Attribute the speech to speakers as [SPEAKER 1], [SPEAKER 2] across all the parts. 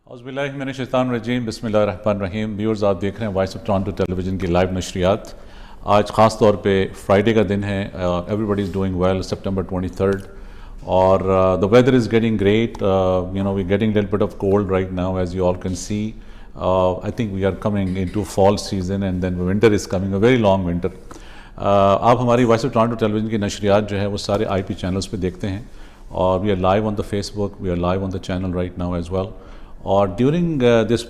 [SPEAKER 1] औज़ुबिल्लाहि मिनश्शैतानिर्रजीम बिस्मिल्लाहिर्रहमानिर्रहीम। व्यूअर्स, आप देख रहे हैं वॉइस ऑफ टोरंटो टेलीविज़न की लाइव नशरियात। आज ख़ास तौर पे फ्राइडे का दिन है। एवरीबडी इज़ डूइंग वेल, सितंबर 23 और the weather is getting great. We getting little bit of cold right now as you all can see. I think we are coming into fall season and then winter is coming, a very long winter. आप हमारी voice of Toronto television की नशरियात जो है वो सारे IP channels पे देखते हैं और we are live on the Facebook, we are live on the channel right now as well. और ड्यूरिंग दिस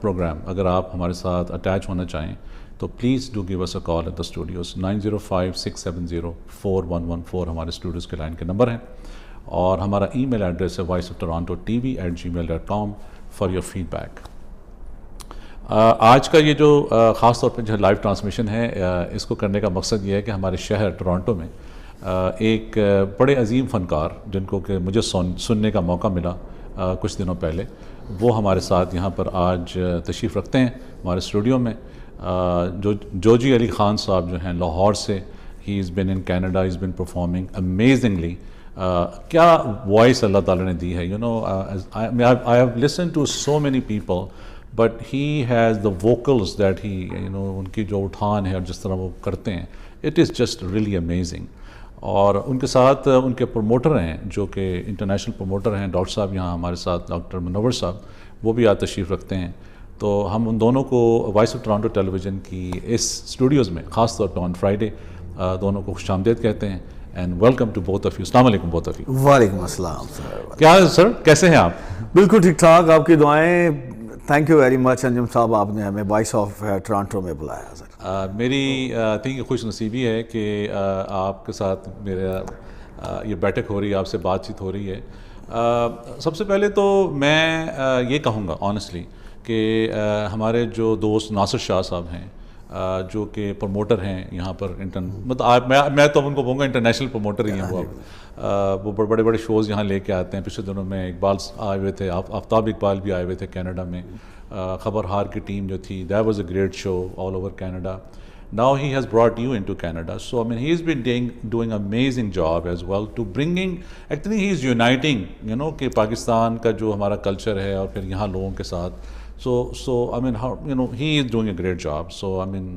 [SPEAKER 1] प्रोग्राम अगर आप हमारे साथ अटैच होना चाहें तो please do give us a call at the studios. 9056704114 हमारे स्टूडियोज़ के लाइन के नंबर हैं और हमारा ईमेल एड्रेस है voiceoftorontotv@gmail.com फॉर योर फीडबैक। आज का ये जो ख़ास तौर पे जो लाइव ट्रांसमिशन है, इसको करने का मकसद ये है कि हमारे शहर टोरंटो में एक बड़े अजीम फ़नकार जिनको कि मुझे सुनने का मौका मिला कुछ दिनों पहले, वो हमारे साथ यहाँ पर आज तशरीफ़ रखते हैं हमारे स्टूडियो में। जोजी अली ख़ान साहब जो हैं लाहौर से, he is been in Canada, is been performing amazingly. क्या वॉइस अल्लाह ताला ने दी है, I have listen to so many people but he has the vocals that he उनकी जो उठान है और जिस तरह वो करते हैं, it is just really amazing. और उनके साथ उनके प्रमोटर हैं जो कि इंटरनेशनल प्रमोटर हैं, डॉक्टर साहब यहाँ हमारे साथ, डॉक्टर मुनव्वर साहब, वो भी आज तशरीफ़ रखते हैं। तो हम उन दोनों को वॉइस ऑफ टोरंटो टेलीविज़न की इस स्टूडियोज़ में ख़ास तौर पर ऑन फ्राइडे दोनों को खुशामदीद कहते हैं and welcome to both of you. अस्सलाम वालेकुम बोथ ऑफ यू।
[SPEAKER 2] वालेकुम अस्सलाम सर।
[SPEAKER 1] क्या है सर, कैसे हैं आप?
[SPEAKER 2] बिल्कुल ठीक ठाक, आपकी दुआएं। Thank you very much Anjum साहब, आपने हमें वॉइस ऑफ टोरंटो में बुलाया सर।
[SPEAKER 1] मेरी थिंक खुश नसीबी है कि आपके साथ मेरा ये बैठक हो रही है, आपसे बातचीत हो रही है। सबसे पहले तो मैं ये कहूँगा ऑनेस्टली कि हमारे जो दोस्त नासिर शाह साहब हैं जो कि प्रमोटर हैं यहाँ पर, मतलब मैं तो उनको कहूँगा इंटरनेशनल प्रमोटर ही हैं वो बड़े बड़े शोज़ यहाँ लेके आते हैं। पिछले दिनों में इकबाल आए हुए थे, आफ्ताब इकबाल भी आए हुए थे कनाडा में। खबर हार की टीम जो थी, that was a great show all over Canada. Now he has brought you into Canada, so I mean he is been doing amazing job as well to bringing, actually he is uniting कि पाकिस्तान का जो हमारा culture है और फिर यहाँ लोगों के साथ। So I mean, he is doing a great job. So I mean,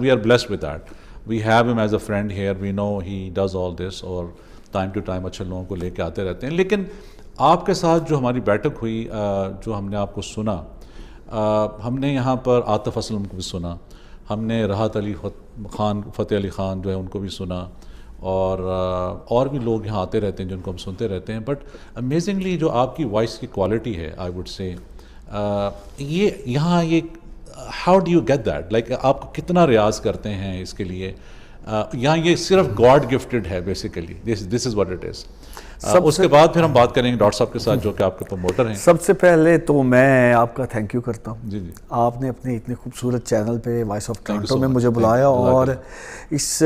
[SPEAKER 1] we are blessed with that. We have him as a friend here. We know he does all this और time to time अच्छे लोगों को लेके आते रहते हैं। लेकिन आपके साथ जो हमारी बैठक हुई, जो हमने आपको सुना, हमने यहाँ पर आतिफ असलम को भी सुना, हमने राहत अली ख़ान, फ़तेह अली ख़ान जो है उनको भी सुना और भी लोग यहाँ आते रहते हैं जिनको हम सुनते रहते हैं। बट अमेजिंगली जो आपकी वॉइस की क्वालिटी है, आई वुड से ये यहाँ ये how do you get that, like आप कितना रियाज करते हैं इसके लिए? यहाँ ये सिर्फ गॉड गिफ्टेड है basically, this is what it is. उसके बाद फिर हम बात करेंगे डॉक्टर साहब के साथ जो कि आपके प्रमोटर हैं।
[SPEAKER 2] सबसे पहले तो मैं आपका थैंक यू करता हूँ।
[SPEAKER 1] जी जी,
[SPEAKER 2] आपने अपने इतने खूबसूरत चैनल पे वॉइस ऑफ टोरंटो में मुझे बुलाया और इस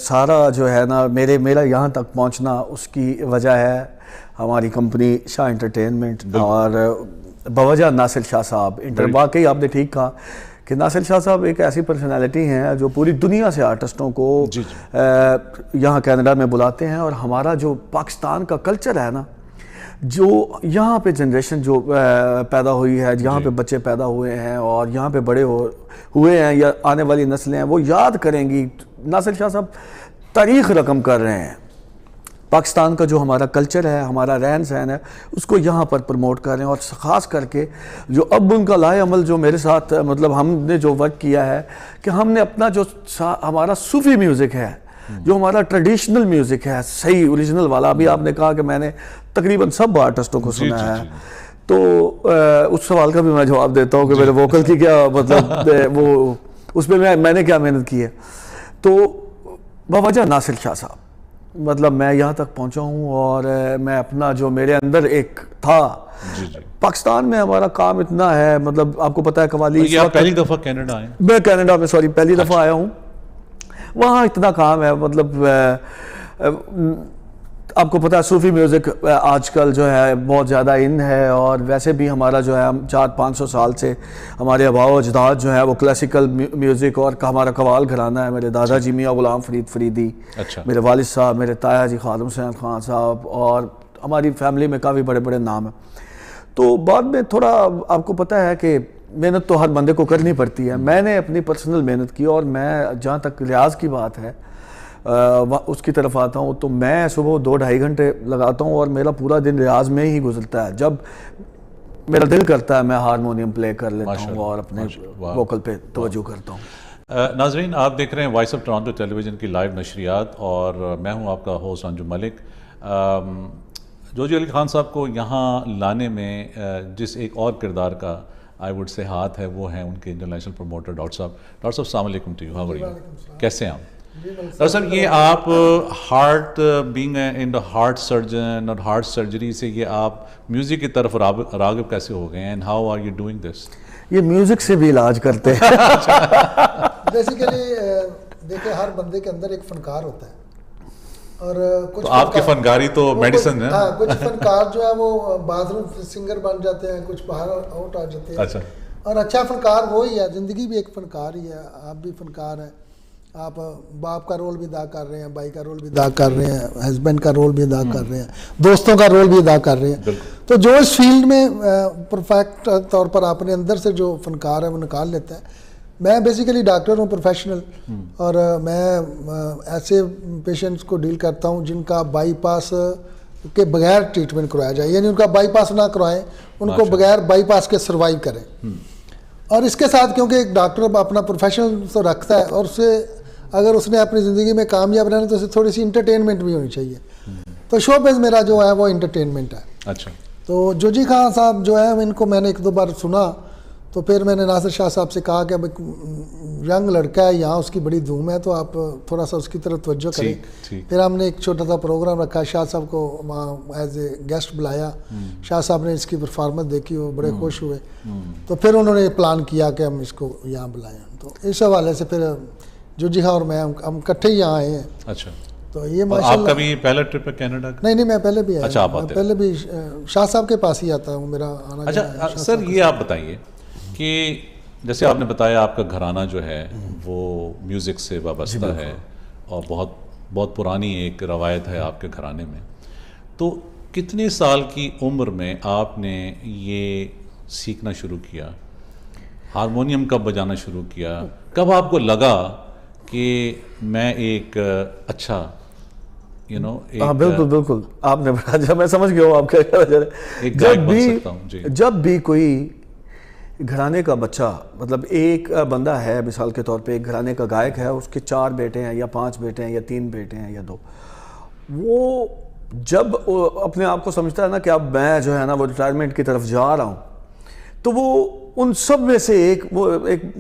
[SPEAKER 2] सारा जो है ना मेरा यहाँ तक पहुँचना, उसकी वजह है हमारी कंपनी शाह एंटरटेनमेंट और बवजह नासिर शाह साहब। वाकई आपने ठीक कहा कि नासिर शाह साहब एक ऐसी पर्सनालिटी हैं जो पूरी दुनिया से आर्टिस्टों को यहाँ कनाडा में बुलाते हैं। और हमारा जो पाकिस्तान का कल्चर है ना, जो यहाँ पे जनरेशन जो पैदा हुई है, यहाँ पे बच्चे पैदा हुए हैं और यहाँ पे बड़े हुए हैं या आने वाली नस्लें हैं, वो याद करेंगी नासिर शाह साहब तारीख़ रकम कर रहे हैं। पाकिस्तान का जो हमारा कल्चर है, हमारा रहन सहन है, उसको यहाँ पर प्रमोट कर रहे हैं। और ख़ास करके जो अब उनका लाए अमल जो मेरे साथ, मतलब हमने जो वर्क किया है कि हमने अपना जो हमारा सूफ़ी म्यूज़िक है, जो हमारा ट्रेडिशनल म्यूज़िक है, सही ओरिजिनल वाला, अभी आपने कहा कि मैंने तकरीबन सब आर्टिस्टों को सुना है, तो उस सवाल का भी मैं जवाब देता हूँ कि मेरे वोकल की क्या मतलब वो उस पर मैंने क्या मेहनत की है। तो बवजह नासिर शाह साहब, मतलब मैं यहाँ तक पहुँचा हूँ और मैं अपना जो मेरे अंदर एक था, पाकिस्तान में हमारा काम इतना है, मतलब आपको पता है कवाली।
[SPEAKER 1] आप पहली दफ़ा कनाडा आए?
[SPEAKER 2] मैं कनाडा में पहली दफ़ा आया हूँ। वहाँ इतना काम है, मतलब आपको पता है सूफ़ी म्यूज़िक आजकल जो है बहुत ज़्यादा इन है और वैसे भी हमारा जो है हम 400-500 साल से हमारे आबाओ अजदाद जो है वो क्लासिकल म्यूज़िक और हमारा कवाल घराना है। मेरे दादाजी मियाँ ग़ुलाम फ़रीद फ़रीदी, मेरे वालिद साहब, मेरे ताया जी ख़ादम हुसैन ख़ान साहब और हमारी फैमिली में काफ़ी बड़े बड़े नाम हैं। تو بعد میں تھوڑا آپ کو پتہ ہے کہ محنت تو ہر بندے کو کرنی پڑتی ہے. میں نے اپنی پرسنل محنت کی, اور میں جہاں تک ریاض کی بات ہے اس کی طرف آتا ہوں, تو میں صبح 2-2.5 گھنٹے لگاتا ہوں, اور میرا پورا دن ریاض میں ہی گزرتا ہے. جب میرا دل کرتا ہے میں ہارمونیم پلے کر لیتا ہوں اور اپنے ووکل پہ توجہ کرتا ہوں.
[SPEAKER 1] ناظرین, آپ دیکھ رہے ہیں voice of Toronto television کی لائیو نشریات, اور میں ہوں آپ کا ہوسٹ انجم ملک. جوجی علی خان صاحب کو یہاں لانے میں جس ایک اور کردار کا آئی ووڈ سے ہاتھ ہے, وہ ہیں ان کے انٹرنیشنل پروموٹر ڈاکٹر صاحب. ڈاکٹر صاحب السلام علیکم to you, how are you, کیسے ہیں آپ؟ ڈاکٹر صاحب یہ آپ heart being in the heart surgeon اور ہارٹ سرجری سے یہ آپ میوزک کی طرف راغب کیسے ہو گئے, and how are you doing this?
[SPEAKER 2] یہ میوزک سے بھی علاج کرتے ہیں.
[SPEAKER 3] بیسیکلی دیکھیں ہر بندے کے اندر ایک فنکار ہوتا ہے, اور کچھ
[SPEAKER 1] آپ کی فنکاری تو میڈیسن ہے.
[SPEAKER 3] ہاں, کچھ فنکار جو ہے وہ باتھ روم سنگر بن جاتے ہیں, کچھ باہر آؤٹ آ جاتے ہیں.
[SPEAKER 1] اچھا,
[SPEAKER 3] اور اچھا فنکار وہی ہے, زندگی بھی ایک فنکار ہی ہے. آپ بھی فنکار ہیں, آپ باپ کا رول بھی ادا کر رہے ہیں, بھائی کا رول بھی ادا کر رہے ہیں, ہسبینڈ کا رول بھی ادا کر رہے ہیں, دوستوں کا رول بھی ادا کر رہے ہیں. تو جو اس فیلڈ میں پرفیکٹ طور پر اپنے اندر سے جو فنکار ہے وہ نکال لیتا ہے. میں بیسیکلی ڈاکٹر ہوں پروفیشنل, اور میں ایسے پیشنٹس کو ڈیل کرتا ہوں جن کا بائی پاس کے بغیر ٹریٹمنٹ کروایا جائے, یعنی ان کا بائی پاس نہ کروائیں, ان کو بغیر بائی پاس کے سروائیو کریں. اور اس کے ساتھ کیونکہ ایک ڈاکٹر اپنا پروفیشنل تو رکھتا ہے, اور اسے اگر اس نے اپنی زندگی میں کامیاب رہنا تو اسے تھوڑی سی انٹرٹینمنٹ بھی ہونی چاہیے. تو شو پیز میرا جو ہے وہ انٹرٹینمنٹ ہے.
[SPEAKER 1] اچھا,
[SPEAKER 3] تو جوجی خان صاحب جو ہے ان کو میں نے 1-2 بار سنا, تو پھر میں نے ناصر شاہ صاحب سے کہا کہ اب ینگ لڑکا ہے یہاں, اس کی بڑی دھوم ہے, تو آپ تھوڑا سا اس کی طرف توجہ کریں. پھر ہم نے ایک چھوٹا سا پروگرام رکھا, شاہ صاحب کو وہاں ایز اے گیسٹ بلایا. شاہ صاحب نے اس کی پرفارمنس دیکھی, وہ بڑے خوش ہوئے. تو پھر انہوں نے پلان کیا کہ ہم اس کو یہاں بلائیں. تو اس حوالے سے پھر جوجی خان اور میں ہم اکٹھے ہی یہاں آئے ہیں.
[SPEAKER 1] اچھا,
[SPEAKER 3] تو یہ
[SPEAKER 1] آپ کا بھی پہلا ٹرپ ہے کینیڈا کا؟
[SPEAKER 3] نہیں, میں پہلے بھی آیا.
[SPEAKER 1] اچھا, آپ آتے
[SPEAKER 3] پہلے بھی شاہ صاحب کے پاس ہی آتا ہوں میرا آنا.
[SPEAKER 1] اچھا سر, یہ آپ بتائیے کہ جیسے آپ نے بتایا آپ کا گھرانہ جو ہے وہ میوزک سے وابستہ ہے, اور بہت بہت پرانی ایک روایت ہے آپ کے گھرانے میں. تو کتنے سال کی عمر میں آپ نے یہ سیکھنا شروع کیا, ہارمونیم کب بجانا شروع کیا, کب آپ کو لگا کہ میں ایک اچھا
[SPEAKER 2] بالکل بالکل آپ نے بڑا, میں سمجھ گیا ہوں آپ کیا کہنا چاہ رہے ہیں. جب بھی کوئی گھرانے کا بچہ, مطلب ایک بندہ ہے مثال کے طور پہ ایک گھرانے کا گائک ہے, اس کے 4 بیٹے ہیں یا 5 بیٹے ہیں یا 3 بیٹے ہیں یا 2, وہ جب اپنے آپ کو سمجھتا ہے نا کہ اب میں جو ہے نا وہ ریٹائرمنٹ کی طرف جا رہا ہوں, تو وہ ان سب میں سے ایک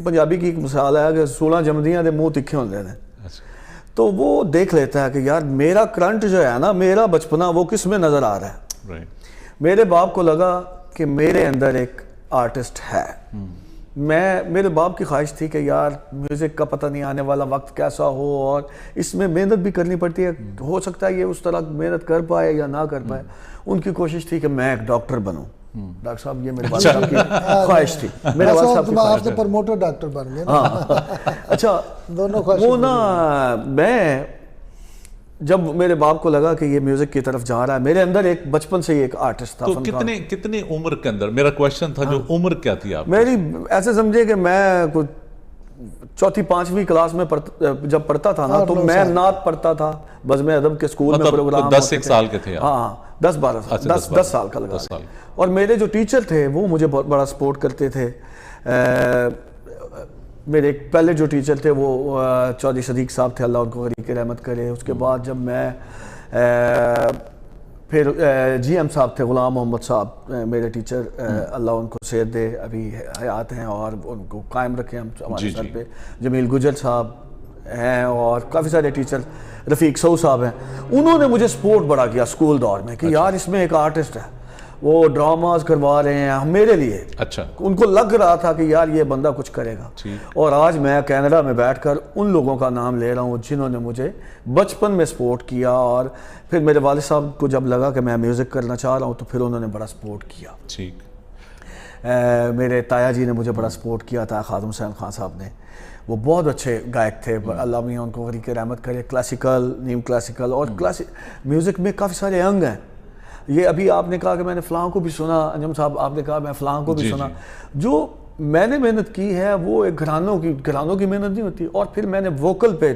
[SPEAKER 2] پنجابی کی ایک مثال ہے کہ 16 جمدیاں دے منہ تکھے ہوندے ہیں. تو وہ دیکھ لیتا ہے کہ یار میرا کرنٹ جو ہے نا, میرا بچپنا وہ کس میں نظر آ رہا ہے. میرے باپ کو لگا کہ میرے اندر ایک آرٹسٹ ہے. میرے باپ کی خواہش تھی کہ یار میوزک کا پتہ نہیں آنے والا وقت کیسا ہو, اور اس میں محنت بھی کرنی پڑتی ہے, ہو سکتا ہے یہ اس طرح محنت کر پائے یا نہ کر پائے. ان کی کوشش تھی کہ میں ایک ڈاکٹر بنوں. ڈاکٹر صاحب یہ میرے والد صاحب کی خواہش تھی, میرے والد صاحب کی خواہش.
[SPEAKER 3] آپ تو پروموٹر ڈاکٹر بن گئے.
[SPEAKER 2] اچھا,
[SPEAKER 3] دونوں خواہش.
[SPEAKER 2] وہ نا میں جب میرے باپ کو لگا کہ یہ میوزک کی طرف جا رہا ہے, میرے اندر ایک بچپن سے ایک آرٹسٹ تھا.
[SPEAKER 1] تو کتنے عمر کے اندر, میرا کویشچن تھا جو عمر کیا تھی آپ
[SPEAKER 2] میری, ایسے سمجھے کہ میں کچھ 4-5ویں کلاس میں جب پڑھتا تھا نا, تو میں نعت پڑھتا تھا بزم ادب کے اسکول میں پروگرام.
[SPEAKER 1] 10 سال کے تھے؟
[SPEAKER 2] ہاں 10 سال کا لگا. اور میرے جو ٹیچر تھے وہ مجھے بہت بڑا سپورٹ کرتے تھے. میرے پہلے جو ٹیچر تھے وہ چودھری صدیق صاحب تھے, اللہ ان کو غریق رحمت کرے. اس کے بعد جب میں پھر جی ایم صاحب تھے, غلام محمد صاحب میرے ٹیچر, اللہ ان کو صحت دے, ابھی حیات ہیں اور ان کو قائم رکھیں ہم ہمارے سر پہ. جمیل گجر صاحب ہیں, اور کافی سارے ٹیچر, رفیق سعود صاحب ہیں. انہوں نے مجھے سپورٹ بڑا کیا اسکول دور میں کہ یار اس میں ایک آرٹسٹ ہے, وہ ڈراماز کروا رہے ہیں میرے لیے.
[SPEAKER 1] اچھا,
[SPEAKER 2] ان کو لگ رہا تھا کہ یار یہ بندہ کچھ کرے گا. اور آج میں کینیڈا میں بیٹھ کر ان لوگوں کا نام لے رہا ہوں جنہوں نے مجھے بچپن میں سپورٹ کیا, اور پھر میرے والد صاحب کو جب لگا کہ میں میوزک کرنا چاہ رہا ہوں تو پھر انہوں نے بڑا سپورٹ کیا.
[SPEAKER 1] ٹھیک.
[SPEAKER 2] میرے تایا جی نے مجھے بڑا سپورٹ کیا تھا, خادم حسین خان صاحب نے, وہ بہت اچھے گائک تھے, اللہ میاں ان کو غریق رحمت کرے. کلاسیکل, نیم کلاسیکل اور میوزک میں کافی سارے انگ ہیں. یہ ابھی آپ نے کہا کہ میں نے فلاں کو بھی سنا، انجم صاحب آپ نے کہا میں فلاں کو بھی سنا، جو میں نے محنت کی ہے وہ ایک گھرانوں کی محنت نہیں ہوتی. اور پھر میں نے ووکل پہ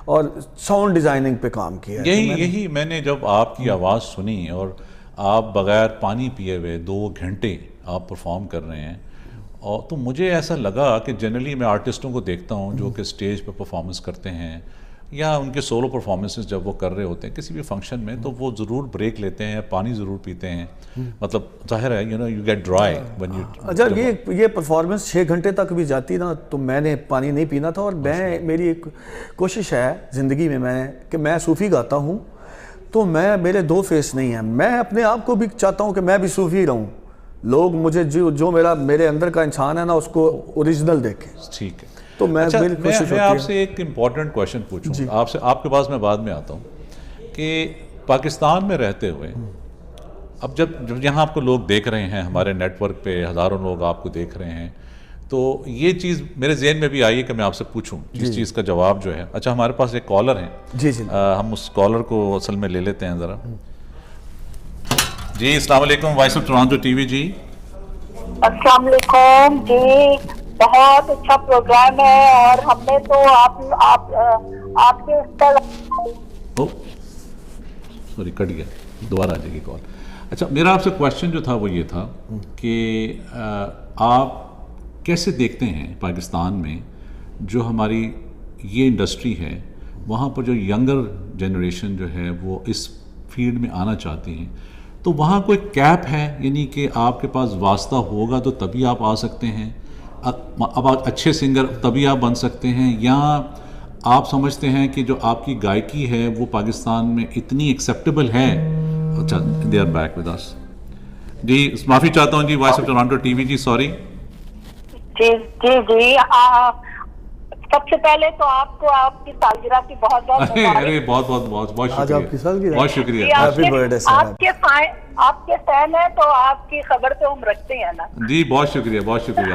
[SPEAKER 2] اور ساؤنڈ ڈیزائننگ پہ کام کیا.
[SPEAKER 1] یہی میں نے جب آپ کی آواز سنی اور آپ بغیر پانی پیے ہوئے 2 گھنٹے آپ پرفارم کر رہے ہیں، اور تو مجھے ایسا لگا کہ جنرلی میں آرٹسٹوں کو دیکھتا ہوں جو کہ اسٹیج پہ پرفارمنس کرتے ہیں یا ان کے سولو پرفارمنسز جب وہ کر رہے ہوتے ہیں کسی بھی فنکشن میں، تو وہ ضرور بریک لیتے ہیں، پانی ضرور پیتے ہیں. مطلب ظاہر ہے you get dry when you.
[SPEAKER 2] اچھا یہ پرفارمنس 6 گھنٹے تک بھی جاتی نا تو میں نے پانی نہیں پینا تھا. اور میری ایک کوشش ہے زندگی میں کہ میں صوفی گاتا ہوں تو میرے 2 فیس نہیں ہیں. میں اپنے آپ کو بھی چاہتا ہوں کہ میں بھی صوفی رہوں. لوگ مجھے جو میرے اندر کا انسان ہے نا اس کو اوریجنل دیکھیں.
[SPEAKER 1] ٹھیک ہے.
[SPEAKER 2] تو میں
[SPEAKER 1] آپ سے ایک امپورٹنٹ کویشچن پوچھوں آپ کے پاس میں بعد میں آتا ہوں کہ پاکستان میں رہتے ہوئے اب جب یہاں آپ کو لوگ دیکھ رہے ہیں، ہمارے نیٹ ورک پہ ہزاروں لوگ آپ کو دیکھ رہے ہیں، تو یہ چیز میرے ذہن میں بھی آئی ہے کہ میں آپ سے پوچھوں اس چیز کا جواب جو ہے. اچھا ہمارے پاس ایک کالر ہیں، ہم اس کالر کو اصل میں لے لیتے ہیں ذرا. جی السلام علیکم، voice of Toronto T V. جی
[SPEAKER 4] السلام علیکم. جی بہت اچھا پروگرام ہے اور ہم نے تو آپ کے
[SPEAKER 1] سوری کٹ گیا، دوبارہ آ جائے گی کال. اچھا میرا آپ سے کویشچن جو تھا وہ یہ تھا کہ آپ کیسے دیکھتے ہیں پاکستان میں جو ہماری یہ انڈسٹری ہے وہاں پر جو ینگر جنریشن جو ہے وہ اس فیلڈ میں آنا چاہتی ہیں، تو وہاں کوئی کیپ ہے، یعنی کہ آپ کے پاس واسطہ ہوگا تو تبھی آپ آ سکتے ہیں، اب اچھے سنگر تبھی آپ بن سکتے ہیں، یا آپ سمجھتے ہیں کہ جو آپ کی گائکی ہے وہ پاکستان میں اتنی ایکسیپٹیبل ہے؟ اچھا they are back with us. جی معافی چاہتا ہوں جی، voice of Toronto T V. جی سوری.
[SPEAKER 4] جی سب سے پہلے تو آپ کو آپ کی سالگرہ کی بہت
[SPEAKER 1] شکریہ.
[SPEAKER 4] آپ کے فین ہیں تو آپ کی خبر تو ہم رکھتے ہیں نا.
[SPEAKER 1] جی بہت شکریہ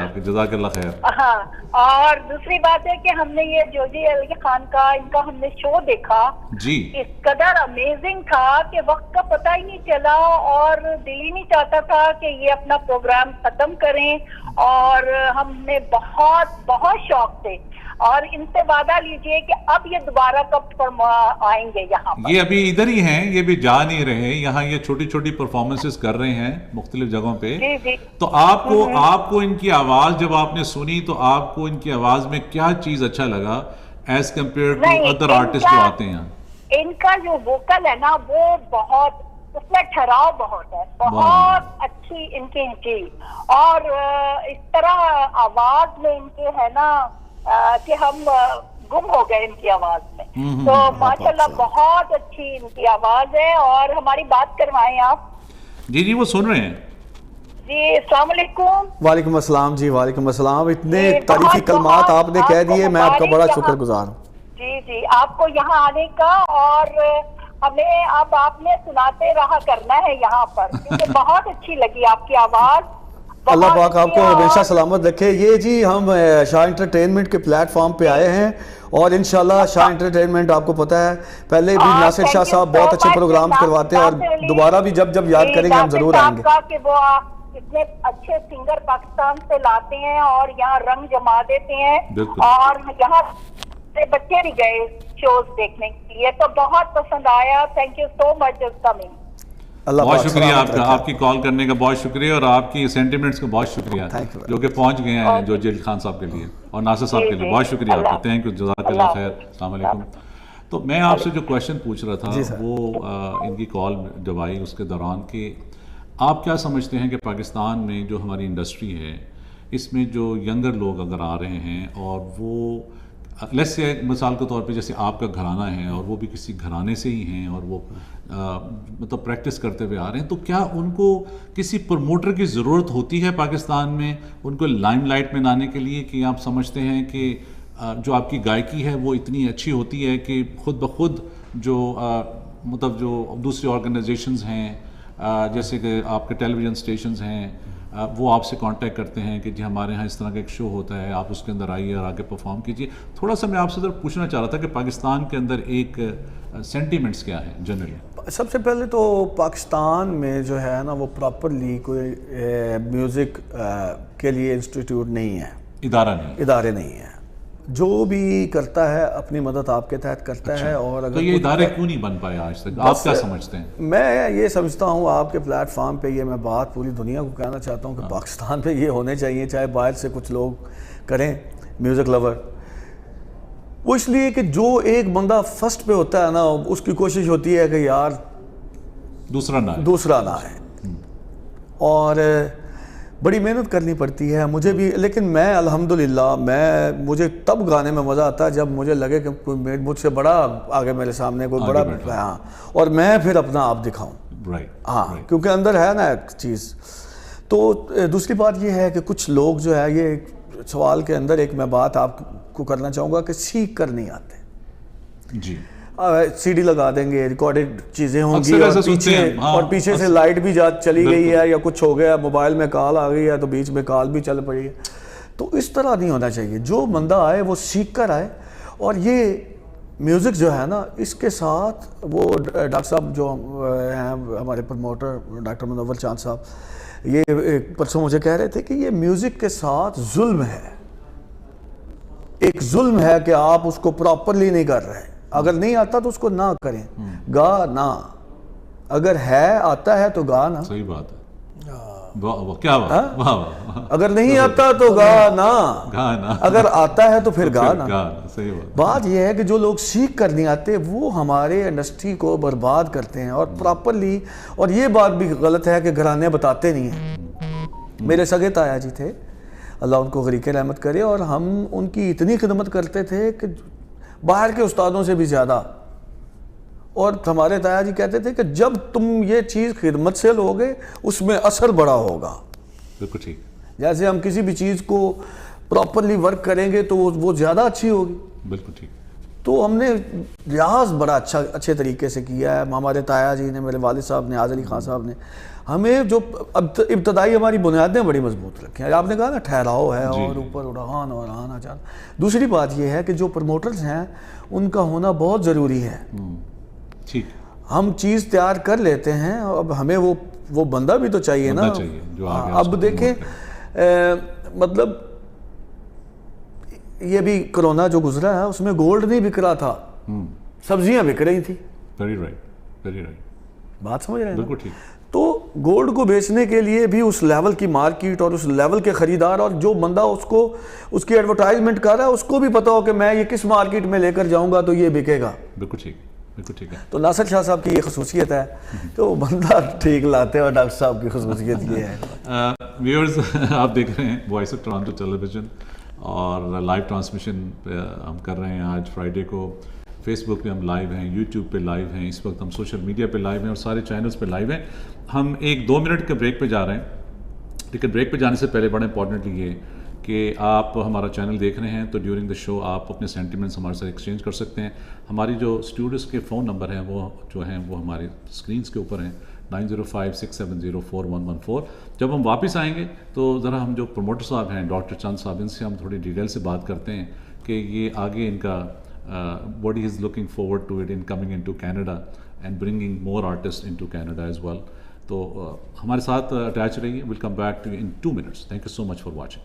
[SPEAKER 1] آپ کی، جزاک اللہ خیر.
[SPEAKER 4] ہاں اور دوسری بات ہے کہ ہم نے یہ جوجی علی خان کا ان کا ہم نے شو دیکھا
[SPEAKER 1] جی،
[SPEAKER 4] اس قدر امیزنگ تھا کہ وقت کا پتہ ہی نہیں چلا اور دل ہی نہیں چاہتا تھا کہ یہ اپنا پروگرام ختم کریں. اور ہم نے بہت شوق تھے اور ان سے وعدہ لیجئے کہ اب یہ دوبارہ کب آئیں گے یہاں پر.
[SPEAKER 1] یہ ابھی ادھر ہی ہیں، یہ بھی جا نہیں رہے، یہاں یہ چھوٹی چھوٹی پرفارمنسز کر رہے ہیں مختلف جگہوں پہ.
[SPEAKER 4] جی
[SPEAKER 1] تو آپ کو ان کی آواز جب آپ نے سنی تو آپ کو ان کی آواز میں کیا چیز اچھا لگا as compare to other artist جو آتے ہیں؟
[SPEAKER 4] ان کا جو ووکل ہے نا وہ بہت، اس میں ٹھہراؤ بہت ہے، بہت اچھی ان کی اور اس طرح آواز میں ان کے ہے نا کہ ہم گم ہو گئے ان کی آواز میں. تو ماشاءاللہ بہت اچھی ان کی آواز ہے. اور ہماری بات کروائیں آپ.
[SPEAKER 1] جی وہ سن رہے ہیں.
[SPEAKER 4] جی السلام علیکم.
[SPEAKER 2] وعلیکم السلام. جی وعلیکم السلام. اتنے تعریفی کلمات آپ نے کہہ دیے، میں آپ کا بڑا شکر گزار ہوں.
[SPEAKER 4] جی آپ کو یہاں آنے کا، اور ہمیں اب آپ نے سناتے رہا کرنا ہے یہاں پر کیونکہ بہت اچھی لگی آپ کی آواز.
[SPEAKER 2] اللہ پاک آپ کو ہمیشہ سلامت رکھے. یہ جی ہم شاہ انٹرٹینمنٹ کے پلیٹ فارم پہ آئے ہیں اور انشاءاللہ شاہ انٹرٹینمنٹ آپ کو پتہ ہے پہلے بھی ناصر شاہ صاحب بہت اچھے پروگرام کرواتے ہیں اور دوبارہ بھی جب یاد کریں گے ہم ضرور آئیں گے.
[SPEAKER 4] کہ وہ اتنے اچھے سنگر پاکستان سے لاتے ہیں اور یہاں رنگ جما دیتے ہیں اور یہاں سے بچے بھی گئے شوز دیکھنے کے لیے تو بہت پسند آیا. Thank you so much for coming.
[SPEAKER 1] بہت شکریہ آپ کا، آپ کی کال کرنے کا بہت شکریہ اور آپ کی سینٹیمنٹس کا بہت شکریہ جو کہ پہنچ گئے ہیں جو جیل خان صاحب کے لیے اور ناصر صاحب کے لیے. بہت شکریہ آپ کا. تھینک یو، جزاک اللہ خیر. السلام علیکم. تو میں آپ سے جو کویشچن پوچھ رہا تھا وہ ان کی کال جب آئی اس کے دوران کہ آپ کیا سمجھتے ہیں کہ پاکستان میں جو ہماری انڈسٹری ہے اس میں جو ینگر لوگ اگر آ رہے ہیں اور وہ لیٹس سے مثال کے طور پہ جیسے آپ کا گھرانہ ہے اور وہ بھی کسی گھرانے سے ہی ہیں اور وہ مطلب پریکٹس کرتے ہوئے آ رہے ہیں، تو کیا ان کو کسی پروموٹر کی ضرورت ہوتی ہے پاکستان میں ان کو لائم لائٹ میں لانے کے لیے، کہ آپ سمجھتے ہیں کہ جو آپ کی گائکی ہے وہ اتنی اچھی ہوتی ہے کہ خود بخود جو مطلب جو دوسری آرگنائزیشنز ہیں جیسے کہ آپ کے ٹیلی ویژن اسٹیشنز ہیں وہ آپ سے کانٹیکٹ کرتے ہیں کہ جی ہمارے ہاں اس طرح کا ایک شو ہوتا ہے, آپ اس کے اندر آئیے اور آگے پرفارم کیجیے. تھوڑا سا میں آپ سے ذرا پوچھنا چاہ رہا تھا کہ پاکستان کے اندر ایک سینٹیمنٹس کیا ہیں جنرلی؟
[SPEAKER 2] سب سے پہلے تو پاکستان میں جو ہے نا وہ پراپرلی کوئی میوزک کے لیے انسٹیٹیوٹ نہیں ہے, ادارے نہیں ہیں. جو بھی کرتا ہے اپنی مدد آپ کے تحت کرتا ہے. اور اگر
[SPEAKER 1] تو یہ ادارے کیوں نہیں بن پائے آج تک, آپ کیا سمجھتے ہیں؟
[SPEAKER 2] میں یہ سمجھتا ہوں آپ کے پلیٹ فارم پہ یہ میں بات پوری دنیا کو کہنا چاہتا ہوں کہ پاکستان پہ یہ ہونے چاہیے, چاہے باہر سے کچھ لوگ کریں میوزک لور, وہ اس لیے کہ جو ایک بندہ فرسٹ پہ ہوتا ہے نا اس کی کوشش ہوتی ہے کہ یار دوسرا نہ ہے, اور بڑی محنت کرنی پڑتی ہے مجھے بھی. لیکن میں الحمدللہ مجھے تب گانے میں مزہ آتا ہے جب مجھے لگے کہ کوئی مجھ سے بڑا آگے میرے سامنے کوئی بڑا, ہاں, اور میں پھر اپنا آپ دکھاؤں. ہاں, کیونکہ اندر ہے نا ایک چیز. تو دوسری بات یہ ہے کہ کچھ لوگ جو ہے, یہ سوال کے اندر ایک میں بات آپ کو کرنا چاہوں گا کہ سیکھ کر نہیں آتے.
[SPEAKER 1] جی,
[SPEAKER 2] سی ڈی لگا دیں گے, ریکارڈڈ چیزیں ہوں گی, اور پیچھے سے لائٹ بھی چلی گئی ہے یا کچھ ہو گیا, موبائل میں کال آ گئی ہے تو بیچ میں کال بھی چل پڑی ہے. تو اس طرح نہیں ہونا چاہیے. جو بندہ آئے وہ سیکھ کر آئے. اور یہ میوزک جو ہے نا اس کے ساتھ وہ ڈاکٹر صاحب جو ہیں ہمارے پروموٹر ڈاکٹر منور چاند صاحب, یہ پرسوں مجھے کہہ رہے تھے کہ یہ میوزک کے ساتھ ظلم ہے. ایک ظلم ہے کہ آپ اس کو پراپرلی نہیں کر رہے. اگر نہیں آتا تو اس کو نہ کریں, گا نہ. اگر ہے آتا ہے تو گا نہ.
[SPEAKER 1] صحیح بات ہے, کیا بات.
[SPEAKER 2] اگر نہیں آتا تو گا نہ, اگر آتا ہے تو پھر گا نہ.
[SPEAKER 1] صحیح بات.
[SPEAKER 2] بات یہ ہے کہ جو لوگ سیکھ کر نہیں آتے وہ ہمارے انڈسٹری کو برباد کرتے ہیں, اور پراپرلی. اور یہ بات بھی غلط ہے کہ گھرانے بتاتے نہیں ہیں. میرے سگے تایا جی تھے, اللہ ان کو غریق رحمت کرے, اور ہم ان کی اتنی خدمت کرتے تھے کہ باہر کے استادوں سے بھی زیادہ. اور ہمارے تایا جی کہتے تھے کہ جب تم یہ چیز خدمت سے لوگے اس میں اثر بڑا ہوگا.
[SPEAKER 1] بالکل ٹھیک.
[SPEAKER 2] جیسے ہم کسی بھی چیز کو پراپرلی ورک کریں گے تو وہ زیادہ اچھی ہوگی.
[SPEAKER 1] بالکل ٹھیک.
[SPEAKER 2] تو ہم نے لحاظ بڑا اچھے طریقے سے کیا ہے. ہمارے تایا جی نے, میرے والد صاحب نے, آز علی خان صاحب نے ہمیں جو ابتدائی ہماری بنیادیں بڑی مضبوط رکھی ہیں. آپ نے کہا نا ٹھہراؤ ہے اور اوپر اڑان اور آنا جانا. دوسری بات یہ ہے کہ جو پروموٹرز ہیں ان کا ہونا بہت ضروری ہے. ہم چیز تیار کر لیتے ہیں, اب ہمیں وہ بندہ بھی تو چاہیے نا. اب دیکھیں مطلب یہ بھی کرونا جو گزرا ہے اس میں گولڈ نہیں بک رہا تھا, سبزیاں بک رہی تھی. بات سمجھ رہے ہیں؟
[SPEAKER 1] بالکل ٹھیک.
[SPEAKER 2] تو گولڈ کو بیچنے کے لیے بھی اس لیول کی مارکیٹ اور اس لیول کے خریدار, اور جو بندہ اس کی ایڈورٹائزمنٹ کر رہا ہے اس کو بھی پتا ہو کہ میں یہ کس مارکیٹ میں لے کر جاؤں گا تو یہ بکے گا.
[SPEAKER 1] بالکل ٹھیک.
[SPEAKER 2] تو ناصر شاہ صاحب کی یہ خصوصیت ہے کہ وہ بندہ ٹھیک لاتے ہیں, اور ڈاکٹر صاحب کی خصوصیت یہ ہے.
[SPEAKER 1] ویورز, آپ دیکھ رہے ہیں voice of Toronto television, اور لائیو ٹرانسمیشن ہم کر رہے ہیں آج فرائیڈے کو. فیس بک پہ ہم لائیو ہیں, یوٹیوب پہ لائیو ہیں, اس وقت ہم سوشل میڈیا پہ لائیو ہیں, اور سارے چینلز پہ لائیو ہیں. ہم ایک 2 منٹ کے بریک پہ جا رہے ہیں, لیکن بریک پہ جانے سے پہلے بڑا امپورٹنٹ یہ کہ آپ ہمارا چینل دیکھ رہے ہیں تو ڈیورنگ دا شو آپ اپنے سینٹیمنٹس ہمارے ساتھ ایکسچینج کر سکتے ہیں. ہماری جو اسٹوڈیوز کے فون نمبر ہیں وہ جو ہیں وہ ہمارے اسکرینس کے اوپر ہیں, 9056704114. جب ہم واپس آئیں گے تو ذرا ہم جو پروموٹر صاحب ہیں ڈاکٹر چند صاحب, ان سے ہم تھوڑی ڈیٹیل سے بات کرتے ہیں کہ یہ آگے ان کا what he is looking forward to it in coming into Canada and bringing more artists into Canada as well. تو ہمارے ساتھ اٹیچ رہیے. we'll come back to you in 2 minutes. Thank you so much for watching.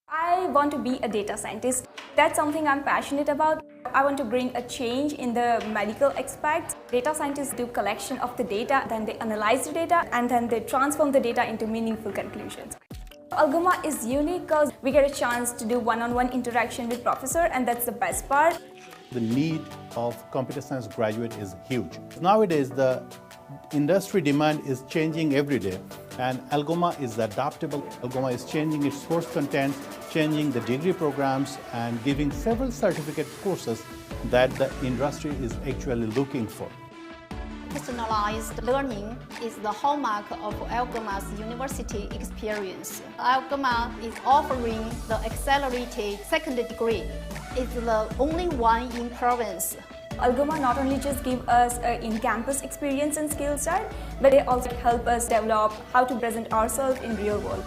[SPEAKER 5] I want to be a data scientist. That's something I'm passionate about. I want to bring a change in the medical aspects. Data scientists do collection of the data, then they analyze the data, and then they transform the data into meaningful conclusions. Algoma is unique because we get a chance to do one-on-one interaction with professor, and that's the best part.
[SPEAKER 6] The need of computer science graduate is huge. Nowadays, the industry demand is changing every day, and Algoma is adaptable. Algoma is changing its course content, changing the degree programs, and giving several certificate courses that the industry is actually looking for.
[SPEAKER 7] Personalized learning is the hallmark of Algoma's university experience. Algoma is offering the accelerated second degree. It's the only one in province.
[SPEAKER 5] Algoma not only just give us an in-campus experience and skill set, but they also help us develop how to present ourselves in real world.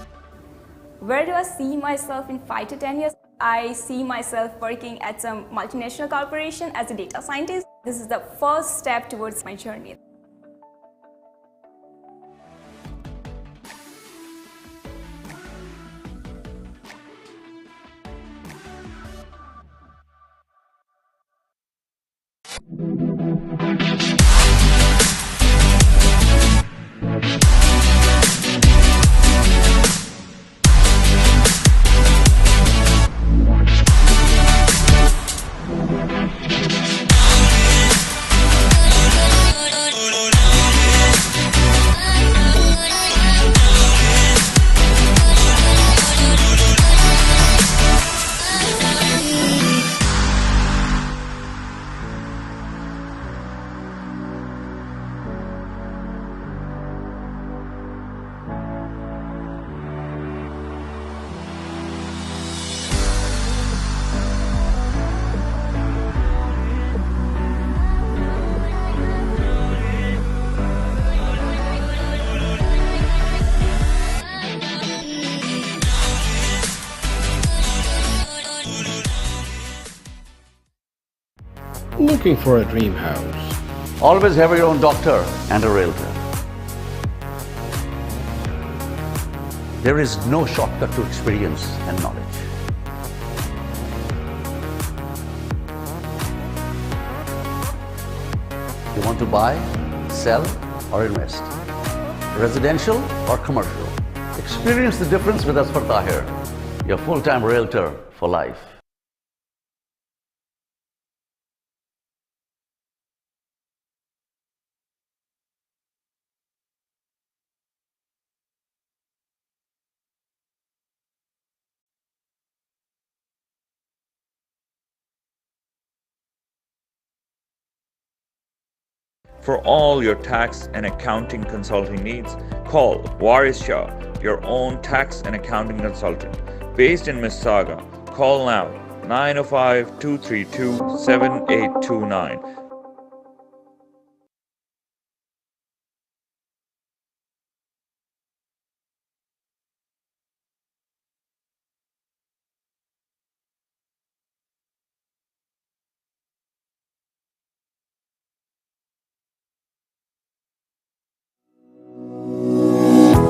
[SPEAKER 5] Where do I see myself in 5 to 10 years? I see myself working at some multinational corporation as a data scientist. This is the first step towards my journey.
[SPEAKER 8] Looking for a dream house?
[SPEAKER 9] Always have your own doctor and a realtor. There is no shortcut to experience and knowledge. You want to buy, sell, or invest? Residential or commercial? Experience the difference with us for Tahir, your full-time realtor for life.
[SPEAKER 10] For all your tax and accounting consulting needs, call Waris Shah, your own tax and accounting consultant. Based in Mississauga, call now 905-232-7829.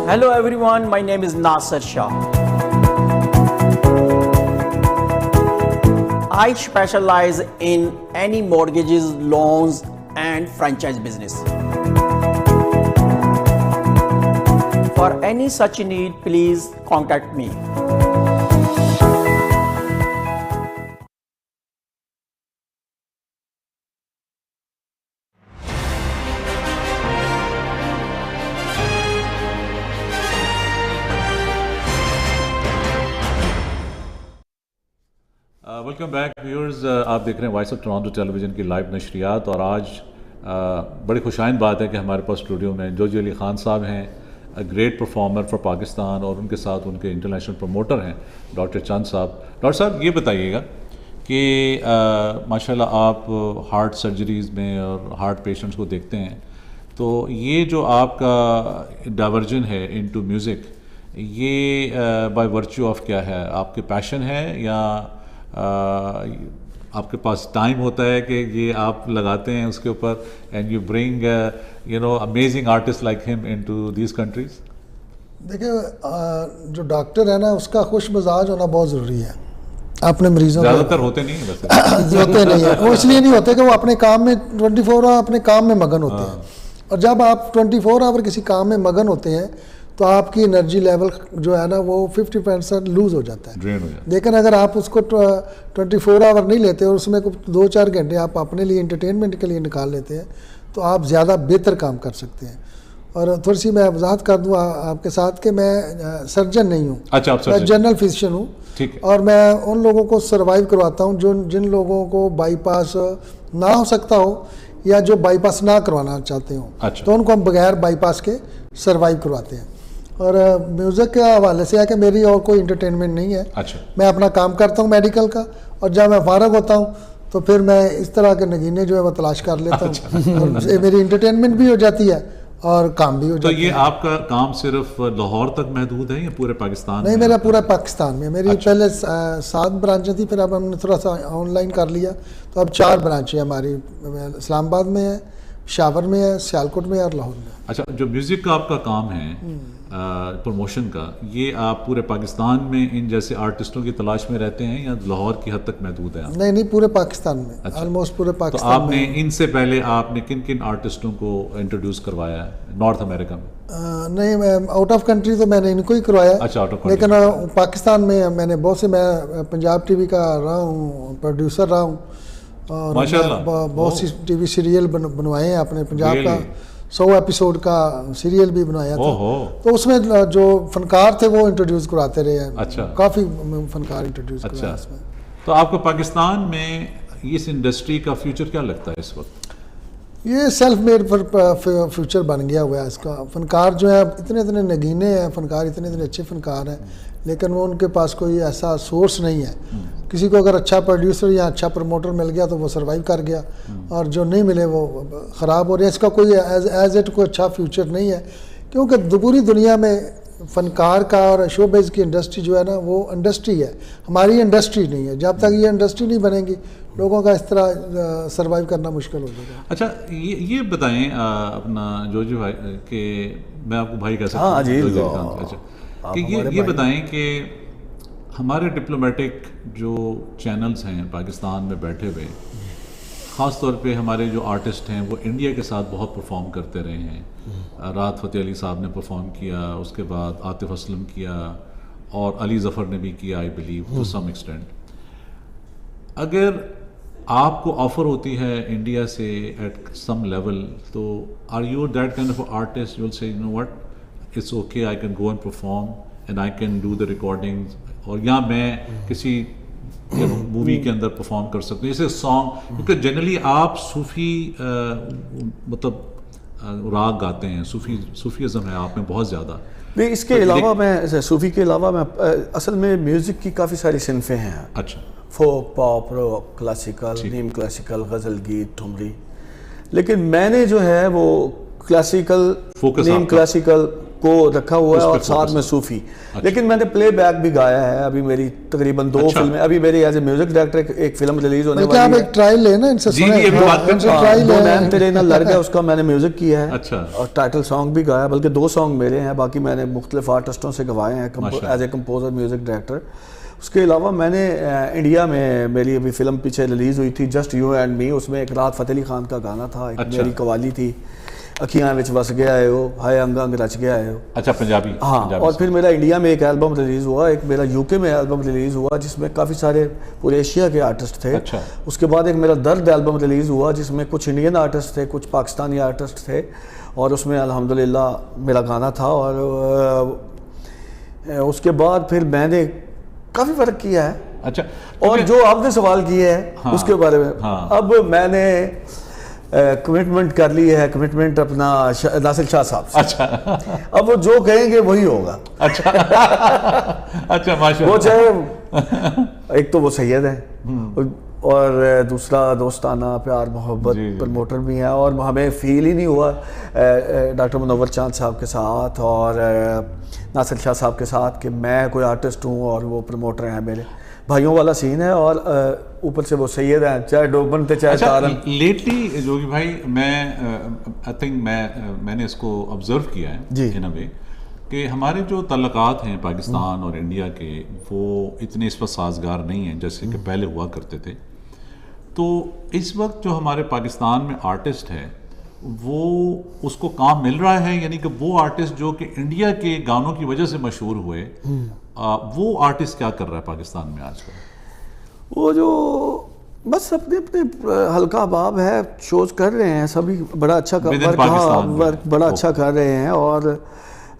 [SPEAKER 11] Hello everyone, my name is Nasser Shah. I specialize in any mortgages, loans and franchise business. For any such need, please contact me.
[SPEAKER 1] Welcome back viewers, आप देख रहे हैं voice of Toronto television की live नशरियात। और आज बड़ी खुशाइन बात है कि हमारे पास स्टूडियो में जोजी अली ख़ान साहब हैं, ग्रेट परफॉर्मर फॉर पाकिस्तान, और उनके साथ उनके इंटरनेशनल प्रमोटर हैं डॉक्टर चंद साहब। डॉक्टर साहब ये बताइएगा कि माशाल्लाह आप हार्ट सर्जरीज़ में और हार्ट पेशेंट्स को देखते हैं, तो ये जो आपका डाइवर्जन है इनटू म्यूज़िक, ये बाय वर्च्यू ऑफ क्या है? आपके पैशन है या आपके पास टाइम होता है कि ये आप लगाते हैं उसके ऊपर and you bring you know amazing artist like him into these countries?
[SPEAKER 3] देखिए, जो डॉक्टर है ना, उसका खुश मिजाज होना बहुत ज़रूरी है। अपने मरीजों
[SPEAKER 1] ज़्यादातर होते नहीं है वैसे
[SPEAKER 3] होते नहीं है, वो इसलिए नहीं होते कि वो अपने काम में 24 आवर अपने काम में मगन होते हैं। और जब आप 24 आवर किसी काम में मगन होते हैं तो आपकी एनर्जी लेवल जो है ना वो 50% लूज़ हो जाता है,
[SPEAKER 1] ड्रेन हो जाता है।
[SPEAKER 3] लेकिन अगर आप उसको 24 आवर नहीं लेते और उसमें 2-4 घंटे आप अपने लिए एंटरटेनमेंट के लिए निकाल लेते हैं तो आप ज़्यादा बेहतर काम कर सकते हैं। और थोड़ी सी मैं वजाहत कर दूँ आपके साथ कि मैं सर्जन नहीं हूँ।
[SPEAKER 1] अच्छा, आप
[SPEAKER 3] मैं जनरल फिजिशियन हूँ।
[SPEAKER 1] ठीक है।
[SPEAKER 3] और मैं उन लोगों को सर्वाइव करवाता हूँ जिन लोगों को बाईपास ना हो सकता हो یا جو بائی پاس نہ کروانا چاہتے ہوں تو ان کو ہم بغیر بائی پاس کے سروائیو کرواتے ہیں. اور میوزک کے حوالے سے ہے کہ میری اور کوئی انٹرٹینمنٹ نہیں ہے. میں اپنا کام کرتا ہوں میڈیکل کا, اور جب میں فارغ ہوتا ہوں تو پھر میں اس طرح کے نگینے جو ہے وہ تلاش کر لیتا ہوں, اور میری انٹرٹینمنٹ بھی ہو جاتی ہے اور کام بھی ہو جاتا ہے.
[SPEAKER 1] تو یہ آپ کا کام صرف لاہور تک محدود ہے یا پورے پاکستان میں؟
[SPEAKER 3] نہیں, میرا پورا پاکستان میں. میری پہلے 7 برانچیں تھیں, پھر اب ہم نے تھوڑا سا آن لائن کر لیا, تو اب 4 برانچیں ہماری اسلام آباد میں ہے, پشاور میں ہے, سیالکوٹ میں ہے اور لاہور میں.
[SPEAKER 1] اچھا, جو میوزک کا آپ کا کام ہے پروموشن کا, یہ آپ پورے پاکستان میں ان جیسے آرٹسٹوں کی تلاش میں رہتے ہیں یا لاہور کی حد تک محدود ہے؟
[SPEAKER 3] نہیں, پورے پاکستان میں, آلموسٹ پورے پاکستان میں.
[SPEAKER 1] تو آپ نے ان سے پہلے آپ نے کن کن آرٹسٹوں کو انٹروڈیوس کروایا ہے نارتھ امریکہ میں؟
[SPEAKER 3] نہیں, آؤٹ آف کنٹری تو میں نے ان کو ہی کروایا.
[SPEAKER 1] اچھا, آؤٹ آف
[SPEAKER 3] لیکن پاکستان میں میں نے بہت سے, میں پنجاب ٹی وی کا رہا ہوں, پروڈیوسر رہا ہوں, اور بہت سی ٹی وی سیریل بنوائے ہیں اپنے پنجاب کا. 100 ایپیسوڈ کا سیریل بھی بنایا تھا, تو اس میں جو فنکار تھے وہ انٹروڈیوس کراتے رہے ہیں.
[SPEAKER 1] اچھا,
[SPEAKER 3] کافی فنکار انٹروڈیوس کرایا اس میں.
[SPEAKER 1] تو آپ کو پاکستان میں اس انڈسٹری کا فیوچر کیا لگتا ہے اس وقت؟
[SPEAKER 3] یہ سیلف میڈ فیوچر بن گیا ہوا ہے اس کا. فنکار جو ہیں اتنے نگینے ہیں, فنکار اتنے اچھے فنکار ہیں, لیکن وہ ان کے پاس کوئی ایسا سورس نہیں ہے. کسی کو اگر اچھا پروڈیوسر یا اچھا پروموٹر مل گیا تو وہ سروائیو کر گیا, اور جو نہیں ملے وہ خراب ہو رہے ہیں. اس کا کوئی ایز اٹ کوئی اچھا فیوچر نہیں ہے, کیونکہ پوری دنیا میں فنکار کا اور شو بیز کی انڈسٹری جو ہے نا وہ انڈسٹری ہے, ہماری انڈسٹری نہیں ہے. جب تک یہ انڈسٹری نہیں بنے گی لوگوں کا اس طرح سروائیو کرنا مشکل ہو جائے گا.
[SPEAKER 1] اچھا, یہ بتائیں اپنا جو بھائی, کہ میں آپ کو بھائی کہہ سکتا ہوں, اچھا, کہ یہ بتائیں کہ ہمارے ڈپلومیٹک جو چینلز ہیں پاکستان میں بیٹھے ہوئے, خاص طور پہ ہمارے جو آرٹسٹ ہیں وہ انڈیا کے ساتھ بہت پرفارم کرتے رہے ہیں. رات فتح علی صاحب نے پرفارم کیا, اس کے بعد عاطف اسلم کیا, اور علی ظفر نے بھی کیا I believe to some extent. اگر آپ کو آفر ہوتی ہے انڈیا سے ایٹ سم لیول, تو are you that kind of artist you will say you know what, it's okay, I can go and perform and I can do the recordings, اور یا میں کسی مووی کے اندر perform کر سکتے ہیں جیسے سانگ, کیونکہ جنرلی آپ صوفی مطلب راگ گاتے ہیں, صوفیزم ہے آپ میں بہت زیادہ.
[SPEAKER 2] نہیں, اس کے علاوہ میں صوفی کے علاوہ میں اصل میں میوزک کی کافی ساری صنفیں ہیں.
[SPEAKER 1] اچھا,
[SPEAKER 2] فوک, پاپ, راک, کلاسیکل, نیم کلاسیکل, غزل, گیت, ٹھمری. لیکن میں نے جو ہے وہ کلاسیکل, نیم کلاسیکل کو رکھا ہوا ہے اور ساتھ میں صوفی. لیکن میں نے پلے بیک بھی گایا ہے. ابھی میری تقریباً 2 فلمیں, ابھی میری ایز اے میوزک ڈائریکٹر ایک فلم ریلیز ہونے والی ہے.
[SPEAKER 3] آپ ایک ٹرائل لیں نا ان سے,
[SPEAKER 2] سنیں, تیرے نہ لڑ گیا, اس کا میں نے میوزک کیا ہے, اور ٹائٹل سانگ بھی گایا, بلکہ 2 سانگ میرے ہیں, باقی میں نے مختلف آرٹسٹوں سے گوائے ہیں as a composer, music director. اس کے علاوہ میں نے انڈیا میں میری ابھی فلم پیچھے ریلیز ہوئی تھی, جسٹ یو اینڈ می, اس میں ایک رات فتح علی خان کا گانا تھا, ایک میری قوالی تھی, اکھیاں وچ وس گیا ہے ہو, ہائے انگ انگ رچ گیا ہے ہو.
[SPEAKER 1] اچھا, پنجابی.
[SPEAKER 2] ہاں, اور پھر میرا انڈیا میں ایک البم ریلیز ہوا, ایک میرا یو کے میں البم ریلیز ہوا جس میں کافی سارے پورے ایشیا کے آرٹسٹ تھے. اس کے بعد ایک میرا درد البم ریلیز ہوا جس میں کچھ انڈین آرٹسٹ تھے, کچھ پاکستانی آرٹسٹ تھے, اور اس میں الحمدللہ میرا گانا تھا. اور اس کے بعد پھر میں نے کافی فرق کیا ہے.
[SPEAKER 1] اچھا,
[SPEAKER 2] اور جو آپ نے سوال کیا ہے اس کے بارے میں, اب میں نے کمٹمنٹ کر لی ہے, کمٹمنٹ اپنا ناصر شاہ صاحب سے.
[SPEAKER 1] اچھا,
[SPEAKER 2] اب وہ جو کہیں گے وہی ہوگا.
[SPEAKER 1] اچھا, اچھا, ماشاءاللہ.
[SPEAKER 2] وہ چاہے ایک تو وہ سید ہیں, اور دوسرا دوستانہ پیار محبت پروموٹر بھی ہیں, اور ہمیں فیل ہی نہیں ہوا ڈاکٹر منور چاند صاحب کے ساتھ اور ناصر شاہ صاحب کے ساتھ کہ میں کوئی آرٹسٹ ہوں اور وہ پروموٹر ہیں. میرے بھائیوں والا سین ہے, اور اوپر سے وہ سید ہیں, چاہے ڈوبن تھے چاہے تارن.
[SPEAKER 1] لیٹلی جوگی بھائی, میں آئی تھنک میں نے اس کو آبزرو کیا ہے ان اے وے کہ ہمارے جو تعلقات ہیں پاکستان اور انڈیا کے, وہ اتنے اس پر سازگار نہیں ہیں جیسے کہ پہلے ہوا کرتے تھے. تو اس وقت جو ہمارے پاکستان میں آرٹسٹ ہے وہ اس کو کام مل رہا ہے, یعنی کہ وہ آرٹسٹ جو کہ انڈیا کے گانوں کی وجہ سے مشہور ہوئے, وہ آرٹسٹ کیا کر رہا ہے پاکستان میں آج کل؟
[SPEAKER 2] وہ جو بس اپنے حلقہ باب ہے, شوز کر رہے ہیں سبھی, بڑا اچھا ورک بڑا اچھا کر رہے ہیں, اور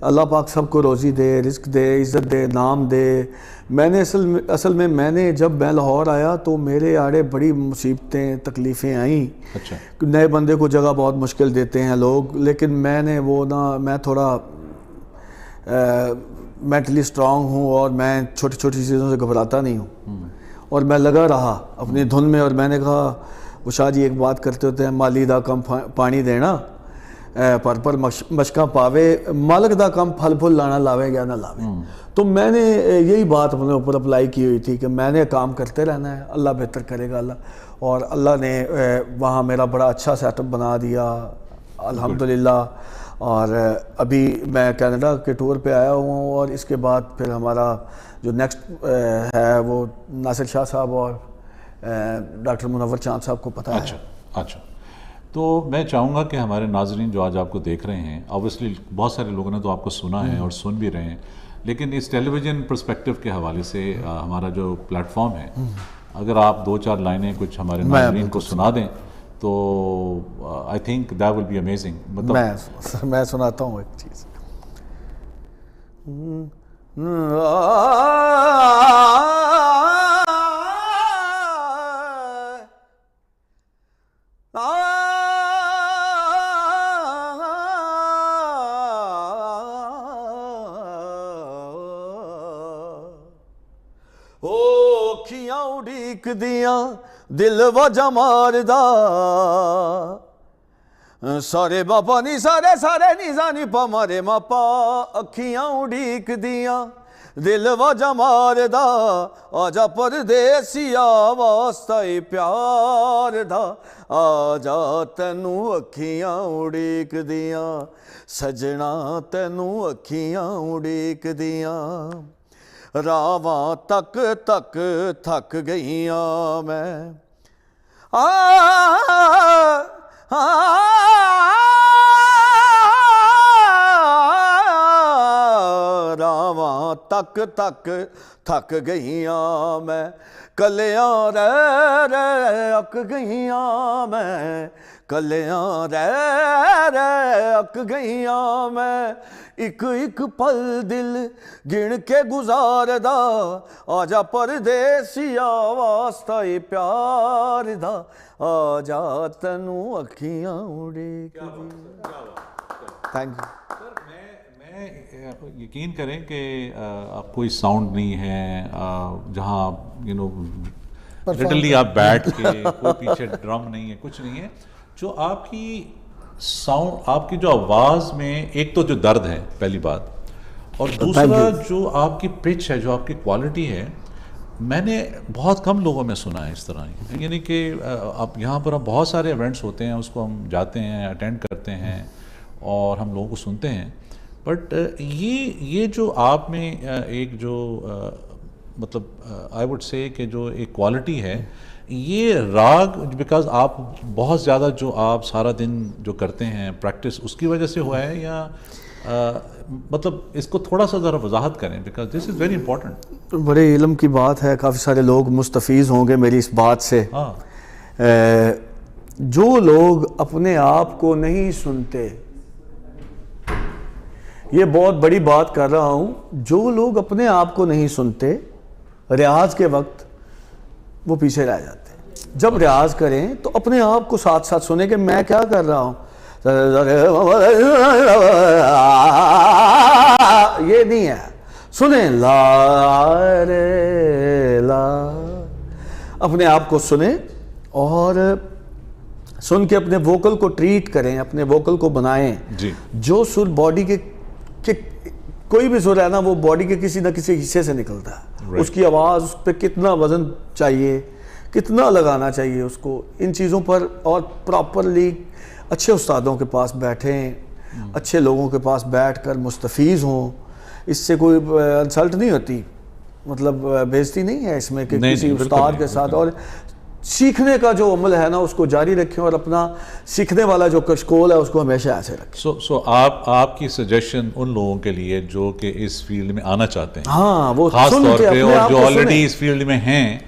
[SPEAKER 2] اللہ پاک سب کو روزی دے، رزق دے، عزت دے، نام دے. میں نے اصل میں جب میں لاہور آیا تو میرے آڑے بڑی مصیبتیں تکلیفیں آئیں.
[SPEAKER 1] اچھا.
[SPEAKER 2] نئے بندے کو جگہ بہت مشکل دیتے ہیں لوگ، لیکن میں نے وہ میں تھوڑا مینٹلی اسٹرانگ ہوں اور میں چھوٹی چھوٹی چیزوں سے گھبراتا نہیں ہوں، اور میں لگا رہا اپنی دھن میں. اور میں نے کہا وہ شاہ جی ایک بات کرتے ہوتے ہیں، مالی دا کم پانی دینا پر مشکاں پاوے، مالک دا کم پھل پھل لانا لاوے گیا نہ لاوے. تو میں نے یہی بات اپنے اوپر اپلائی کی ہوئی تھی کہ میں نے کام کرتے رہنا ہے، اللہ بہتر کرے گا اللہ. اور اللہ نے وہاں میرا بڑا اچھا سیٹ اپ بنا دیا الحمدللہ. اور ابھی میں کینیڈا کے ٹور پہ آیا ہوں، اور اس کے بعد پھر ہمارا جو نیکسٹ ہے وہ ناصر شاہ صاحب اور ڈاکٹر منور چاند صاحب کو پتہ ہے.
[SPEAKER 1] اچھا. تو میں چاہوں گا کہ ہمارے ناظرین جو آج آپ کو دیکھ رہے ہیں، اوبیسلی بہت سارے لوگوں نے تو آپ کو سنا ہے اور سن بھی رہے ہیں، لیکن اس ٹیلی ویژن پرسپیکٹیو کے حوالے سے ہمارا جو پلیٹ فارم ہے، اگر آپ 2-4 لائنیں کچھ ہمارے ناظرین کو سنا دیں تو I think that will be amazing. مطلب
[SPEAKER 2] میں سناتا ہوں ایک چیز. اکھیاں اڑیک دیاں دل وجہ ماردا، سارے باپا نی سارے نیزانی پا مارے ماپا. اکھیاں اڑیک دیاں دل وجہ ماردا، آجا پردیسیا واسطہ پیار دا. آجا تینوں اکھیاں اڑیک دیاں سجنا، تینوں اکھیاں اڑیک دیاں. راواں تک تک تھک گئیاں میں، راواں تک تک تھک گئیاں میں، کلیاں رہ اک گئیاں میں، کلیاں رہ اک گئیاں میں. ایک ایک پل دل گن کے گزار دا، آجا پردیسیا واسطہ پیار دا. آجا تینوں اکھیاں اڑیک دی. Thank you.
[SPEAKER 1] میں یقین کریں کہ آپ کوئی ساؤنڈ نہیں ہے جہاں لٹرلی آپ بیٹھ کے، کوئی پیچھے ڈرم نہیں ہے، کچھ نہیں ہے. جو آپ کی ساؤنڈ، آپ کی جو آواز میں ایک تو جو درد ہے پہلی بات، اور دوسرا جو آپ کی پچ ہے، جو آپ کی کوالٹی ہے، میں نے بہت کم لوگوں میں سنا ہے اس طرح. یعنی کہ اب یہاں پر بہت سارے ایونٹس ہوتے ہیں، اس کو ہم جاتے ہیں، اٹینڈ کرتے ہیں اور ہم لوگوں کو سنتے ہیں، بٹ یہ جو آپ میں ایک جو مطلب آئی وڈ سے کہ جو ایک کوالٹی ہے، یہ راگ بیکاز آپ بہت زیادہ جو آپ سارا دن جو کرتے ہیں پریکٹس، اس کی وجہ سے ہوا ہے، یا مطلب اس کو تھوڑا سا ذرا وضاحت کریں because this is very important.
[SPEAKER 2] بڑے علم کی بات ہے، کافی سارے لوگ مستفیض ہوں گے میری اس بات سے. جو لوگ اپنے آپ کو نہیں سنتے، یہ بہت بڑی بات کر رہا ہوں، جو لوگ اپنے آپ کو نہیں سنتے ریاض کے وقت وہ پیچھے رہ جاتے ہیں. جب ریاض کریں تو اپنے آپ کو ساتھ ساتھ سنیں کہ میں کیا کر رہا ہوں. یہ نہیں ہے، سنیں لا رے لا، اپنے آپ کو سنیں اور سن کے اپنے ووکل کو ٹریٹ کریں، اپنے ووکل کو بنائیں. جو سر باڈی کے کوئی بھی سر ہے نا، وہ باڈی کے کسی نہ کسی حصے سے نکلتا ہے. اس کی آواز، اس پہ کتنا وزن چاہیے، کتنا لگانا چاہیے اس کو، ان چیزوں پر اور پراپرلی اچھے استادوں کے پاس بیٹھیں، اچھے لوگوں کے پاس بیٹھ کر مستفیض ہوں. اس سے کوئی انسلٹ نہیں ہوتی، مطلب بےعزتی نہیں ہے اس میں کہ کسی استاد کے ساتھ. اور سیکھنے کا جو عمل ہے نا اس کو جاری رکھیں، اور اپنا سیکھنے والا جو کشکول ہے اس کو ہمیشہ ایسے رکھیں.
[SPEAKER 1] سو آپ کی سجیشن ان لوگوں کے لیے جو کہ اس فیلڈ میں آنا چاہتے ہیں،
[SPEAKER 2] ہاں، وہ
[SPEAKER 1] خاص طور پہ، اور جو آلریڈی اس فیلڈ میں ہیں،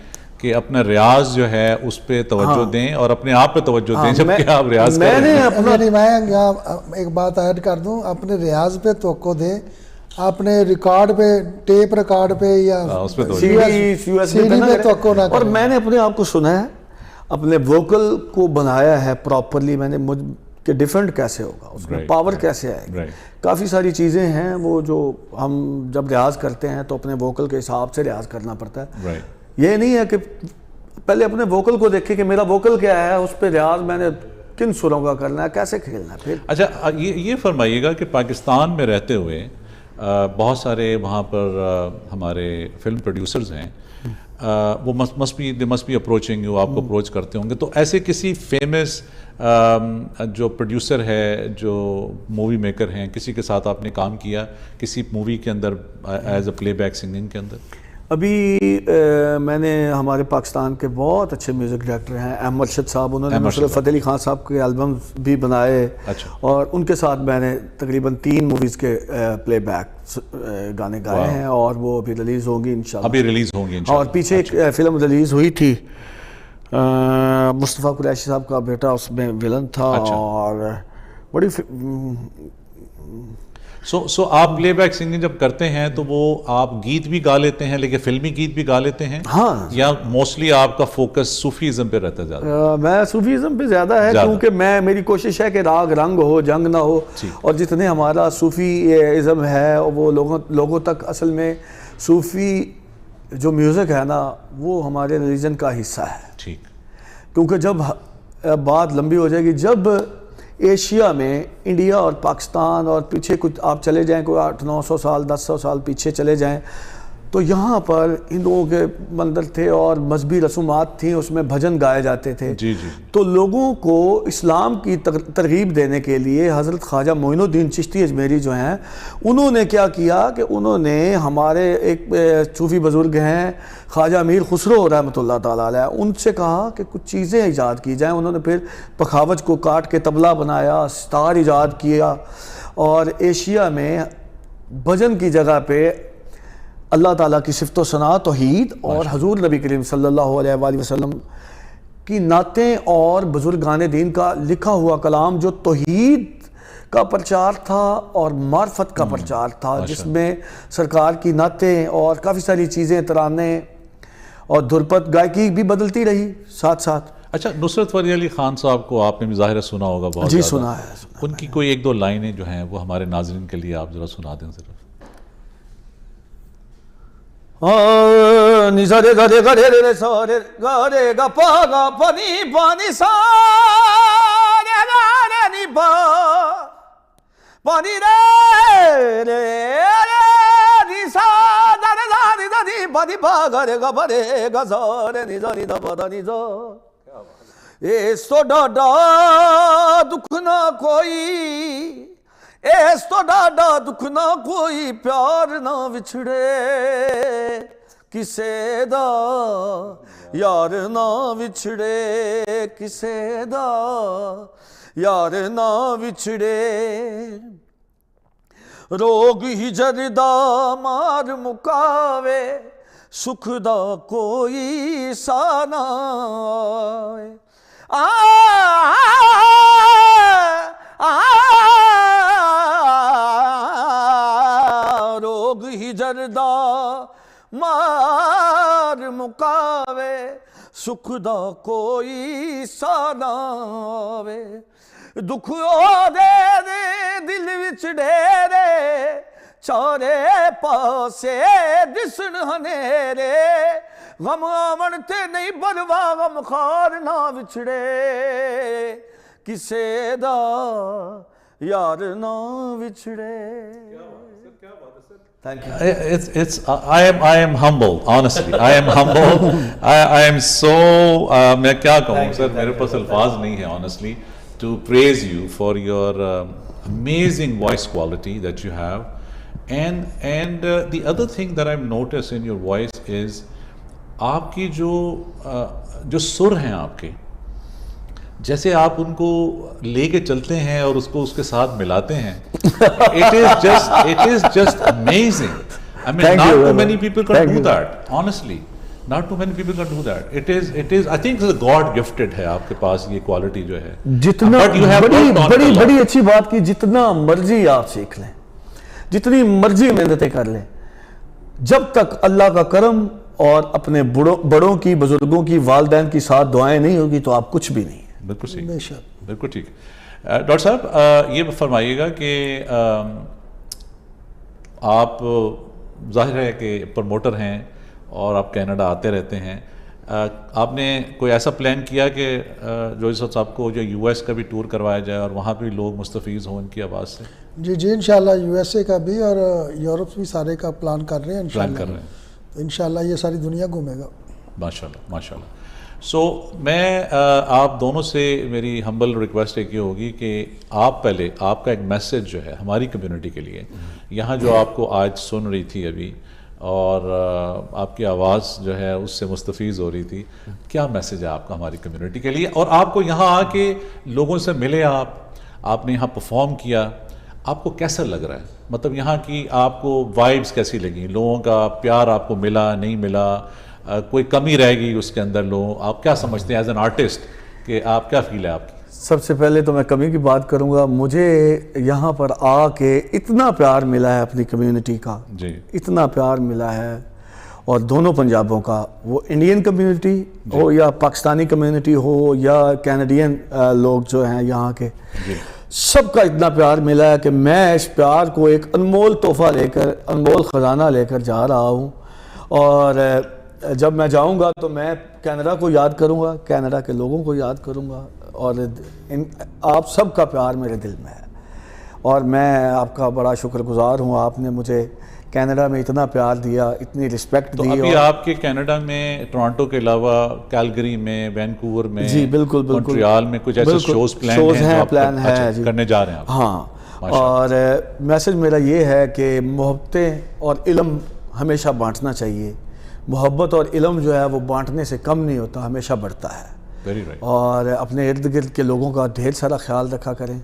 [SPEAKER 1] کہ اپنا ریاض جو ہے اس پہ توجہ دیں اور اپنے آپ پہ توجہ دیں جبکہ آپ ریاض کر رہے ہیں.
[SPEAKER 3] میں یہاں ایک بات ایڈ کر دوں, اپنے ریاض پہ توقع دیں, اپنے ریکارڈ پہ, ٹیپ ریکارڈ پہ یا
[SPEAKER 2] سی ڈی میں توقع نہ کریں. اور میں نے اپنے آپ کو سنا ہے, اپنے ووکل کو بنایا ہے پراپرلی میں نے, مجھ کہ ڈیفرنٹ کیسے ہوگا, اس میں پاور کیسے آئے گی. کافی ساری چیزیں ہیں وہ جو ہم جب ریاض کرتے ہیں تو اپنے ووکل کے حساب سے ریاض کرنا پڑتا ہے. یہ نہیں ہے کہ پہلے اپنے ووکل کو دیکھیں کہ میرا ووکل کیا ہے, اس پہ ریاض میں نے کن سروں کا کرنا ہے, کیسے کھیلنا ہے. پھر
[SPEAKER 1] اچھا یہ فرمائیے گا کہ پاکستان میں رہتے ہوئے بہت سارے وہاں پر ہمارے فلم پروڈیوسرز ہیں, وہ must be approaching you, آپ کو اپروچ کرتے ہوں گے, تو ایسے کسی فیمس جو پروڈیوسر ہے, جو مووی میکر ہیں, کسی کے ساتھ آپ نے کام کیا کسی مووی کے اندر as a playback singing کے اندر؟
[SPEAKER 2] ابھی میں نے ہمارے پاکستان کے بہت اچھے میوزک ڈائریکٹر ہیں, احمد مرشد صاحب, انہوں نے مصرف فتح علی خان صاحب کے البم بھی بنائے, اور ان کے ساتھ میں نے تقریباً 3 موویز کے پلے بیک گانے گائے ہیں, اور وہ ابھی ریلیز ہوں گی انشاءاللہ.
[SPEAKER 1] ابھی ریلیز ہوں گی انشاءاللہ.
[SPEAKER 2] اور پیچھے ایک فلم ریلیز ہوئی تھی, مصطفیٰ قریشی صاحب کا بیٹا اس میں ویلن تھا, اور بڑی
[SPEAKER 1] سو آپ پلے بیک سنگنگ جب کرتے ہیں تو وہ آپ گیت بھی گا لیتے ہیں, لیکن فلمی گیت بھی گا لیتے ہیں, یا موسٹلی آپ کا فوکس صوفیزم پہ رہتا ہے زیادہ؟
[SPEAKER 2] میں صوفیزم پہ زیادہ ہے, کیونکہ میری کوشش ہے کہ راگ رنگ ہو, جنگ نہ ہو, اور جتنے ہمارا صوفیزم ہے وہ لوگوں تک, اصل میں صوفی جو میوزک ہے نا وہ ہمارے ریلیجن کا حصہ ہے.
[SPEAKER 1] ٹھیک.
[SPEAKER 2] کیونکہ جب بات لمبی ہو جائے گی, جب ایشیا میں انڈیا اور پاکستان اور پیچھے کچھ آپ چلے جائیں, کوئی 800-900 سال 1000 سال پیچھے چلے جائیں, تو یہاں پر ہندوؤں کے مندر تھے اور مذہبی رسومات تھیں, اس میں بھجن گائے جاتے تھے. تو لوگوں کو اسلام کی ترغیب دینے کے لیے حضرت خواجہ معین الدین چشتی اجمیری جو ہیں, انہوں نے کیا کیا کہ انہوں نے ہمارے ایک صوفی بزرگ ہیں خواجہ امیر خسرو رحمۃ اللہ تعالیٰ علیہ, ان سے کہا کہ کچھ چیزیں ایجاد کی جائیں. انہوں نے پھر پخاوج کو کاٹ کے طبلہ بنایا, ستار ایجاد کیا, اور ایشیا میں بھجن کی جگہ پہ اللہ تعالیٰ کی صفت و ثنا, توحید, اور حضور نبی کریم صلی اللہ علیہ وآلہ وسلم کی نعتیں اور بزرگان دین کا لکھا ہوا کلام جو توحید کا پرچار تھا اور معرفت کا پرچار تھا, جس میں سرکار کی نعتیں اور کافی ساری چیزیں, ترانے اور دھرپت گائکی بھی بدلتی رہی ساتھ ساتھ.
[SPEAKER 1] اچھا, نصرت فتح علی خان صاحب کو آپ نے بھی ظاہر سنا ہوگا بہت.
[SPEAKER 2] جی سنا ہے.
[SPEAKER 1] ان کی کوئی 1-2 لائنیں جو ہیں وہ ہمارے ناظرین کے لیے آپ ذرا سنا دیں صرف.
[SPEAKER 2] نظر گرے گرے رے سارے گرے گا پا گا پنی پانی سارے گارے نی پا پانی رے رے رے نی سا دارے داری داری پانی پا گرے گا بھرے گا سارے نی زاری دا پا دا نی زا. اس تو ڈاڈا دکھ نہ کوئی, اس تو ڈاڈا دکھ نہ کوئی, پیار نہ وچھڑے کسے دا, یار نہ وچھڑے کسے دا, یار نہ وچھڑے. روگ ہجر دا مار مکاوے, سکھ دا کوئی سانا روگ ہجر دا مار مکاوے, سکھ دا کوئی سانا وے. دکھ او دے دے دل وچ ڈیرے, چارے پاسے دسن ہنیرے, غم آمن تے نہیں بلوا غم خار نہ وچھڑے کسے دا, یار نہ وچھڑے. Thank you.
[SPEAKER 1] I am humble, honestly. I am humble. I am so, میں کیا کہوں سر, میرے پاس الفاظ نہیں ہے honestly to praise you for your amazing voice quality that you have. And the other thing that I've noticed in your voice is آپ کی جو سر ہیں آپ کے, جیسے آپ ان کو لے کے چلتے ہیں اور اس کو اس کے ساتھ ملاتے ہیں, it is just amazing. I mean, not too many people can do that, honestly. Not too many people can do that. It is. I think it's God gifted है आपके पास ये quality जो है.
[SPEAKER 2] जितना बड़ी अच्छी बात की जितना मर्जी आप सीख लें, जितनी मर्जी मेहनतें कर लें, जब तक अल्लाह का करम और अपने बड़ों की, बुजुर्गों की, वालिदैन की साथ दुआएं नहीं होगी तो आप कुछ भी नहीं है.
[SPEAKER 1] बिल्कुल सही, बिल्कुल ठीक. डॉक्टर साहब ये फरमाइएगा कि आप जाहिर है कि प्रमोटर हैं और आप कनाडा आते रहते हैं. आपने कोई ऐसा प्लान किया कि जो साहब को जो यूएस का भी टूर करवाया जाए और वहाँ भी लोग मुस्तफ़ीज़ हों उनकी आवाज़ से?
[SPEAKER 3] जी इंशाल्लाह यूएसए का भी और यूरोप भी सारे का प्लान कर रहे हैं.
[SPEAKER 1] प्लान कर रहे हैं.
[SPEAKER 3] तो इंशाल्लाह ये सारी दुनिया घूमेगा.
[SPEAKER 1] माशाल्लाह माशाल्लाह. सो मैं आप दोनों से मेरी हम्बल रिक्वेस्ट एक ये होगी कि आप पहले आपका एक मैसेज जो है हमारी कम्युनिटी के लिए, यहाँ जो आपको आज सुन रही थी अभी और आपकी आवाज़ जो है उससे मुस्तफ़ीज़ हो रही थी, क्या मैसेज है आपका हमारी कम्युनिटी के लिए? और आपको यहाँ आके लोगों से मिले, आपने यहाँ परफॉर्म किया, आपको कैसा लग रहा है? मतलब यहाँ की आपको वाइब्स कैसी लगी? लोगों का प्यार आपको मिला, नहीं मिला? कोई कमी रह गई उसके अंदर? लोग आप क्या समझते हैं एज एन आर्टिस्ट कि आप क्या फील है आपकी?
[SPEAKER 2] सबसे पहले तो मैं कमी की बात करूंगा. मुझे यहाँ पर आके इतना प्यार मिला है अपनी कम्युनिटी का जी, इतना प्यार मिला है. और दोनों पंजाबों का, वो इंडियन कम्युनिटी हो या पाकिस्तानी कम्युनिटी हो या कैनेडियन लोग जो हैं यहाँ के, सबका इतना प्यार मिला है कि मैं इस प्यार को एक अनमोल तोहफा लेकर, अनमोल ख़जाना लेकर जा रहा हूँ. और जब मैं जाऊंगा तो मैं कनाडा को याद करूंगा, कनाडा के लोगों को याद करूंगा और आप सबका प्यार मेरे दिल में है. और मैं आपका बड़ा शुक्रगुजार हूं. आपने मुझे कनाडा में इतना प्यार दिया, इतनी रिस्पेक्ट दी.
[SPEAKER 1] अभी आपके कनाडा में टोरंटो के अलावा कैलगरी में, वैंकूवर में,
[SPEAKER 2] जी बिल्कुल
[SPEAKER 1] मॉन्ट्रियल में कुछ ऐसे शोज प्लान है करने जा रहे हैं आप?
[SPEAKER 2] हाँ. और मैसेज मेरा ये है कि मोहब्बतें और इल्म हमेशा बांटना चाहिए. मोहब्बत और इल्म जो है वो बांटने से कम नहीं होता, हमेशा बढ़ता है.
[SPEAKER 1] Very right.
[SPEAKER 2] और अपने इर्द गिर्द के लोगों का ढेर सारा ख्याल रखा करें,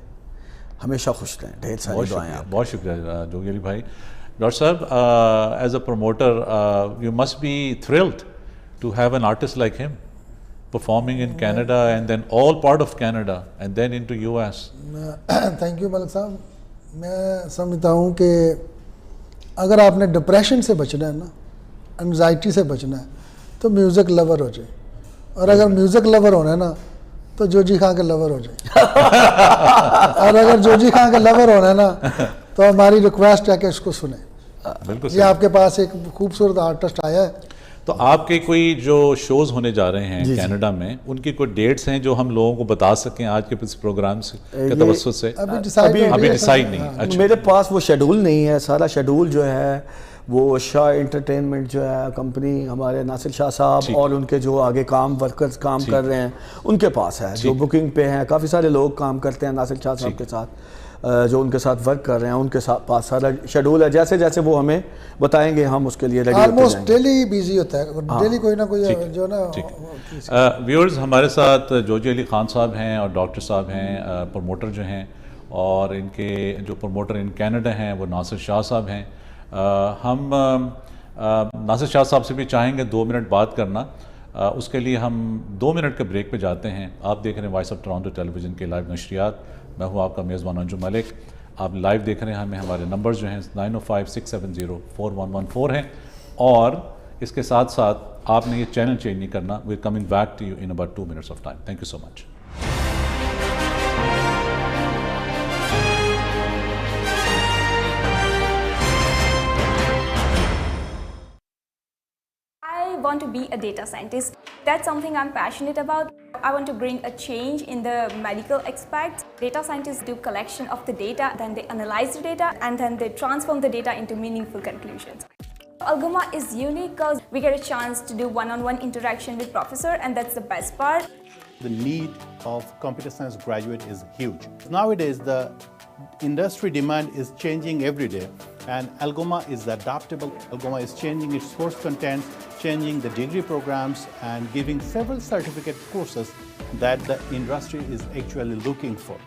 [SPEAKER 2] हमेशा खुश रहें. ढेर सारी दुआएं आप.
[SPEAKER 1] बहुत शुक्रिया जोगी भाई. डॉक्टर साहब, as a promoter you must be thrilled to have an artist like him performing in Canada and then all part of Canada and then into US.
[SPEAKER 3] Thank you Malik साहब. मैं समझता हूँ कि अगर आपने डिप्रेशन से बचना है ना, एंजाइटी से बचना है, तो म्यूज़िक लवर हो जाए. और अगर म्यूज़िक लवर होना है ना तो जोजी खां के लवर हो जाए. और अगर जोजी खां के लवर होना है ना तो हमारी रिक्वेस्ट है कि इसको सुने.
[SPEAKER 1] बिल्कुल.
[SPEAKER 3] ये आपके पास एक खूबसूरत आर्टिस्ट आया है.
[SPEAKER 1] तो आपके कोई जो शोज होने जा रहे हैं कनाडा में, उनकी कोई डेट्स हैं जो हम लोगों को बता सकें आज के इस प्रोग्राम से के तवज्जुह से? अभी डिसाइड नहीं. अच्छा.
[SPEAKER 2] मेरे पास वो शेड्यूल नहीं है. सारा शेड्यूल जो है वो शाह एंटरटेनमेंट जो है कंपनी, हमारे नासिर शाह साहब और उनके जो आगे वर्कर्स काम कर रहे हैं उनके पास है, जो बुकिंग पे हैं. काफ़ी सारे लोग काम करते हैं नासिर शाह साहब के साथ, जो उनके साथ वर्क कर रहे हैं, उनके साथ पास सारा शेड्यूल है. जैसे जैसे वो हमें बताएंगे हम उसके लिए रेडी होते जाएंगे.
[SPEAKER 3] ऑलमोस्ट डेली बिजी होता है, डेली कोई ना कोई जो ना.
[SPEAKER 1] व्यूअर्स, हमारे साथ जोजी अली खान साहब हैं और डॉक्टर साहब हैं, प्रमोटर जो हैं, और इनके जो प्रमोटर इन कनाडा हैं वो नासिर शाह साहब हैं. हम नासिर शाह साहब से भी चाहेंगे 2 मिनट बात करना. उसके लिए हम 2 मिनट के ब्रेक पे जाते हैं. आप देख रहे हैं वॉइस ऑफ टोरंटो टेलीविज़न के लाइव नशरियात. मैं हूँ आपका मेज़बान अंजुम मलिक. आप लाइव देख रहे हैं. हमें हमारे नंबर जो हैं 9056704114 हैं. और इसके साथ साथ आपने ये चैनल चेंज नहीं करना. We are coming back to you in about 2 minutes of time. Thank you so much.
[SPEAKER 5] I want to be a data scientist. That's something I'm passionate about. I want to bring a change in the medical aspects. Data scientists do collection of the data, then they analyze the data, and then they transform the data into meaningful conclusions. Algoma is unique because we get a chance to do one-on-one interaction with professor, and that's the best part.
[SPEAKER 6] The need of computer science graduate is huge. Nowadays, the industry demand is changing every day, and Algoma is adaptable. Algoma is changing its course content, changing the degree programs, and giving several certificate courses that the industry is actually looking for.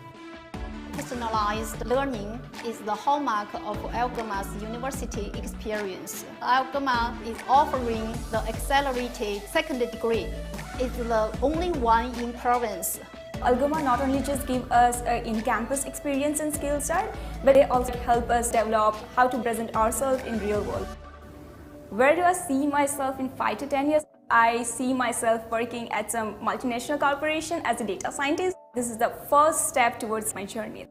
[SPEAKER 7] Personalized learning is the hallmark of Algoma's university experience. Algoma is offering the accelerated second degree. It's the only one in province.
[SPEAKER 5] Algoma not only just give us in-campus experience and skill set, but they also help us develop how to present ourselves in real world. Where do I see myself in 5 to 10 years? I see myself working at some multinational corporation as a data scientist. This is the first step towards my journey.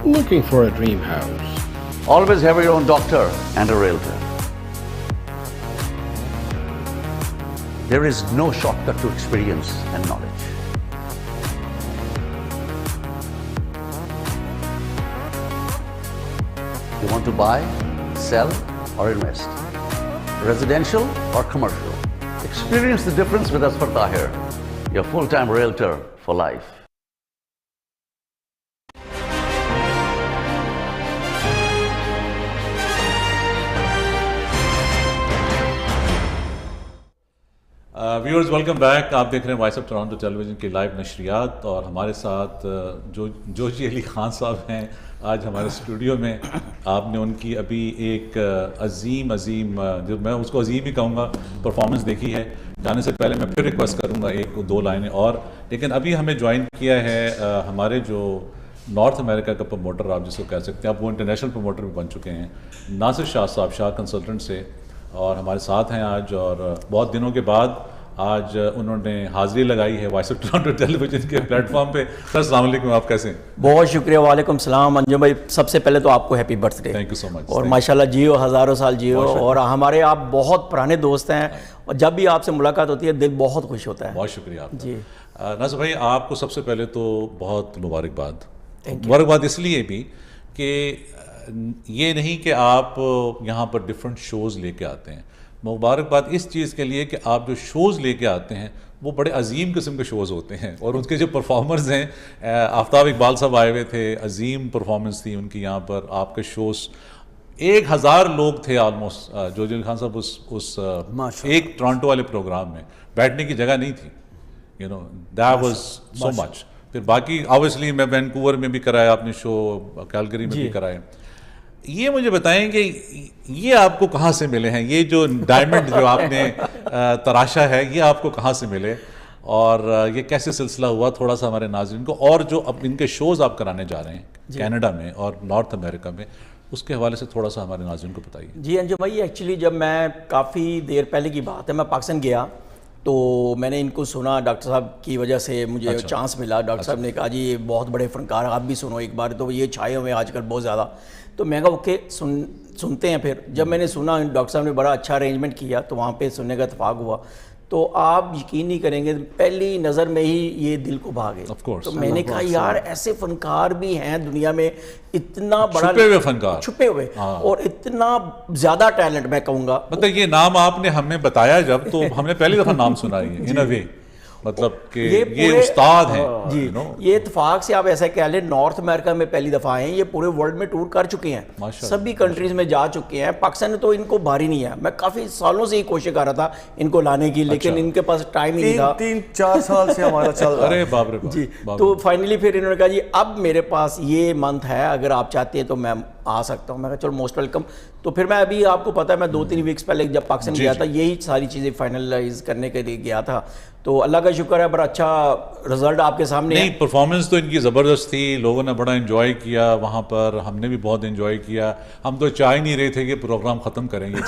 [SPEAKER 8] Looking for a dream house?
[SPEAKER 9] Always have your own doctor and a realtor. There is no shortcut to experience and knowledge. You want to buy, sell, or invest? Residential or commercial? Experience the difference with Asfar Tahir, your full-time realtor for life.
[SPEAKER 1] Viewers welcome back. आप देख रहे हैं voice of Toronto television की live नशरियात और हमारे साथ जोशी अली खान साहब हैं आज हमारे स्टूडियो में। आपने उनकी अभी एक अजीम जो मैं उसको अजीम ही कहूँगा परफॉर्मेंस देखी है। जाने से पहले मैं फिर रिक्वेस्ट करूँगा 1-2 लाइनें और, लेकिन अभी हमें ज्वाइन किया है हमारे जो नॉर्थ अमेरिका का प्रमोटर आप जिसको कह सकते हैं, आप वो इंटरनेशनल प्रमोटर भी बन चुके हैं, नासिर शाह साहब, शाह कंसल्टेंट से, और हमारे साथ हैं आज। और बहुत दिनों के बाद आज उन्होंने हाज़िरी लगाई है वॉइस ऑफ टोरंटो टेलीविज़न के प्लेटफॉर्म पे। सर अस्सलाम वालेकुम, आप कैसे हैं?
[SPEAKER 11] बहुत शुक्रिया। वालेकुम सलाम अंजुम भाई, सबसे पहले तो आपको happy birthday.
[SPEAKER 1] Thank you so much.
[SPEAKER 11] और माशाल्लाह जियो, हज़ारों साल जियो। और हमारे आप बहुत पुराने दोस्त हैं और जब भी आपसे मुलाकात होती है दिल बहुत खुश होता है।
[SPEAKER 1] बहुत शुक्रिया आपका
[SPEAKER 11] जी।
[SPEAKER 1] नासिर भाई, आपको सबसे पहले तो बहुत मुबारकबाद। मुबारकबाद इसलिए भी कि ये नहीं कि आप यहाँ पर डिफरेंट शोज़ लेके आते हैं, मुबारकबाद इस चीज़ के लिए कि आप जो शोज़ लेके आते हैं वो बड़े अजीम किस्म के शोज़ होते हैं और उनके जो परफॉर्मर्स हैं, आफ्ताब इकबाल साहब आए हुए थे, अजीम परफॉर्मेंस थी उनकी यहाँ पर। आपके शोज़ 1000 लोग थे ऑलमोस्ट। जोशी अली खान साहब उस एक टोरंटो वाले प्रोग्राम में बैठने की जगह नहीं थी, you know, that was so much. फिर बाकी ऑब्वियसली मैं वैंकूवर में भी कराया आपने शो, कैलगरी में भी कराया। ये मुझे बताएं कि ये आपको कहाँ से मिले हैं, ये जो डायमंड जो आपने तराशा है ये आपको कहाँ से मिले और ये कैसे सिलसिला हुआ, थोड़ा सा हमारे नाज़रीन को, और जो अब इनके शोज़ आप कराने जा रहे हैं कनाडा में और नॉर्थ अमेरिका में, उसके हवाले से थोड़ा सा हमारे नाज़रीन को बताइए।
[SPEAKER 11] जी अंजुम भाई, एक्चुअली जब मैं काफ़ी देर पहले की बात है, मैं पाकिस्तान गया तो मैंने इनको सुना, डॉक्टर साहब की वजह से मुझे चांस मिला। डॉक्टर साहब ने कहा जी ये बहुत बड़े फनकार, आप भी सुनो एक बार, तो ये छाए हुए आजकल बहुत ज़्यादा। तो मैं कहा ओके सुनते हैं। फिर जब मैंने सुना, डॉक्टर साहब ने बड़ा अच्छा अरेंजमेंट किया तो वहाँ पे सुनने का इत्तेफाक हुआ। तो आप यकीन नहीं करेंगे, पहली नज़र में ही ये दिल को भागे। तो मैंने कहा यार ऐसे फनकार भी हैं दुनिया में, इतना बड़ा
[SPEAKER 1] छुपे हुए फनकार,
[SPEAKER 11] छुपे हुए और इतना ज़्यादा टैलेंट मैं कहूँगा।
[SPEAKER 1] मतलब ये नाम आपने हमें बताया जब, तो हमने पहली दफ़ा नाम सुना है इन अ वे। مطلب کہ یہ استاد ہیں
[SPEAKER 11] جی. یہ اتفاق سے آپ ایسا کہہ لیں نارتھ امریکہ میں پہلی دفعہ آئے ہیں, یہ پورے ورلڈ میں ٹور کر چکے ہیں, سبھی کنٹریز میں جا چکے ہیں. پاکستان میں تو ان کو بھاری نہیں ہے, میں کافی سالوں سے ہی کوشش کر رہا تھا ان کو لانے کی, لیکن ان کے پاس ٹائم ہی نہیں تھا.
[SPEAKER 2] 3-4 سال سے ہمارا چل رہا ہے.
[SPEAKER 1] ارے باپ رے باپ.
[SPEAKER 11] جی, تو فائنلی پھر انہوں نے کہا جی اب میرے پاس یہ منتھ ہے, اگر آپ چاہتے ہیں تو میں آ سکتا ہوں. میں کہا چلو موسٹ ویلکم. تو پھر میں ابھی آپ کو پتا ہے میں 2-3 ویکس پہلے جب پاکستان گیا تھا یہی ساری چیزیں فائنلائز کرنے کے لیے گیا تھا. تو اللہ کا شکر ہے بڑا اچھا رزلٹ آپ کے سامنے ہے.
[SPEAKER 1] نہیں, پرفارمنس تو ان کی زبردست تھی, لوگوں نے بڑا انجوائے کیا وہاں پر, ہم نے بھی بہت انجوائے کیا. ہم تو چاہ نہیں رہے تھے کہ پروگرام ختم کریں گے.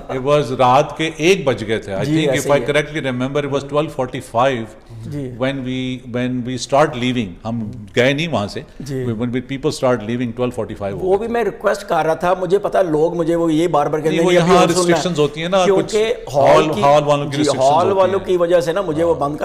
[SPEAKER 1] اٹ واز رات کے 1 بج گئے تھے. I think if I correctly remember it was 12:45 when we start leaving. ہم گئے نہیں وہاں سے, when people start leaving 12:45.
[SPEAKER 11] وہ بھی میں ریکویسٹ کر رہا تھا, مجھے پتا لوگ مجھے وہ یہ بار بار کہتے ہیں
[SPEAKER 1] یہاں ریسٹرکشنز ہوتی ہیں نا,
[SPEAKER 11] کیونکہ ہال والوں کی وجہ سے نا مجھے وہ بند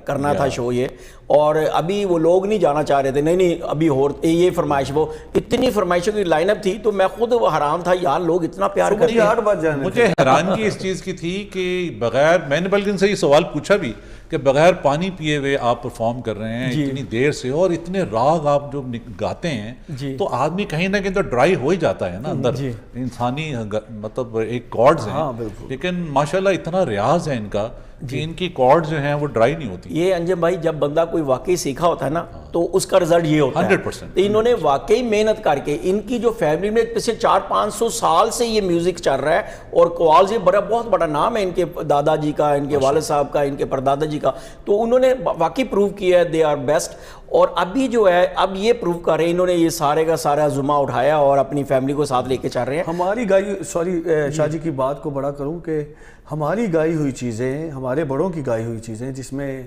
[SPEAKER 11] کرنا تھا شو یہ, اور ابھی وہ لوگ نہیں جانا چاہ رہے تھے. نہیں ابھی یہ فرمائش, وہ اتنی فرمائشوں کی لائن اپ تھی تو میں خود حیران تھا یار لوگ اتنا پیار کرتے ہیں.
[SPEAKER 1] مجھے حیرانگی اس چیز کی تھی کہ بغیر, میں نے بلکہ ان سے یہ سوال پوچھا بھی کہ بغیر پانی پیے ہوئے آپ پرفارم کر رہے ہیں اتنی دیر سے, اور اتنے راگ آپ جو گاتے ہیں تو آدمی کہیں نہ کہیں تو ڈرائی ہو ہی جاتا ہے نا اندر, انسانی مطلب ایک کارڈز ہیں, لیکن ماشاءاللہ اتنا ریاض ہے ان کا کہ ان کی کارڈ جو ہیں وہ ڈرائی نہیں ہوتی.
[SPEAKER 11] یہ انجم بھائی جب بندہ کوئی واقعی سیکھا ہوتا ہے نا تو اس کا رزلٹ یہ ہوتا ہے
[SPEAKER 1] 100%.
[SPEAKER 11] انہوں نے واقعی محنت کر کے, ان کی جو فیملی میں پچھلے 400-500 سال سے یہ میوزک چل رہا ہے, اور قوال سے بہت بڑا نام ہے ان کے دادا جی کا, ان کے والد صاحب کا, ان کے پردادا جی کا, تو انہوں نے واقعی پروو کیا ہے دے آر بیسٹ. اور ابھی جو ہے اب یہ پروو کر رہے ہیں, انہوں نے یہ سارے کا سارا ذمہ اٹھایا اور اپنی فیملی کو ساتھ لے کے چل رہے ہیں.
[SPEAKER 2] ہماری گائی, سوری شاہ جی کی بات کو بڑا کروں کہ ہماری گائی ہوئی چیزیں, ہمارے بڑوں کی گائی ہوئی چیزیں, جس میں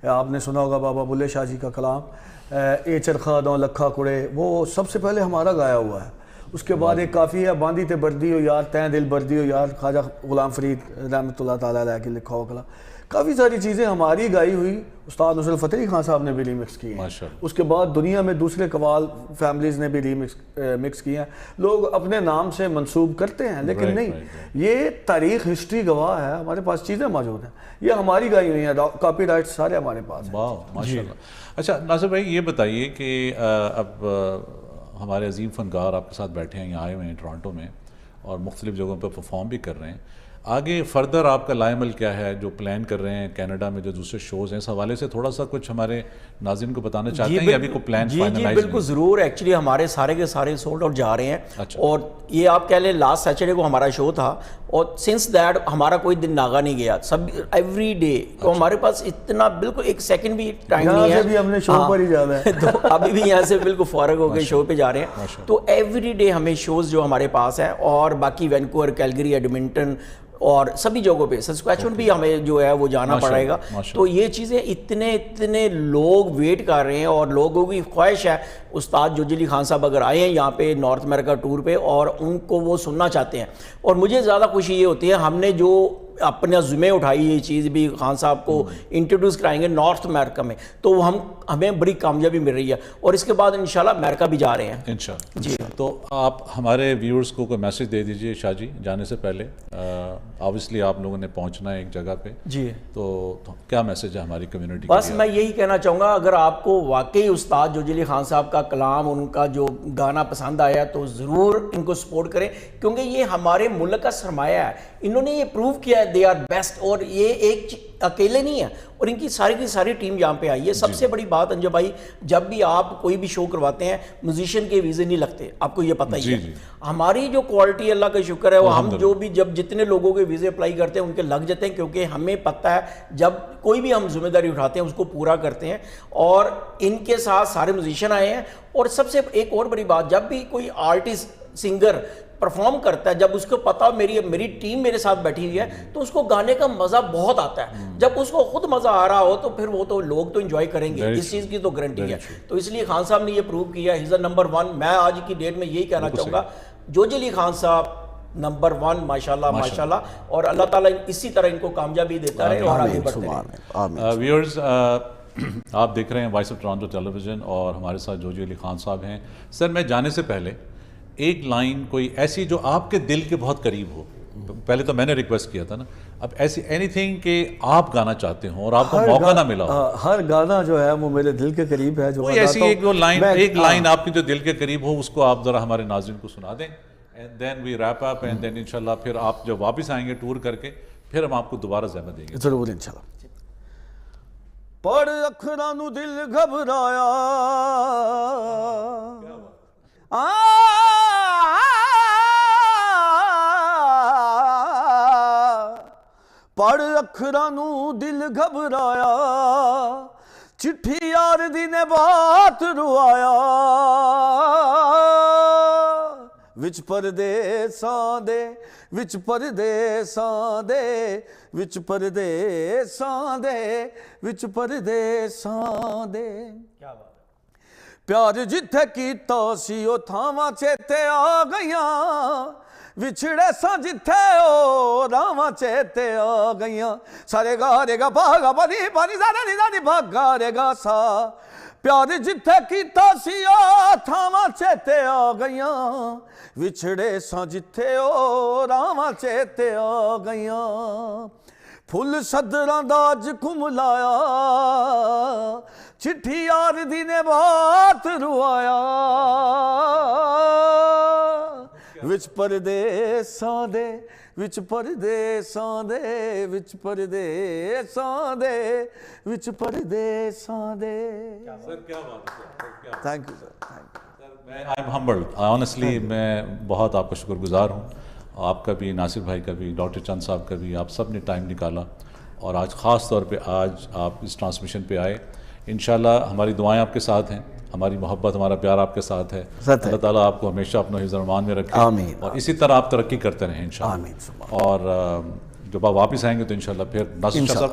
[SPEAKER 2] آپ نے سنا ہوگا بابا بلے شاہ جی کا کلام اے چرخا دوں لکھا کڑے, وہ سب سے پہلے ہمارا گایا ہوا ہے. اس کے بعد ایک کافی ہے باندی تے بردی ہو یار تین دل بردی ہو یار, خواجہ غلام فرید رحمۃ اللہ تعالیٰ علیہ کے لکھا ہوا کلام. کافی ساری چیزیں ہماری گائی ہوئی استاد نصرت فتح علی خان صاحب نے بھی ریمکس کی ہیں. اس کے بعد دنیا میں دوسرے قوال فیملیز نے بھی ریمکس کی ہیں. لوگ اپنے نام سے منسوب کرتے ہیں لیکن نہیں, یہ تاریخ ہسٹری گواہ ہے, ہمارے پاس چیزیں موجود ہیں, یہ ہماری گائی ہوئی ہیں, کاپی رائٹ سارے ہمارے پاس ہیں.
[SPEAKER 1] واہ ماشاءاللہ. اچھا ناصر بھائی یہ بتائیے کہ اب ہمارے عظیم فنکار آپ کے ساتھ بیٹھے ہیں, یہاں آئے ہوئے ہیں ٹورانٹو میں, اور مختلف جگہوں پہ پرفارم بھی کر رہے ہیں. آگے فردر آپ کا لائے عمل کیا ہے, جو پلان کر رہے ہیں کینیڈا میں جو دوسرے شوز ہیں, اس حوالے سے تھوڑا سا کچھ ہمارے ناظرین کو بتانا چاہتے ہیں, یا ابھی کوئی پلان فائنلائز؟
[SPEAKER 11] جی بالکل ضرور. ایکچولی ہمارے سارے کے سارے سولڈ آؤٹ جا رہے ہیں, اور یہ آپ کہہ لیں لاسٹ سیٹرڈے کو ہمارا شو تھا, اور سنس دیٹ ہمارا کوئی دن ناغا نہیں گیا, سب ایوری ڈے. تو ہمارے پاس اتنا بالکل ایک سیکنڈ بھی ٹائم نہیں ہے,
[SPEAKER 2] ہم نے شو پر ہی جانا ہے.
[SPEAKER 11] تو ابھی بھی یہاں سے بالکل فارغ ہو کے شو پہ جا رہے ہیں. تو ایوری ڈے ہمیں شوز جو ہمارے پاس ہیں, اور باقی وینکوور, کیلگری, ایڈمنٹن اور سبھی جگہوں پہ, سسکیچوان بھی ہمیں جو ہے وہ جانا پڑے گا. تو یہ چیزیں اتنے لوگ ویٹ کر رہے ہیں, اور لوگوں کی خواہش ہے استاد جوجی علی خان صاحب اگر آئے ہیں یہاں پہ نارتھ امریکہ ٹور پہ, اور ان کو وہ سننا چاہتے ہیں. اور مجھے زیادہ خوشی یہ ہوتی ہے ہم نے جو اپنا ذمہ اٹھائی یہ چیز بھی خان صاحب کو انٹروڈیوس کرائیں گے نارتھ امریکہ میں, تو ہمیں بڑی کامیابی مل رہی ہے, اور اس کے بعد انشاءاللہ امریکہ بھی جا رہے ہیں
[SPEAKER 1] انشاءاللہ. جی تو آپ ہمارے ویورز کو کوئی میسج دے دیجئے شاہ جی جانے سے پہلے. آبویسلی آپ لوگوں نے پہنچنا ہے ایک جگہ پہ,
[SPEAKER 11] جی
[SPEAKER 1] تو کیا میسج ہے ہماری کمیونٹی کو؟
[SPEAKER 11] بس میں یہی کہنا چاہوں گا, اگر آپ کو واقعی استاد جوجی علی خان صاحب کا کلام, ان کا جو گانا پسند آیا تو ضرور ان کو سپورٹ کریں, کیونکہ یہ ہمارے ملک کا سرمایہ ہے. انہوں نے یہ پروو کیا ہے دے آر بیسٹ, اور یہ ایک اکیلے نہیں ہے, اور ان کی ساری ٹیم یہاں پہ آئی ہے. سب سے بڑی بات انجم بھائی, جب بھی آپ کوئی بھی شو کرواتے ہیں میوزیشین کے ویزے نہیں لگتے, آپ کو یہ پتہ ہی ہے. ہماری جو کوالٹی اللہ کا شکر ہے, وہ ہم جو بھی جب جتنے لوگوں کے ویزے اپلائی کرتے ہیں ان کے لگ جاتے ہیں, کیونکہ ہمیں پتہ ہے جب کوئی بھی ہم ذمہ داری اٹھاتے ہیں اس کو پورا کرتے ہیں. اور ان کے ساتھ سارے میوزیشین آئے ہیں. اور سب سے ایک اور بڑی بات, جب بھی کوئی آرٹسٹ سنگر پرفارم کرتا ہے, جب اس کو پتا میری ٹیم میرے ساتھ بیٹھی ہوئی ہے, تو اس کو گانے کا مزہ بہت آتا ہے. جب اس کو خود مزہ آ رہا ہو تو پھر وہ تو لوگ تو انجوائے کریں گے, اس چیز کی تو گارنٹی ہے. تو اس لیے خان صاحب نے یہ پروو کیا, ہی از نمبر 1. میں آج کی ڈیٹ میں یہی کہنا چاہوں گا, جوجی علی خان صاحب نمبر 1 ماشاءاللہ, اور اللہ تعالیٰ اسی طرح ان کو کامیابی دیتا رہے اور آگے بڑھتے رہے.
[SPEAKER 1] ویورز آپ دیکھ رہے ہیں voice of Toronto television, اور ہمارے ساتھ جوجی علی خان صاحب ہیں. سر میں جانے سے پہلے ایک لائن کوئی ایسی جو آپ کے دل کے بہت قریب ہو, پہلے تو میں نے ریکویسٹ کیا تھا نا, اب ایسی اینی تھنگ کہ آپ گانا چاہتے ہوں اور آپ کو موقع نہ ملا ہو.
[SPEAKER 2] ہر گانا جو ہے وہ میرے دل کے قریب ہے. جو
[SPEAKER 1] کوئی ایسی ایک لائن آپ کی جو دل کے قریب ہو اس کو آپ ذرا ہمارے ناظرین کو سنا دیں. And then we wrap up and then انشاءاللہ پھر آپ جب واپس آئیں گے ٹور کر کے پھر ہم آپ کو دوبارہ زحمت دیں گے.
[SPEAKER 2] ضرور انشاءاللہ. پڑھ اکھراں نو دل گھبرایا پڑھ اکھراں نو دل گھبرایا چٹھی یار دی نے بات روایا وچ پردیساں دے وچ پردیساں دے وچ پردیساں دے وچ پردیساں دے. پیار جتھے کیتا سی او تھاواں چیتے آ گئیاں وچھڑے سا جتھے او راواں چیتے آ گئیاں. سارے گا رے گا بھاگا بنی بنی زارے نی زانی بھاگا رے گا سا پیار جتھے کیتا سی او تھاواں چیتے آ گئیاں وچھڑے سا جتھے او راواں چیتے آ گئیاں. پھل صدراں دا اج کم لایا چٹھی یار دی نے بات روایا وچ پردیساں دے وچ پردیساں دے وچ پردیساں دے وچ پردیساں دے.
[SPEAKER 1] سر کیا بات ہے.
[SPEAKER 2] Thank you sir. Thank you.
[SPEAKER 1] I am humbled honestly. میں بہت آپ کا شکر گزار ہوں. آپ کا بھی, ناصر بھائی کا بھی, ڈاکٹر چند صاحب کا بھی. آپ سب نے ٹائم نکالا اور آج خاص طور پہ آج آپ اس ٹرانسمیشن پہ آئے. انشاءاللہ ہماری دعائیں آپ کے ساتھ ہیں, ہماری محبت ہمارا پیار آپ کے ساتھ ہے. اللہ تعالیٰ آپ کو ہمیشہ اپنا حفظ و امان میں رکھے اور اسی طرح آپ ترقی کرتے رہیں انشاءاللہ. اور جب آپ واپس آئیں گے تو انشاءاللہ پھر ناصر شاہ صاحب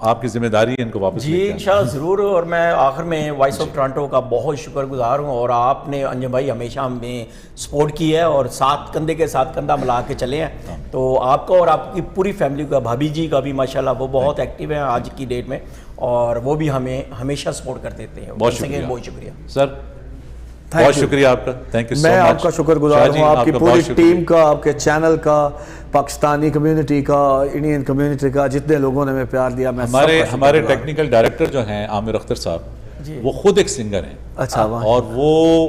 [SPEAKER 1] آپ کی ذمہ داری ہے ان کو واپس.
[SPEAKER 11] جی انشاءاللہ ضرور. اور میں آخر میں وائس آف ٹورانٹو کا بہت شکر گزار ہوں اور آپ نے انجم بھائی ہمیشہ ہمیں سپورٹ کی ہے اور ساتھ کندھے کے ساتھ کندھا ملا کے چلے ہیں. تو آپ کو اور آپ کی پوری فیملی کا, بھابھی جی کا بھی ماشاءاللہ وہ بہت ایکٹیو ہیں آج کی ڈیٹ میں اور وہ بھی ہمیں ہمیشہ سپورٹ کرتے ہیں.
[SPEAKER 1] بہت شکریہ.
[SPEAKER 11] بہت شکریہ
[SPEAKER 1] سر. بہت شکریہ آپ کا. تھینک یو سو مچ.
[SPEAKER 2] میں آپ کا شکر گزار ہوں, آپ کی پوری ٹیم کا, آپ کے چینل کا, پاکستانی کمیونٹی کا, انڈین کمیونٹی کا, جتنے لوگوں نے ہمیں پیار دیا. میں
[SPEAKER 1] ہمارے ٹیکنیکل ڈائریکٹر جو ہیں عامر اختر صاحب, وہ خود ایک سنگر ہیں.
[SPEAKER 2] اچھا.
[SPEAKER 1] اور وہ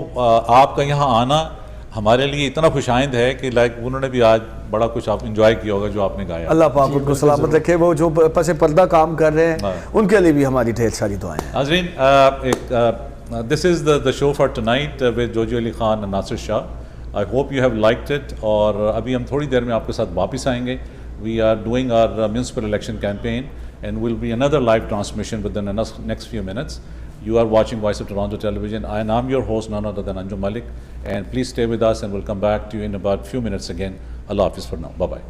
[SPEAKER 1] آپ کا یہاں آنا ہمارے لیے اتنا خوش آئند ہے کہ لائک انہوں نے بھی آج بڑا کچھ آپ انجوائے کیا ہوگا جو آپ نے گایا.
[SPEAKER 2] اللہ پاک ان کو سلامت رکھے. وہ جو پس پردہ کام کر رہے ہیں ان کے لیے بھی ہماری ڈھیر ساری دعائیں ہیں.
[SPEAKER 1] ناظرین, this is the show for tonight with جوجو Ali Khan and Nasir Shah. I hope you have liked it. اور ابھی ہم تھوڑی دیر میں آپ کے ساتھ واپس آئیں گے. We are doing our municipal election campaign and will be another live transmission within the next few minutes. You are watching Voice of Toronto Television and I'm your host none other than Anjum Malik, and please stay with us and we'll come back to you in about few minutes again. Allah Hafiz for now. Bye bye.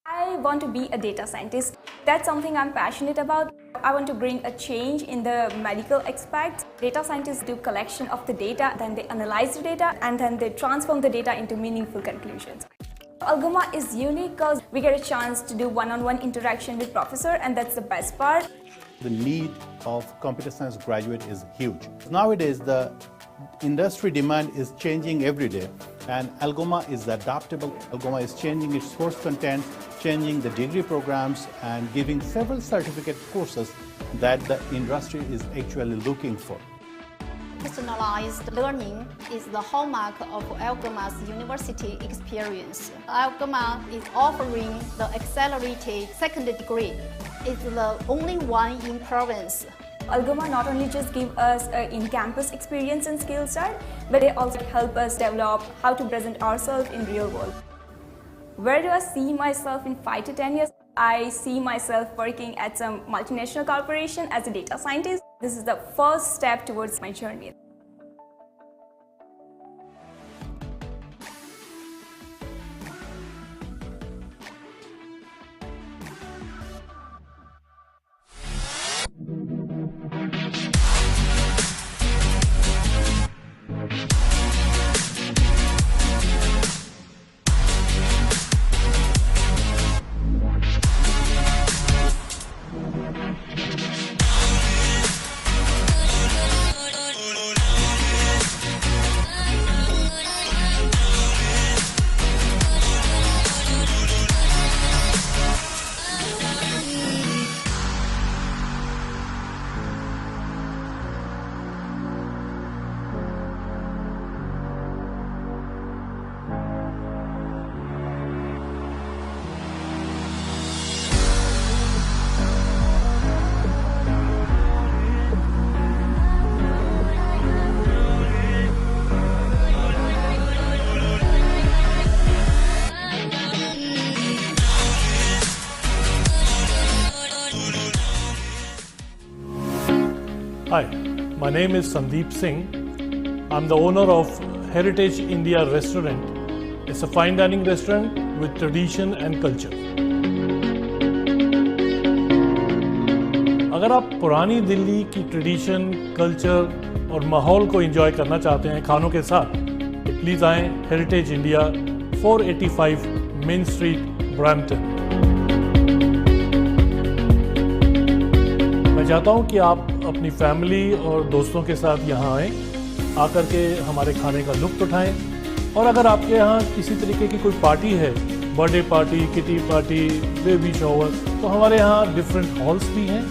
[SPEAKER 5] I want to be a data scientist. That's something I'm passionate about. I want to bring a change in the medical aspects. Data scientists do collection of the data, then they analyze the data, and then they transform the data into meaningful conclusions. Algoma is unique because we get a chance to do one-on-one interaction with professor, and that's the best part.
[SPEAKER 6] The need of computer science graduate is huge. Nowadays, the industry demand is changing every day, and Algoma is adaptable. Algoma is changing its course content, changing the degree programs, and giving several certificate courses that the industry is actually looking for.
[SPEAKER 7] Personalized learning is the hallmark of Algoma's university experience. Algoma is offering the accelerated second degree. It's the only one in province.
[SPEAKER 5] Algoma not only just give us in-campus experience and skill set, but they also help us develop how to present ourselves in real world. Where do I see myself in 5 to 10 years? I see myself working at some multinational corporation as a data scientist. This is the first step towards my journey.
[SPEAKER 12] Hi, my name is Sandeep Singh. I'm the owner of Heritage India Restaurant. It's a fine dining restaurant with tradition and culture. अगर आप पुरानी दिल्ली की tradition, culture और माहौल को enjoy करना चाहते हैं खानों के साथ, तो प्लीज़ आएँ heritage India 485 main street, Brampton. मैं चाहता हूँ कि आप अपनी फैमिली और दोस्तों के साथ यहाँ आएँ, आकर के हमारे खाने का लुत्फ़ उठाएँ। और अगर आपके यहाँ किसी तरीके की कोई पार्टी है, birthday party, kitty party, baby shower, तो हमारे यहाँ डिफरेंट हॉल्स भी हैं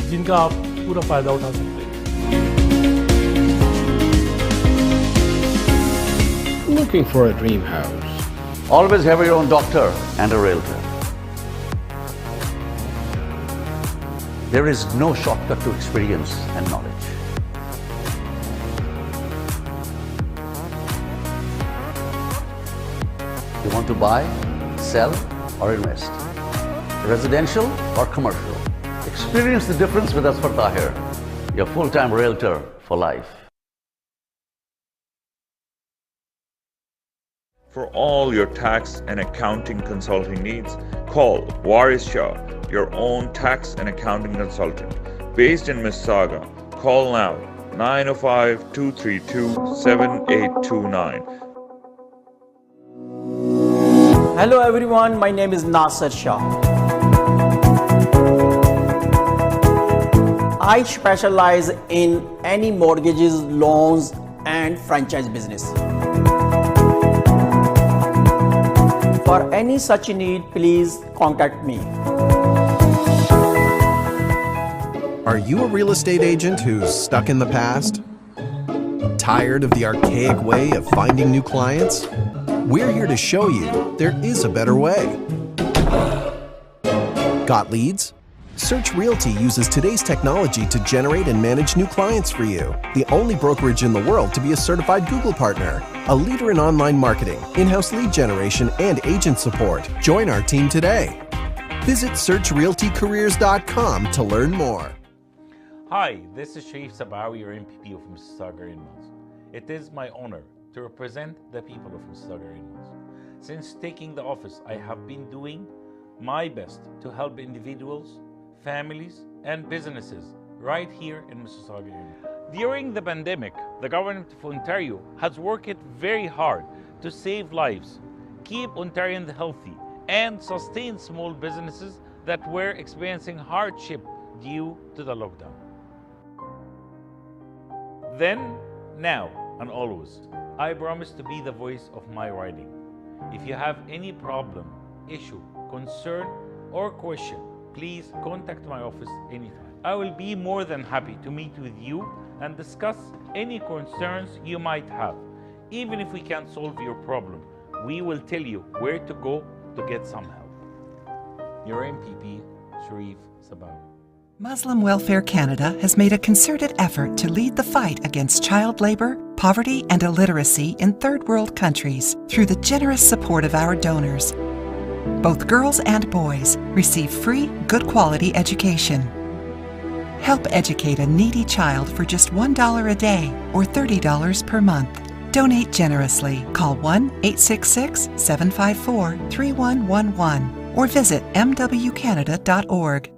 [SPEAKER 12] जिनका आप पूरा फ़ायदा उठा सकते हैं।
[SPEAKER 8] Looking for a dream house?
[SPEAKER 9] Always have your own doctor and a realtor. There is no shortcut to experience and knowledge. You want to buy, sell, or invest? Residential or commercial? Experience the difference with Asfar Tahir, your full-time realtor for life.
[SPEAKER 10] For all your tax and accounting consulting needs, call Waris Shah, your own tax and accounting consultant. Based in Mississauga, call now 905-232-7829.
[SPEAKER 11] Hello everyone, my name is Nasser Shah. I specialize in any mortgages, loans and franchise business. For any such need, please contact me.
[SPEAKER 13] Are you a real estate agent who's stuck in the past? Tired of the archaic way of finding new clients? We're here to show you there is a better way. Got leads? Search Realty uses today's technology to generate and manage new clients for you. The only brokerage in the world to be a certified Google partner. A leader in online marketing, in-house lead generation, and agent support. Join our team today. Visit searchrealtycareers.com to learn more.
[SPEAKER 14] Hi, this is Sharif Sabawi, your MPP of Mississauga Inlands. It is my honor to represent the people of Mississauga Inlands. Since taking the office, I have been doing my best to help individuals, families, and businesses right here in Mississauga Inlands. During the pandemic, the government of Ontario has worked very hard to save lives, keep Ontarians healthy, and sustain small businesses that were experiencing hardship due to the lockdown. Then, now, and always, I promise to be the voice of my riding. If you have any problem, issue, concern, or question, please contact my office anytime. I will be more than happy to meet with you and discuss any concerns you might have. Even if we can't solve your problem, we will tell you where to go to get some help. Your MPP, Sharif Sabawi.
[SPEAKER 15] Muslim Welfare Canada has made a concerted effort to lead the fight against child labor, poverty, and illiteracy in third world countries through the generous support of our donors. Both girls and boys receive free, good quality education. Help educate a needy child for just $1 a day or $30 per month. Donate generously. Call 1-866-754-3111 or visit mwcanada.org.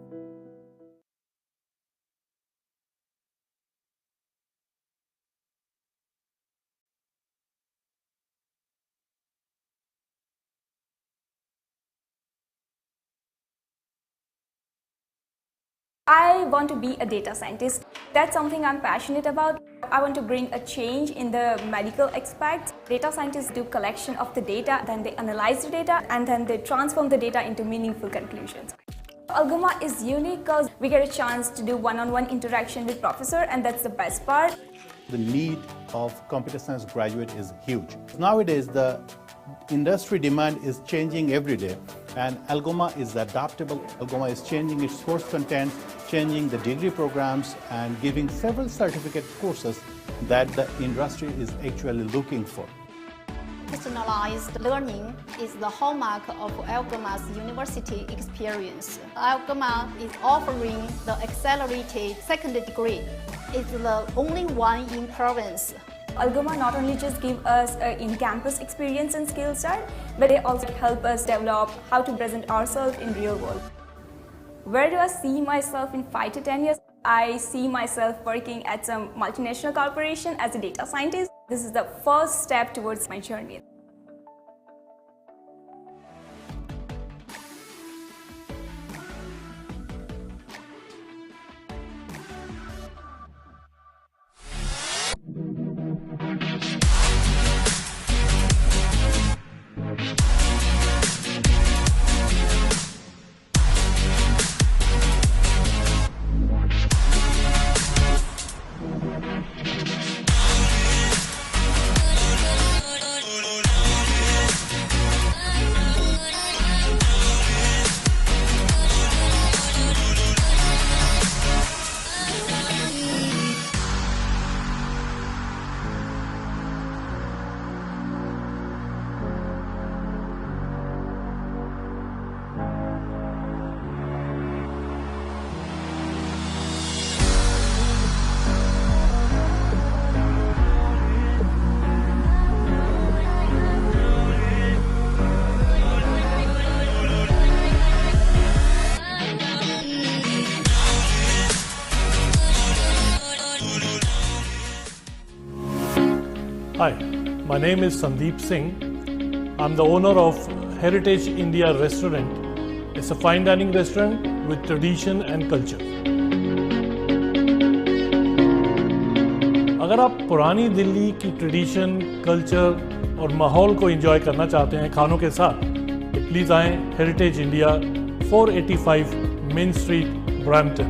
[SPEAKER 5] I want to be a data scientist. That's something I'm passionate about. I want to bring a change in the medical aspects. Data scientists do collection of the data, then they analyze the data, and then they transform the data into meaningful conclusions. Algoma is unique because we get a chance to do one-on-one interaction with professor, and that's the best part.
[SPEAKER 6] The need of computer science graduate is huge. Nowadays, the industry demand is changing every day, and Algoma is adaptable. Algoma is changing its course content, changing the degree programs, and giving several certificate courses that the industry is actually looking for.
[SPEAKER 7] Personalized learning is the hallmark of Algoma's university experience. Algoma is offering the accelerated second degree. It's the only one in province.
[SPEAKER 5] Algoma not only just give us in-campus experience and skill set, but they also help us develop how to present ourselves in real world. Where do I see myself in 5 to 10 years? I see myself working at some multinational corporation as a data scientist. This is the first step towards my journey.
[SPEAKER 12] Hi, my name is Sandeep Singh. I'm the owner of Heritage India Restaurant. It's a fine dining restaurant with tradition and culture. अगर आप पुरानी दिल्ली की tradition, culture और माहौल को enjoy करना चाहते हैं खानों के साथ, तो प्लीज़ आएँ heritage India 485 main street, Brampton.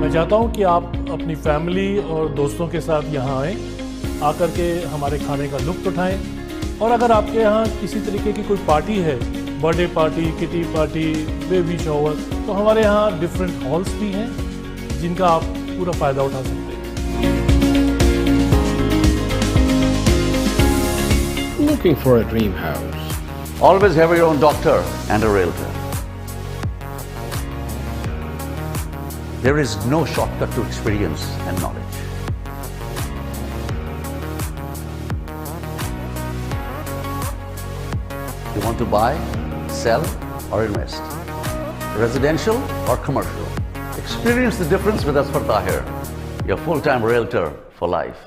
[SPEAKER 12] मैं चाहता हूं कि आप अपनी फैमिली और दोस्तों के साथ यहां आएँ, आकर के हमारे खाने का लुत्फ़ उठाएं। और अगर आपके यहाँ किसी तरीके की कोई पार्टी है, birthday party, kitty party, baby shower, तो हमारे यहाँ डिफरेंट हॉल्स भी हैं जिनका आप पूरा फ़ायदा उठा सकते हैं।
[SPEAKER 8] Looking for a dream house?
[SPEAKER 9] Always have your own doctor and a realtor. There is no shortcut to experience and knowledge. You want to buy, sell, or invest? Residential or commercial? Experience the difference with Asfar Tahir, your full-time realtor for life.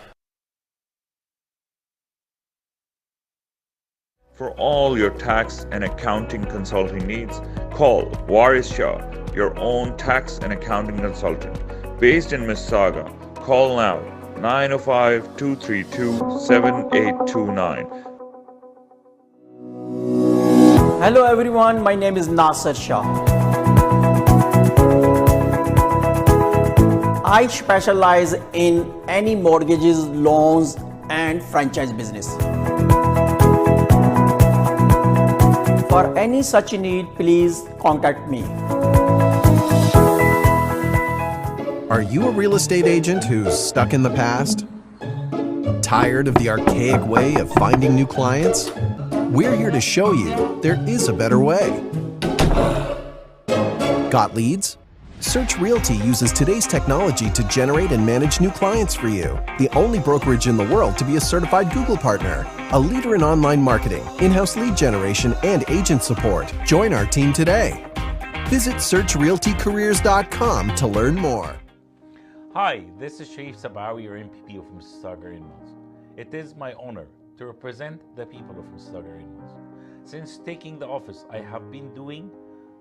[SPEAKER 10] For all your tax and accounting consulting needs, call Waris Shah, your own tax and accounting consultant. Based in Mississauga, call now 905-232-7829.
[SPEAKER 11] Hello everyone, my name is Nasser Shah. I specialize in any mortgages, loans and franchise business. For any such need, please contact me.
[SPEAKER 13] Are you a real estate agent who's stuck in the past? Tired of the archaic way of finding new clients? We're here to show you there is a better way. Got leads? Search Realty uses today's technology to generate and manage new clients for you. The only brokerage in the world to be a certified Google partner. A leader in online marketing, in-house lead generation, and agent support. Join our team today. Visit searchrealtycareers.com to learn more.
[SPEAKER 14] Hi, this is Sharif Sabawi, your MPP of Mississauga Inmans. It is my honor to represent the people of Mississauga Inmans. Since taking the office, I have been doing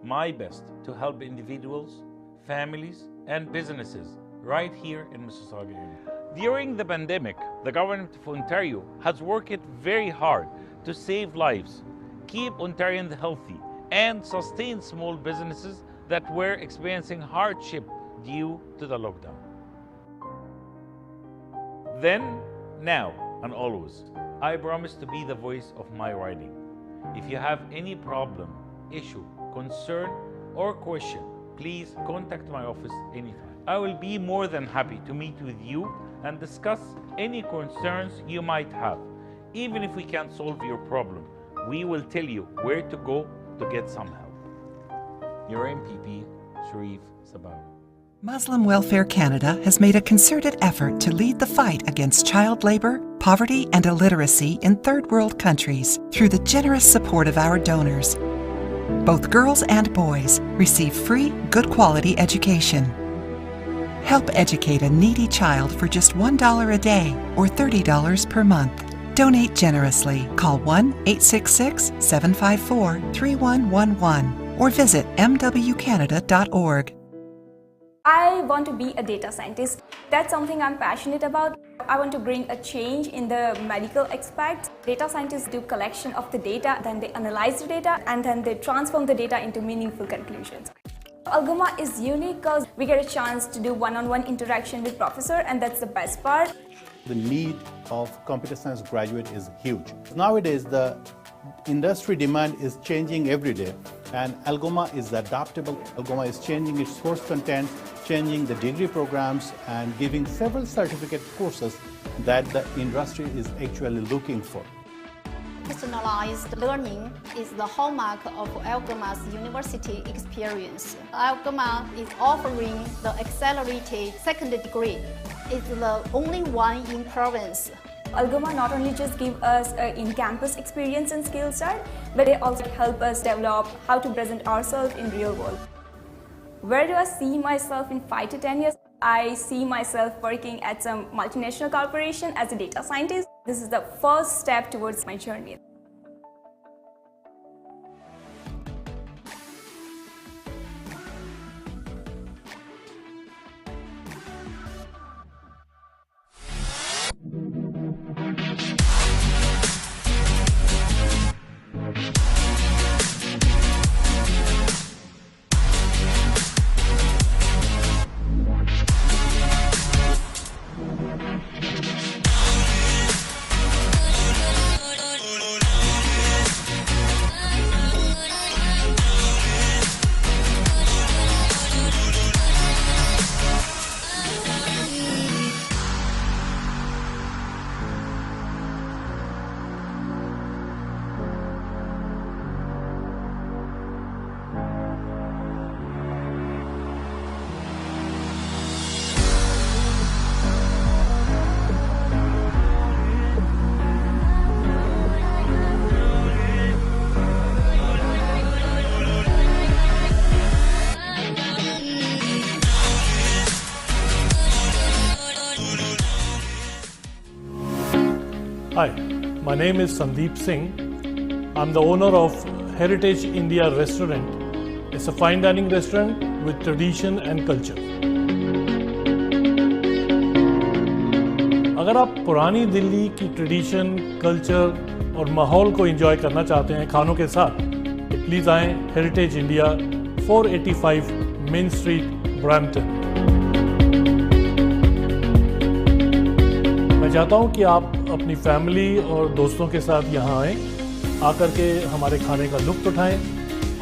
[SPEAKER 14] my best to help individuals, families, and businesses right here in Mississauga. During the pandemic, the government of Ontario has worked very hard to save lives, keep Ontarians healthy, and sustain small businesses that were experiencing hardship due to the lockdown. Then, now, and always, I promise to be the voice of my riding. If you have any problem, issue, concern, or question, please contact my office anytime. I will be more than happy to meet with you and discuss any concerns you might have. Even if we can't solve your problem, we will tell you where to go to get some help. Your MPP, Sharif Sabawi.
[SPEAKER 15] Muslim Welfare Canada has made a concerted effort to lead the fight against child labor, poverty, and illiteracy in third world countries through the generous support of our donors. Both girls and boys receive free, good quality education. Help educate a needy child for just $1 a day or $30 per month. Donate generously. Call 1-866-754-3111 or visit mwcanada.org.
[SPEAKER 5] I want to be a data scientist. That's something I'm passionate about. I want to bring a change in the medical aspects. Data scientists do collection of the data, then they analyze the data, and then they transform the data into meaningful conclusions. Algoma is unique because we get a chance to do one-on-one interaction with professor, and that's the best part.
[SPEAKER 6] The need of computer science graduate is huge. Nowadays, the industry demand is changing every day, and Algoma is adaptable. Algoma is changing its course content, changing the degree programs, and giving several certificate courses that the industry is actually looking for.
[SPEAKER 7] Personalized learning is the hallmark of Algoma's university experience. Algoma is offering the accelerated second degree. It's the only one in province.
[SPEAKER 5] Algoma not only just give us in-campus experience and skill set, but they also help us develop how to present ourselves in real world. Where do I see myself in 5 to 10 years? I see myself working at some multinational corporation as a data scientist. This is the first step towards my journey.
[SPEAKER 12] Hi, my name is Sandeep Singh. I'm the owner of Heritage India Restaurant. It's a fine dining restaurant with tradition and culture. अगर आप पुरानी दिल्ली की tradition, culture और माहौल को enjoy करना चाहते हैं खानों के साथ, तो प्लीज़ आएँ heritage India 485 main street, Brampton. मैं चाहता हूँ कि आप अपनी फैमिली और दोस्तों के साथ यहाँ आएँ, आकर के हमारे खाने का लुत्फ़ उठाएँ।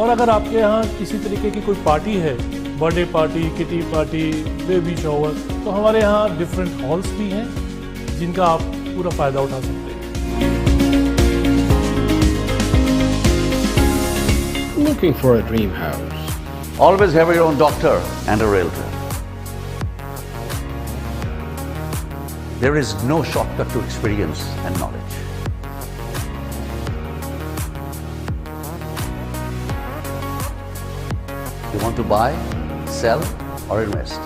[SPEAKER 12] और अगर आपके यहाँ किसी तरीके की कोई पार्टी है, birthday party, kitty party, baby shower, तो हमारे यहाँ डिफरेंट हॉल्स भी हैं जिनका आप पूरा फ़ायदा उठा सकते हैं।
[SPEAKER 8] Looking for a dream house?
[SPEAKER 9] Always have your own doctor and a realtor. There is no shortcut to experience and knowledge. You want to buy, sell, or invest?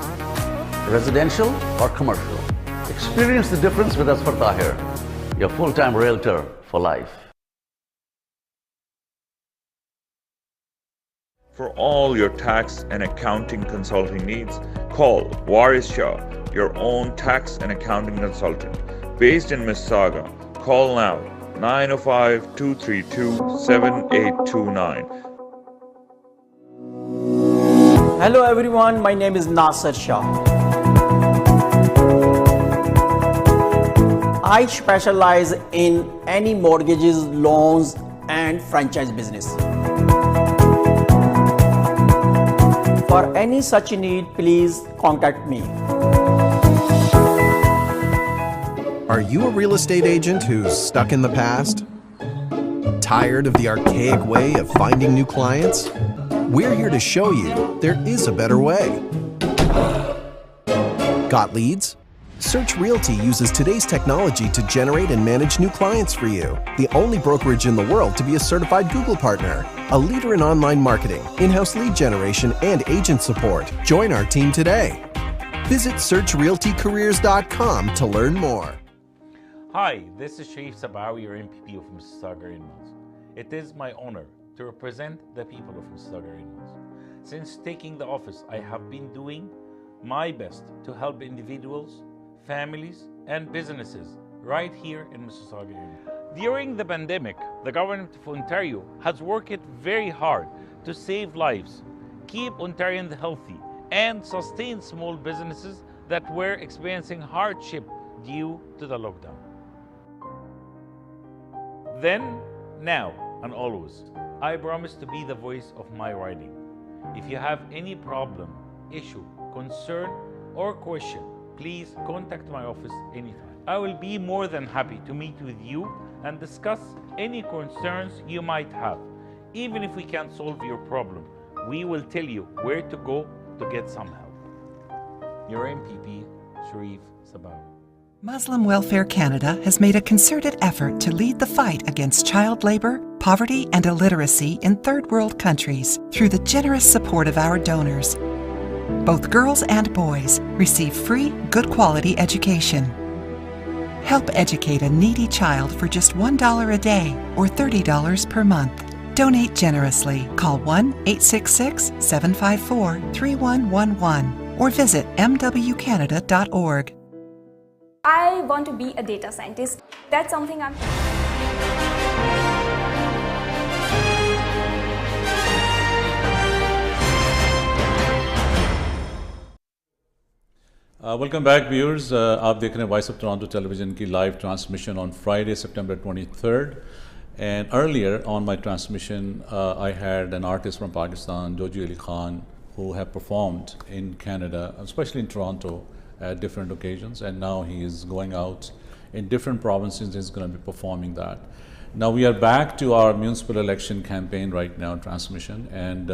[SPEAKER 9] Residential or commercial? Experience the difference with Asfar Tahir, your full-time realtor for life.
[SPEAKER 10] For all your tax and accounting consulting needs, call Waris Shah, your own tax and accounting consultant. Based in Mississauga, call now 905-232-7829.
[SPEAKER 11] Hello everyone, my name is Nasser Shah. I specialize in any mortgages, loans and franchise business. For any such need, please contact me.
[SPEAKER 13] Are you a real estate agent who's stuck in the past? Tired of the archaic way of finding new clients? We're here to show you there is a better way. Got leads? Search Realty uses today's technology to generate and manage new clients for you. The only brokerage in the world to be a certified Google partner. A leader in online marketing, in-house lead generation, and agent support. Join our team today. Visit searchrealtycareers.com to learn more.
[SPEAKER 14] Hi, this is Sharif Sabawi, your MPP of Mississauga Inlands. It is my honor to represent the people of Mississauga Inlands. Since taking the office, I have been doing my best to help individuals, families, and businesses right here in Mississauga Inlands. During the pandemic, the government of Ontario has worked very hard to save lives, keep Ontarians healthy, and sustain small businesses that were experiencing hardship due to the lockdown. Then, now, and always, I promise to be the voice of my riding. If you have any problem, issue, concern, or question, please contact my office anytime. I will be more than happy to meet with you and discuss any concerns you might have. Even if we can't solve your problem, we will tell you where to go to get some help. Your MPP, Sharif Sabawi.
[SPEAKER 15] Muslim Welfare Canada has made a concerted effort to lead the fight against child labor, poverty, and illiteracy in third world countries through the generous support of our donors. Both girls and boys receive free, good quality education. Help educate a needy child for just $1 a day or $30 per month. Donate generously. Call 1-866-754-3111 or visit mwcanada.org.
[SPEAKER 5] I want to be a data scientist. That's something I'm...
[SPEAKER 1] welcome back viewers, आप देख रहे हैं voice of Toronto television की live transmission on Friday September 23rd. And earlier on my transmission, I had an artist from Pakistan, Joji Ali Khan, who have performed in Canada, especially in Toronto, at different occasions. And now he is going out in different provinces. He's going to be performing that. Now we are back to our municipal election campaign right now, transmission. And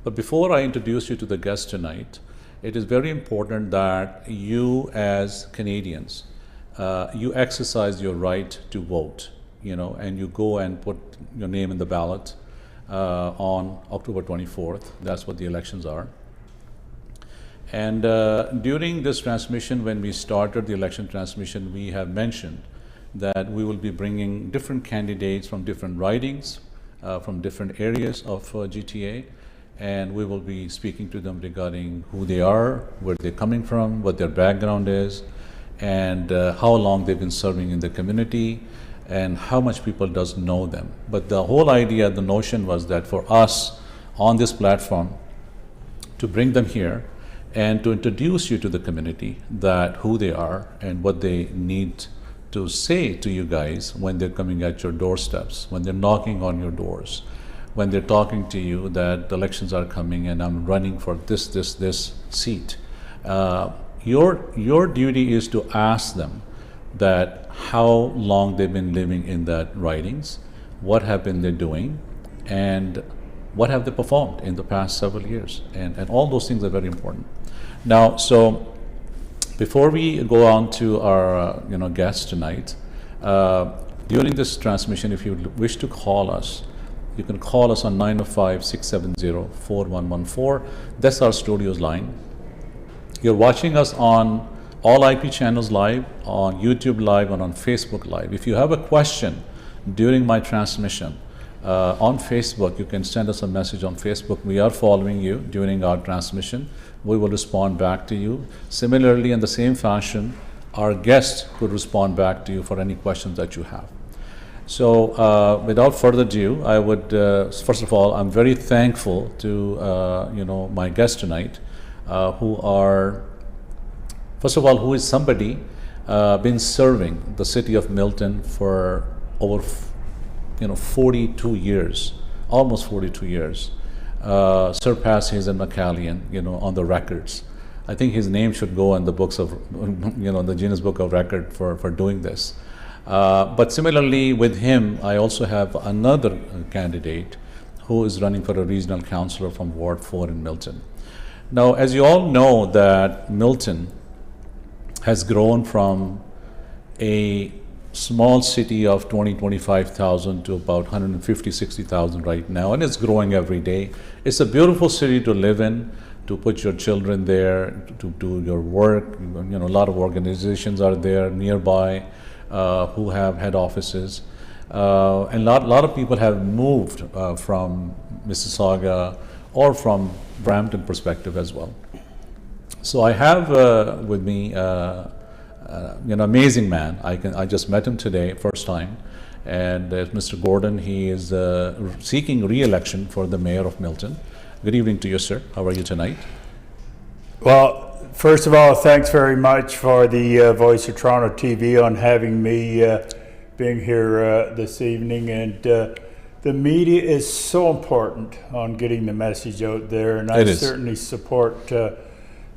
[SPEAKER 1] but before I introduce you to the guest tonight, it is very important that you as Canadians, you exercise your right to vote, and you go and put your name in the ballot on October 24th. That's what the elections are. And during this transmission, when we started the election transmission, we have mentioned that we will be bringing different candidates from different ridings, from different areas of GTA. And we will be speaking to them regarding who they are, where they're coming from, what their background is, and how long they've been serving in the community, and how much people doesn't know them. But the whole idea, the notion was that for us on this platform to bring them here and to introduce you to the community, that who they are and what they need to say to you guys when they're coming at your doorsteps, when they're knocking on your doors, when they're talking to you that the elections are coming and I'm running for this seat. Your duty is to ask them that how long they've been living in that ridings, what have been they doing, and what have they performed in the past several years. And all those things are very important. Now, so before we go on to our guests tonight, during this transmission, if you wish to call us, you can call us on 905-670-4114. That's our studio's line. You're watching us on all IP channels live, on YouTube live, and on Facebook live. If you have a question during my transmission on Facebook, you can send us a message on Facebook. We are following you during our transmission. We will respond back to you. Similarly, in the same fashion, our guests could respond back to you for any questions that you have. So without further ado, I would, first of all, I'm very thankful to, my guests tonight, who are, first of all, who is somebody been serving the city of Milton for over, 42 years, almost 42 years. Sir Pass Hazen McCallion, on the records. I think his name should go in the books of, the Guinness Book of Record for doing this. But similarly with him, I also have another candidate who is running for a regional councillor from Ward 4 in Milton. Now, as you all know, that Milton has grown from a small city of 20-25,000 to about 150-60,000 right now, and it's growing every day. It's a beautiful city to live in, to put your children there, to do your work. You know, a lot of organizations are there nearby who have head offices. And a lot of people have moved from Mississauga or from Brampton perspective as well. So I have with me an amazing man. I just met him today, first time. And Mr. Gordon, he is seeking re-election for the mayor of Milton. Good evening to you, sir. How are you tonight?
[SPEAKER 16] Well, first of all, thanks very much for the Voice of Toronto TV on having me being here this evening. And the media is so important on getting the message out there, and I certainly support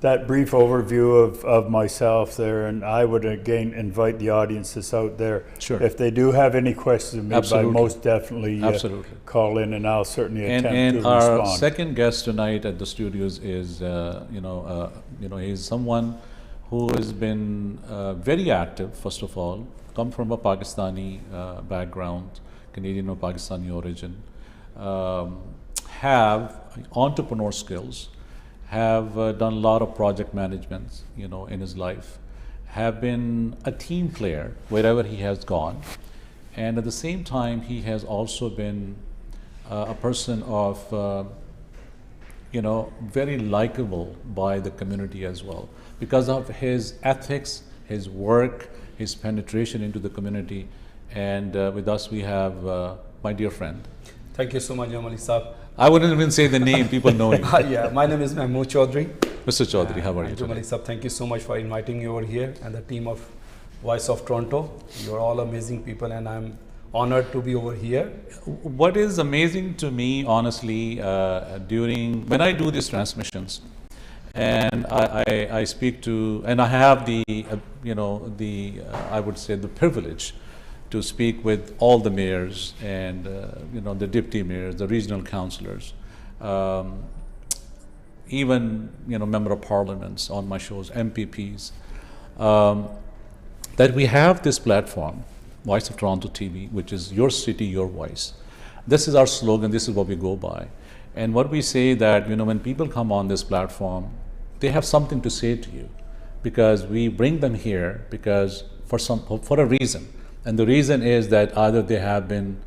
[SPEAKER 16] that brief overview of myself there. And I would again invite the audiences out there, if they do have any questions of me, by most definitely call in, and I'll certainly attempt to respond.
[SPEAKER 1] Our second guest tonight at the studios is he's someone who has been very active. First of all, come from a Pakistani background, Canadian or Pakistani origin, have entrepreneur skills, have done a lot of project management, in his life, have been a team player wherever he has gone, and at the same time he has also been a person of very likable by the community as well, because of his ethics, his work, his penetration into the community. And with us we have my dear friend.
[SPEAKER 17] Thank you so much, Malik Saab.
[SPEAKER 1] I wouldn't even say the name, people know you.
[SPEAKER 17] Yeah, my name is Mahmood Chaudhary.
[SPEAKER 1] Mr. Chaudhary, how are you today?
[SPEAKER 17] Malik Saab, thank you so much for inviting me over here, and the team of Voice of Toronto. You're all amazing people, and I'm honored to be over here.
[SPEAKER 1] What is amazing to me, honestly, when I do these transmissions, and I speak to, and I have the, I would say, the privilege to speak with all the mayors and the deputy mayors, the regional councillors, even member of parliaments on my shows, MPPs, that we have this platform, Voice of Toronto TV, which is your city, your voice. This is our slogan. This is what we go by, and what we say that when people come on this platform, they have something to say to you, because we bring them here because for a reason. And the reason is that either they have been,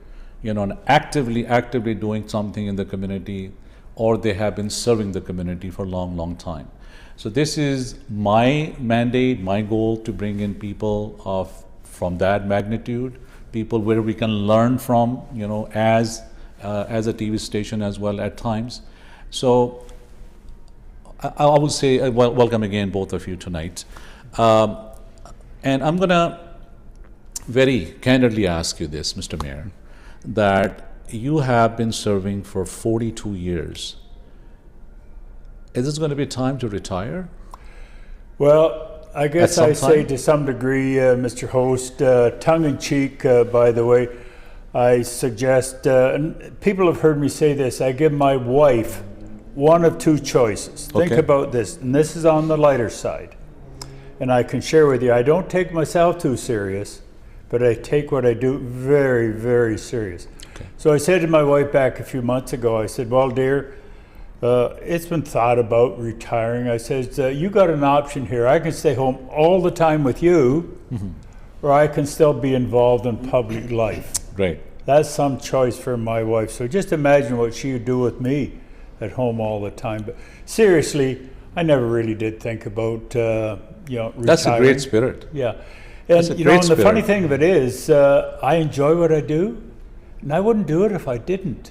[SPEAKER 1] actively doing something in the community, or they have been serving the community for a long time. So this is my mandate, my goal, to bring in people from that magnitude, people where we can learn from, as a TV station as well at times. So I will say welcome again, both of you tonight. And I'm gonna very candidly ask you this, Mr. Mayor, that you have been serving for 42 years. Is this going to be time to retire?
[SPEAKER 16] Well, I guess I say to some degree, Mr. Host, tongue-in-cheek, by the way, I suggest, and people have heard me say this, I give my wife one of two choices. Think about this, and this is on the lighter side. And I can share with you, I don't take myself too serious, but I take what I do very, very serious. So I said to my wife back a few months ago, I said, well, dear, it's been thought about retiring. I said, you got an option here. I can stay home all the time with you, or I can still be involved in public life.
[SPEAKER 1] Right.
[SPEAKER 16] That's some choice for my wife. So just imagine what she would do with me at home all the time. But seriously, I never really did think about, retiring.
[SPEAKER 1] That's a great spirit.
[SPEAKER 16] Yeah. And, and the funny thing of it is, I enjoy what I do, and I wouldn't do it if I didn't.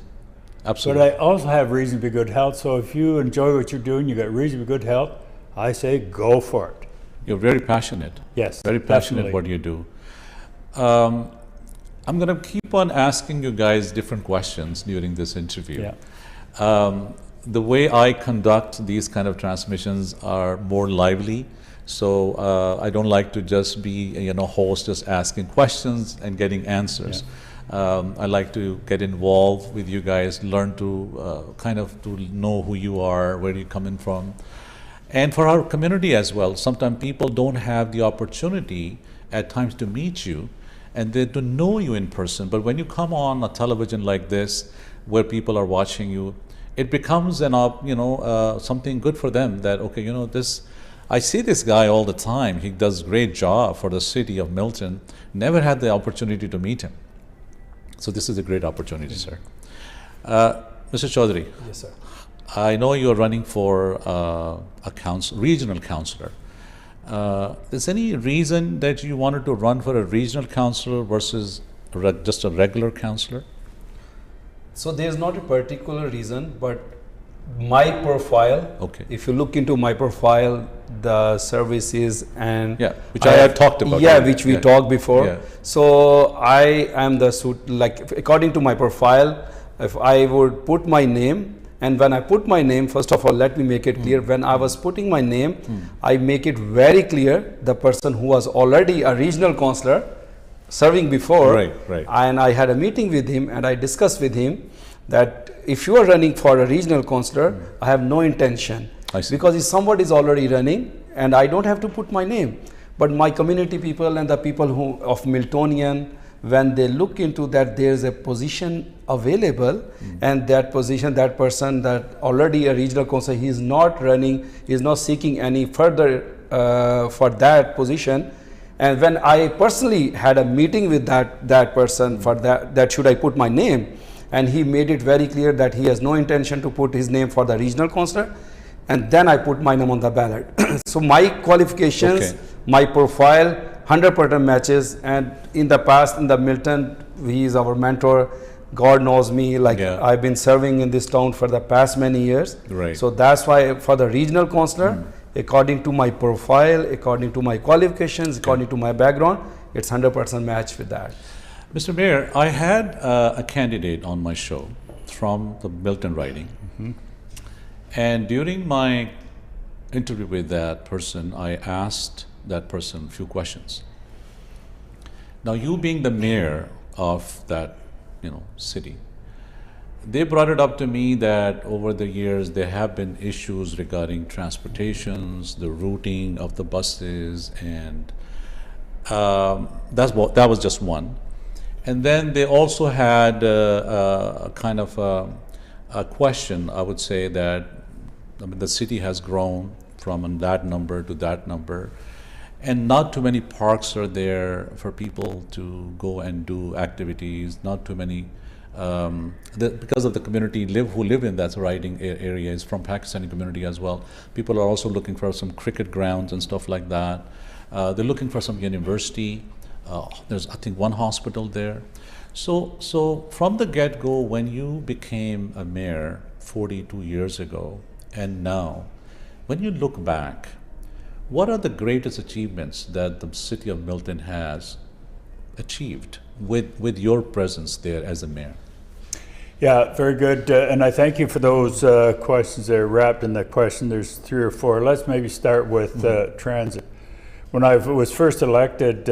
[SPEAKER 1] Absolutely.
[SPEAKER 16] But I also have reasonably good health, so if you enjoy what you're doing, you got reasonably good health, I say go for it.
[SPEAKER 1] You're very passionate.
[SPEAKER 16] Yes,
[SPEAKER 1] very passionate what you do. I'm going to keep on asking you guys different questions during this interview.
[SPEAKER 16] Yeah.
[SPEAKER 1] The way I conduct these kind of transmissions are more lively. So I don't like to just be, host just asking questions and getting answers. I like to get involved with you guys, learn to kind of to know who you are, where you're coming from. And for our community as well, sometimes people don't have the opportunity at times to meet you and then to know you in person. But when you come on a television like this, where people are watching you, it becomes an something good for them that, okay, you know, this, I see this guy all the time. He does great job for the city of Milton. Never had the opportunity to meet him. So this is a great opportunity, sir. Mr. Chaudhary.
[SPEAKER 17] Yes, sir.
[SPEAKER 1] I know you're running for regional councillor. Is any reason that you wanted to run for a regional councillor versus just a regular councillor?
[SPEAKER 17] So there's not a particular reason, but my profile,
[SPEAKER 1] okay,
[SPEAKER 17] if you look into my profile, the services and
[SPEAKER 1] which I had talked about,
[SPEAKER 17] which we talked before. So I am the according to my profile, if I would put my name, and when I put my name, first of all, let me make it clear, when I was putting my name, I make it very clear the person who was already a regional councillor serving before, and I had a meeting with him and I discussed with him that if you are running for a regional councillor, I have no intention, because if somebody is already running and I don't have to put my name, but my community people and the people who of Miltonian, when they look into that there is a position available and that position, that person that already a regional councillor, he is not running, he is not seeking any further for that position. And when I personally had a meeting with that person for that should I put my name, and he made it very clear that he has no intention to put his name for the regional councillor, and then I put my name on the ballot. So my qualifications, my profile, 100% matches, and in the past in the Milton, he is our mentor. God knows me, I've been serving in this town for the past many years. So that's why for the regional councillor, according to my profile, according to my qualifications, according to my background, it's 100% match with that.
[SPEAKER 1] Mr. Mayor, I had a candidate on my show from the Milton riding, and during my interview with that person, I asked that person a few questions. Now, you being the mayor of that, city, they brought it up to me that over the years there have been issues regarding transportations, the routing of the buses, and that was just one. And then they also had a kind of a question, I would say, that the city has grown from that number to that number, and not too many parks are there for people to go and do activities, not too many, because of the community who live in that riding area is from Pakistani community as well. People are also looking for some cricket grounds and stuff like that. They're looking for some university. There's, I think, one hospital there. So from the get-go, when you became a mayor 42 years ago, and now, when you look back, what are the greatest achievements that the city of Milton has achieved with your presence there as a mayor?
[SPEAKER 16] Yeah, very good. And I thank you for those questions that are wrapped in that question. There's 3 or 4. Let's maybe start with transit. When I was first elected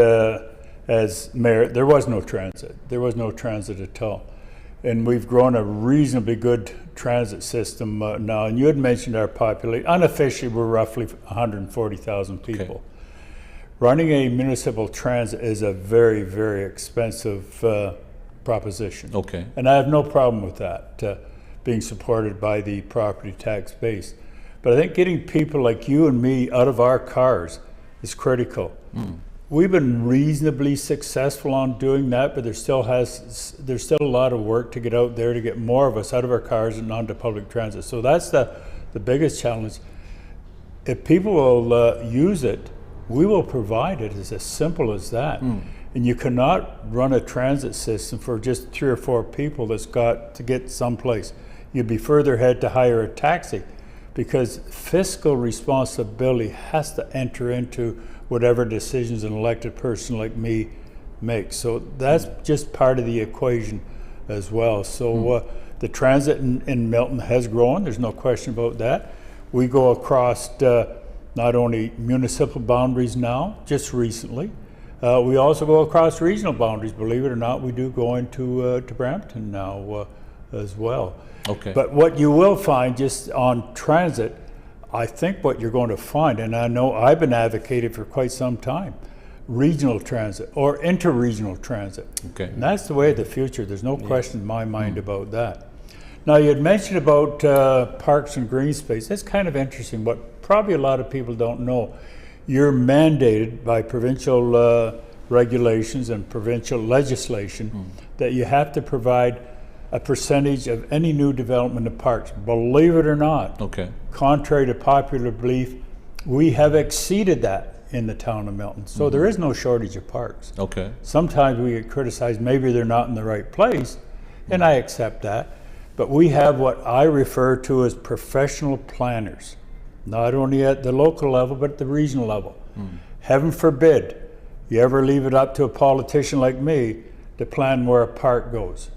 [SPEAKER 16] as mayor, there was no transit. There was no transit at all. And we've grown a reasonably good transit system now. And you had mentioned our population. Unofficially, we're roughly 140,000 people. Running a municipal transit is a very, very expensive proposition. And I have no problem with that, being supported by the property tax base. But I think getting people like you and me out of our cars is critical. We've been reasonably successful on doing that, but there's still a lot of work to get out there to get more of us out of our cars and onto public transit. So that's the biggest challenge. If people will use it, we will provide it. It's as simple as that. And you cannot run a transit system for just 3 or 4 people that's got to get someplace. You'd be further ahead to hire a taxi, because fiscal responsibility has to enter into whatever decisions an elected person like me makes. So that's just part of the equation as well. So the transit in Milton has grown, there's no question about that. We go across not only municipal boundaries now, just recently, We also go across regional boundaries. Believe it or not, we do go into to Brampton now as well.
[SPEAKER 1] Okay.
[SPEAKER 16] But what you will find just on transit, I think what you're going to find, and I know I've been advocating for quite some time, regional transit or inter-regional transit.
[SPEAKER 1] Okay.
[SPEAKER 16] And that's the way of the future. There's no question in my mind about that. Now, you had mentioned about parks and green space. That's kind of interesting. What probably a lot of people don't know, you're mandated by provincial regulations and provincial legislation that you have to provide a percentage of any new development of parks. Believe it or not,
[SPEAKER 1] okay,
[SPEAKER 16] contrary to popular belief, we have exceeded that in the town of Milton. So there is no shortage of parks.
[SPEAKER 1] Okay.
[SPEAKER 16] Sometimes we get criticized, maybe they're not in the right place, and I accept that. But we have what I refer to as professional planners, not only at the local level, but at the regional level. Heaven forbid you ever leave it up to a politician like me to plan where a park goes,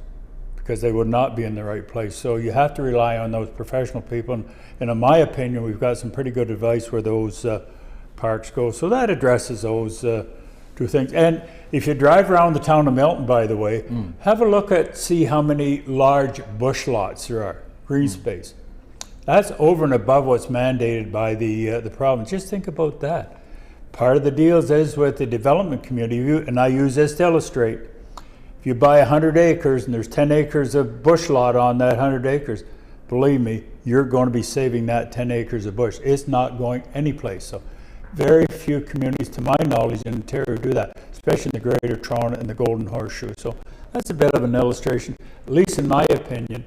[SPEAKER 16] because they would not be in the right place. So you have to rely on those professional people. And in my opinion, we've got some pretty good advice where those parks go. So that addresses those two things. And if you drive around the town of Milton, by the way, have a look at, see how many large bush lots there are, green space. That's over and above what's mandated by the province. Just think about that. Part of the deals is with the development community, and I use this to illustrate. If you buy 100 acres and there's 10 acres of bush lot on that 100 acres, believe me, you're going to be saving that 10 acres of bush. It's not going anyplace. So very few communities, to my knowledge, in Ontario do that, especially in the Greater Toronto and the Golden Horseshoe. So that's a bit of an illustration, at least in my opinion,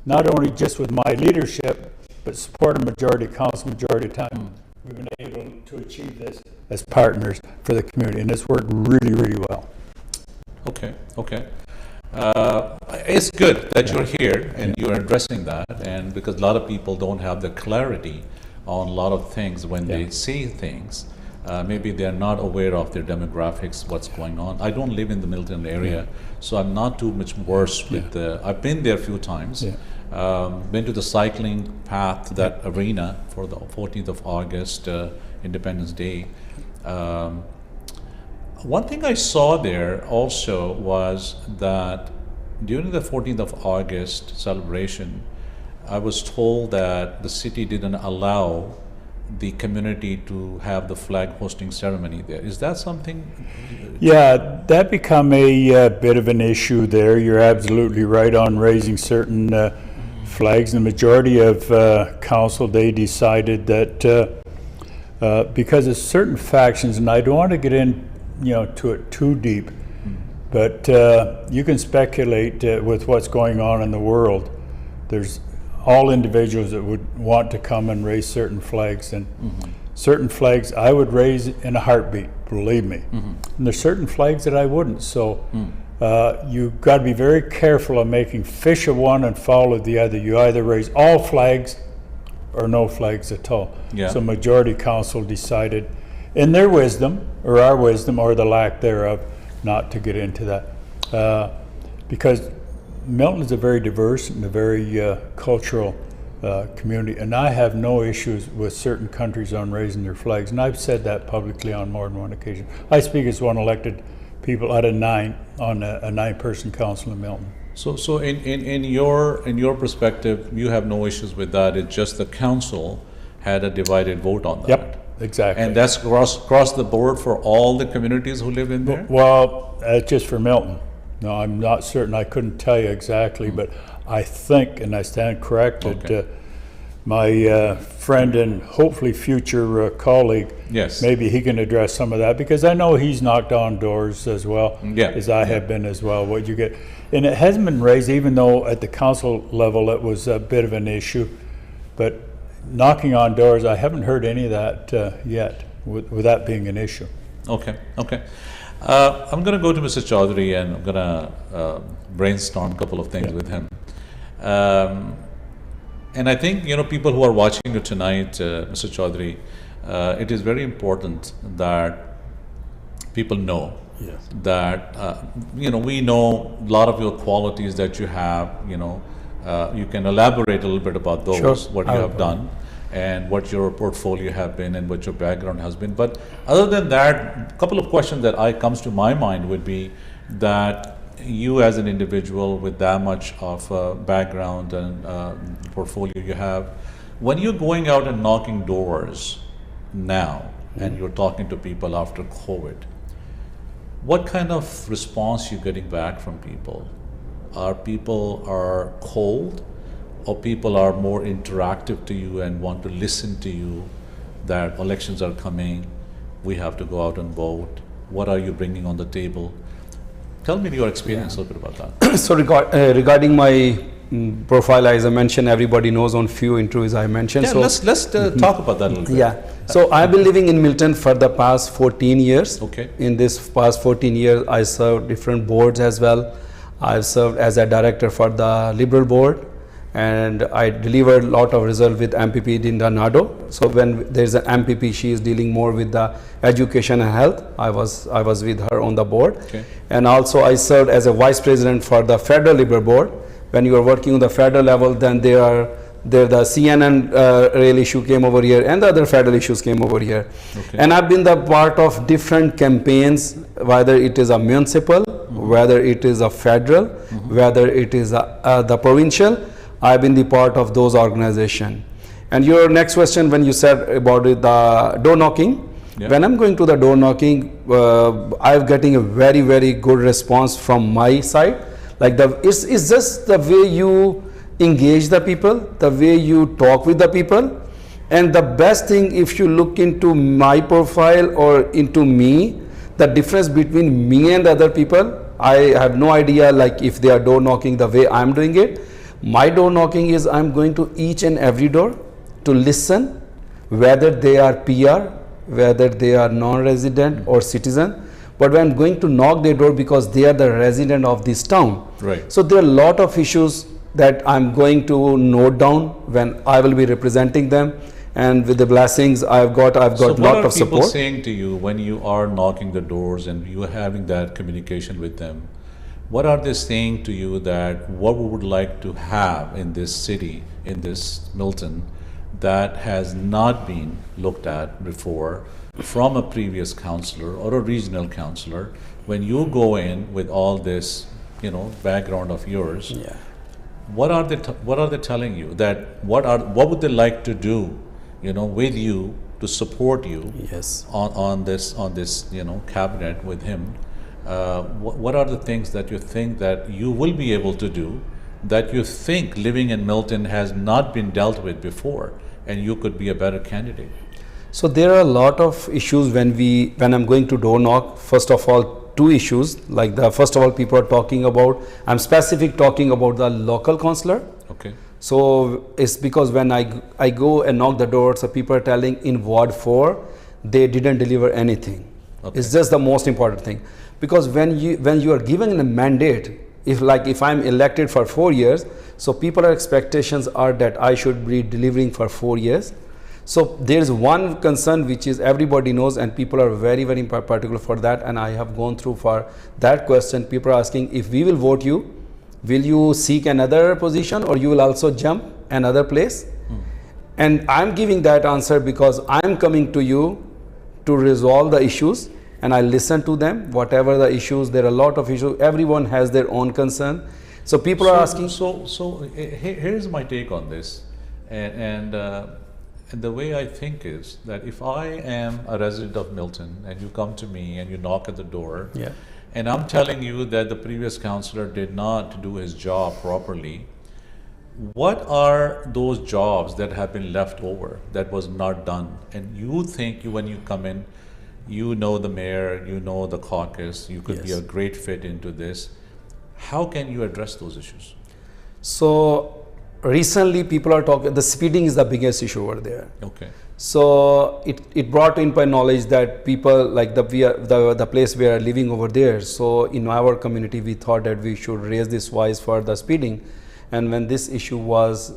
[SPEAKER 16] not only just with my leadership, but support a majority council, majority time. We've been able to achieve this as partners for the community, and it's worked really, really well.
[SPEAKER 1] Okay, okay. It's good that you're here and you're addressing that, and because a lot of people don't have the clarity on a lot of things when they see things. Maybe they're not aware of their demographics, what's going on. I don't live in the Milton area, so I'm not too much worse with the, I've been there a few times. Been to the cycling path, that arena for the 14th of August, Independence Day. One thing I saw there also was that during the 14th of August celebration, I was told that the city didn't allow the community to have the flag hosting ceremony there. Is that something?
[SPEAKER 16] Yeah, that become a bit of an issue there. You're absolutely right on raising certain flags. The majority of council, they decided that because of certain factions, and I don't want to get in, to it too deep, but you can speculate with what's going on in the world. There's all individuals that would want to come and raise certain flags, and certain flags I would raise in a heartbeat, believe me. And there's certain flags that I wouldn't. So you've got to be very careful of making fish of one and fowl of the other. You either raise all flags or no flags at all. So majority council decided, in their wisdom, or our wisdom, or the lack thereof, not to get into that. Because Milton is a very diverse and a very cultural community, and I have no issues with certain countries on raising their flags, and I've said that publicly on more than one occasion. I speak as one elected people out of 9 on a 9-person council in Milton.
[SPEAKER 1] So in your perspective, you have no issues with that. It's just the council had a divided vote on that.
[SPEAKER 16] Yep. Exactly.
[SPEAKER 1] And that's across the board for all the communities who live in there?
[SPEAKER 16] Well, just for Milton. No, I'm not certain. I couldn't tell you exactly, but I think, and I stand corrected, my friend and hopefully future colleague, maybe he can address some of that, because I know he's knocked on doors as well, as I have been as well, what you get. And it hasn't been raised, even though at the council level it was a bit of an issue, but knocking on doors, I haven't heard any of that yet, with that being an issue.
[SPEAKER 1] Okay, okay. I'm going to go to Mr. Chaudhary, and I'm going to brainstorm a couple of things with him. And I think, people who are watching you tonight, Mr. Chaudhary, it is very important that people know that, we know a lot of your qualities that you have, you can elaborate a little bit about those, what you have done. and what your portfolio have been and what your background has been. But other than that, a couple of questions that comes to my mind would be that you as an individual with that much of background and portfolio you have, when you're going out and knocking doors now and you're talking to people after COVID, what kind of response you getting back from people? Are people are cold, or people are more interactive to you and want to listen to you, that elections are coming, we have to go out and vote, what are you bringing on the table? Tell me your experience a little bit about that.
[SPEAKER 17] So regarding my profile, as I mentioned, everybody knows on few interviews I mentioned.
[SPEAKER 1] Yeah,
[SPEAKER 17] so
[SPEAKER 1] let's talk about that a little bit.
[SPEAKER 17] Yeah. So I've been living in Milton for the past 14 years.
[SPEAKER 1] Okay.
[SPEAKER 17] In this past 14 years, I served different boards as well. I've served as a director for the Liberal board, and I delivered a lot of results with MPP Dinda Nado. So when there's an MPP, she is dealing more with the education and health. I was with her on the board.
[SPEAKER 1] Okay.
[SPEAKER 17] And also I served as a vice president for the Federal Liberal board. When you are working on the federal level, then there the CNN rail issue came over here, and the other federal issues came over here.
[SPEAKER 1] Okay.
[SPEAKER 17] And I've been the part of different campaigns, whether it is a municipal, whether it is a federal, whether it is the provincial. I've been the part of those organizations. And your next question, when you said about it, the door knocking, when I'm going to the door knocking, I'm getting a very, very good response from my side. Like it's just the way you engage the people, the way you talk with the people. And the best thing, if you look into my profile or into me, the difference between me and other people, I have no idea like if they are door knocking the way I'm doing it. My door knocking is I'm going to each and every door to listen, whether they are PR, whether they are non-resident or citizen. But when I'm going to knock their door because they are the resident of this town.
[SPEAKER 1] Right.
[SPEAKER 17] So there are a lot of issues that I'm going to note down when I will be representing them. And with the blessings I've got lot of support.
[SPEAKER 1] So what are people saying to you when you are knocking the doors and you are having that communication with them? What are they saying to you that what we would like to have in this city, in this Milton, that has not been looked at before from a previous councillor or a regional councillor? When you go in with all this, background of yours, what are they telling you that what would they like to do, with you to support you?
[SPEAKER 17] Yes.
[SPEAKER 1] On this cabinet with him? What are the things that you think that you will be able to do that you think living in Milton has not been dealt with before, and you could be a better candidate?
[SPEAKER 17] So there are a lot of issues when I'm going to door knock. First of all, two issues. Like first of all, people are talking about, I'm talking about the local councillor.
[SPEAKER 1] Okay.
[SPEAKER 17] So it's because when I go and knock the door, so people are telling in Ward 4, they didn't deliver anything. Okay. It's just the most important thing. Because when you are given a mandate, if I'm elected for 4 years, so people's expectations are that I should be delivering for 4 years. So there's one concern which is everybody knows, and people are very, very particular for that, and I have gone through for that question. People are asking, if we will vote you, will you seek another position or you will also jump another place? And I'm giving that answer because I'm coming to you to resolve the issues, and I listen to them, whatever the issues. There are a lot of issues. Everyone has their own concern. So people are asking.
[SPEAKER 1] So here's my take on this, and the way I think is that if I am a resident of Milton and you come to me and you knock at the door, and I'm telling you that the previous councillor did not do his job properly, what are those jobs that have been left over that was not done? And you think when you come in, you know the mayor, you know the caucus, you could be a great fit into this. How can you address those issues?
[SPEAKER 17] So recently people are talking, the speeding is the biggest issue over there.
[SPEAKER 1] Okay.
[SPEAKER 17] So it brought in my knowledge that people like the place we are living over there. So in our community, we thought that we should raise this voice for the speeding. and when this issue was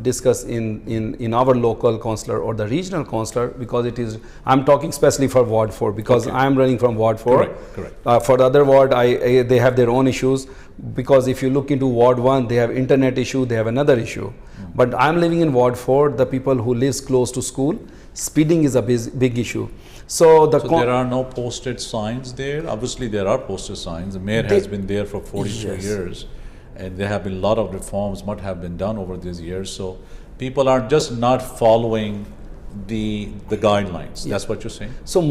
[SPEAKER 17] discussed in our local councillor or the regional councillor, because it is, I'm talking especially for Ward 4 because I'm running from Ward 4.
[SPEAKER 1] Correct.
[SPEAKER 17] For the other ward, they have their own issues, because if you look into Ward 1, they have internet issue, they have another issue. But I'm living in Ward 4, the people who lives close to school, speeding is a big issue. So
[SPEAKER 1] there are no posted signs there. Obviously there are posted signs. The mayor has been there for 42 years, and there have been a lot of reforms what have been done over these years. So people are just not following the guidelines. That's what you're saying.
[SPEAKER 17] So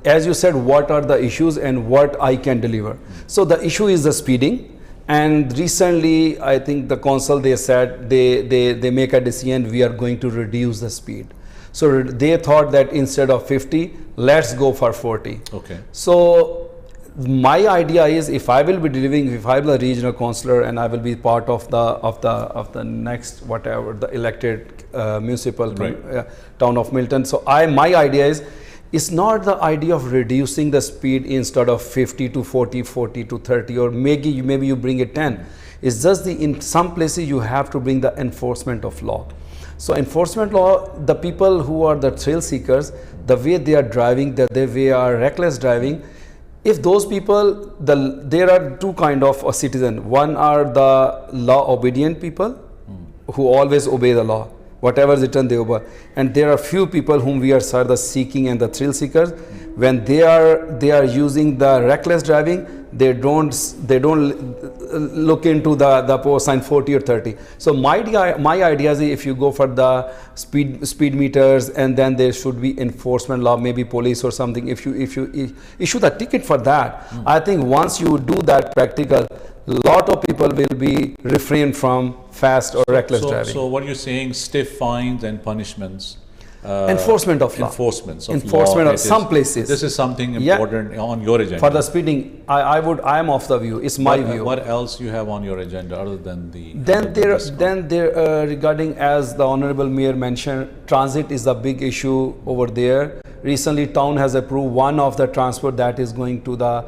[SPEAKER 17] as you said, what are the issues and what I can deliver? So the issue is the speeding, and recently I think the council, they said they make a decision, we are going to reduce the speed. So they thought that instead of 50, let's go for 40.
[SPEAKER 1] Okay.
[SPEAKER 17] So my idea is, if I will be delivering, if I will be a regional councillor and I will be part of the next whatever the elected municipal town of Milton. So my idea is, it's not the idea of reducing the speed instead of 50 to 40, 40 to 30, or maybe you bring it 10. It's just in some places you have to bring the enforcement of law. So enforcement law, the people who are the thrill seekers, the way they are driving, the way they are reckless driving, if those people, there are two kind of a citizen. One are the law obedient people who always obey the law. Whatever is written, they obey. And there are few people whom we are the seeking and the thrill seekers. When they are using the reckless driving, they don't look into the post sign 40 or 30. So my idea is, if you go for the speed meters, and then there should be enforcement law, maybe police or something. If you issue the ticket for that, I think once you do that practical, lot of people will be refrained from fast or reckless driving.
[SPEAKER 1] So what you're saying, stiff fines and punishments.
[SPEAKER 17] Enforcement of law.
[SPEAKER 1] Enforcement
[SPEAKER 17] of some places.
[SPEAKER 1] This is something important on your agenda.
[SPEAKER 17] For the speeding, I am of the view. It's my view.
[SPEAKER 1] What else you have on your agenda other than the?
[SPEAKER 17] Then there regarding, as the Honorable Mayor mentioned, transit is a big issue over there. Recently, town has approved one of the transport that is going to the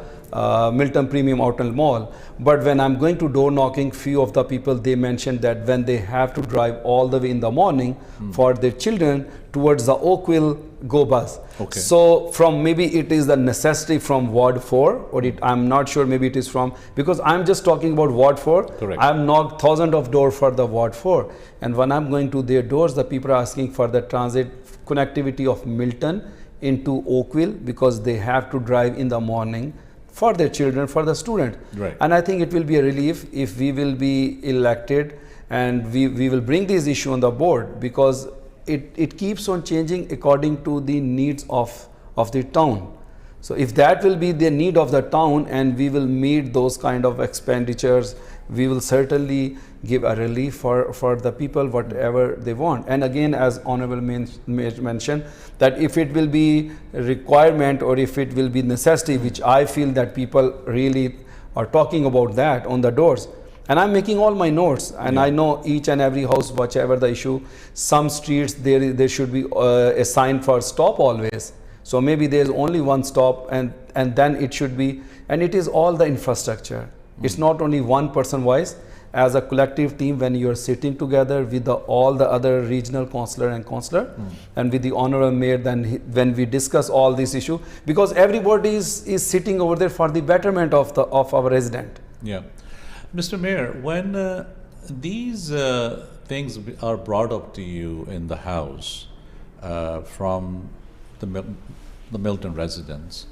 [SPEAKER 17] Milton Premium Outlet Mall. But when I'm going to door knocking, few of the people, they mentioned that when they have to drive all the way in the morning for their children towards the Oakville Go bus.
[SPEAKER 1] Okay.
[SPEAKER 17] So from, maybe it is the necessity from Ward 4, or I'm not sure, maybe it is from, because I'm just talking about Ward 4.
[SPEAKER 1] Correct.
[SPEAKER 17] I've knocked thousands of doors for the Ward 4. And when I'm going to their doors, the people are asking for the transit connectivity of Milton into Oakville, because they have to drive in the morning for their children, for the student.
[SPEAKER 1] Right.
[SPEAKER 17] And I think it will be a relief if we will be elected and we will bring this issue on the board, because it keeps on changing according to the needs of the town. So if that will be the need of the town and we will meet those kind of expenditures, we will certainly give a relief for the people whatever they want. And again, as Honorable Mayor mentioned, that if it will be a requirement or if it will be necessity, which I feel that people really are talking about that on the doors. And I'm making all my notes, and I know each and every house, whatever the issue, some streets there should be a sign for stop always. So maybe there's only one stop, and then it should be, and it is all the infrastructure. It's not only one person wise. As a collective team, when you're sitting together with all the other regional councillor and councillor, and with the Honorable Mayor, then when we discuss all these issues, because everybody is sitting over there for the betterment of our resident.
[SPEAKER 1] Yeah. Mr. Mayor, when these things are brought up to you in the House from the Milton residents,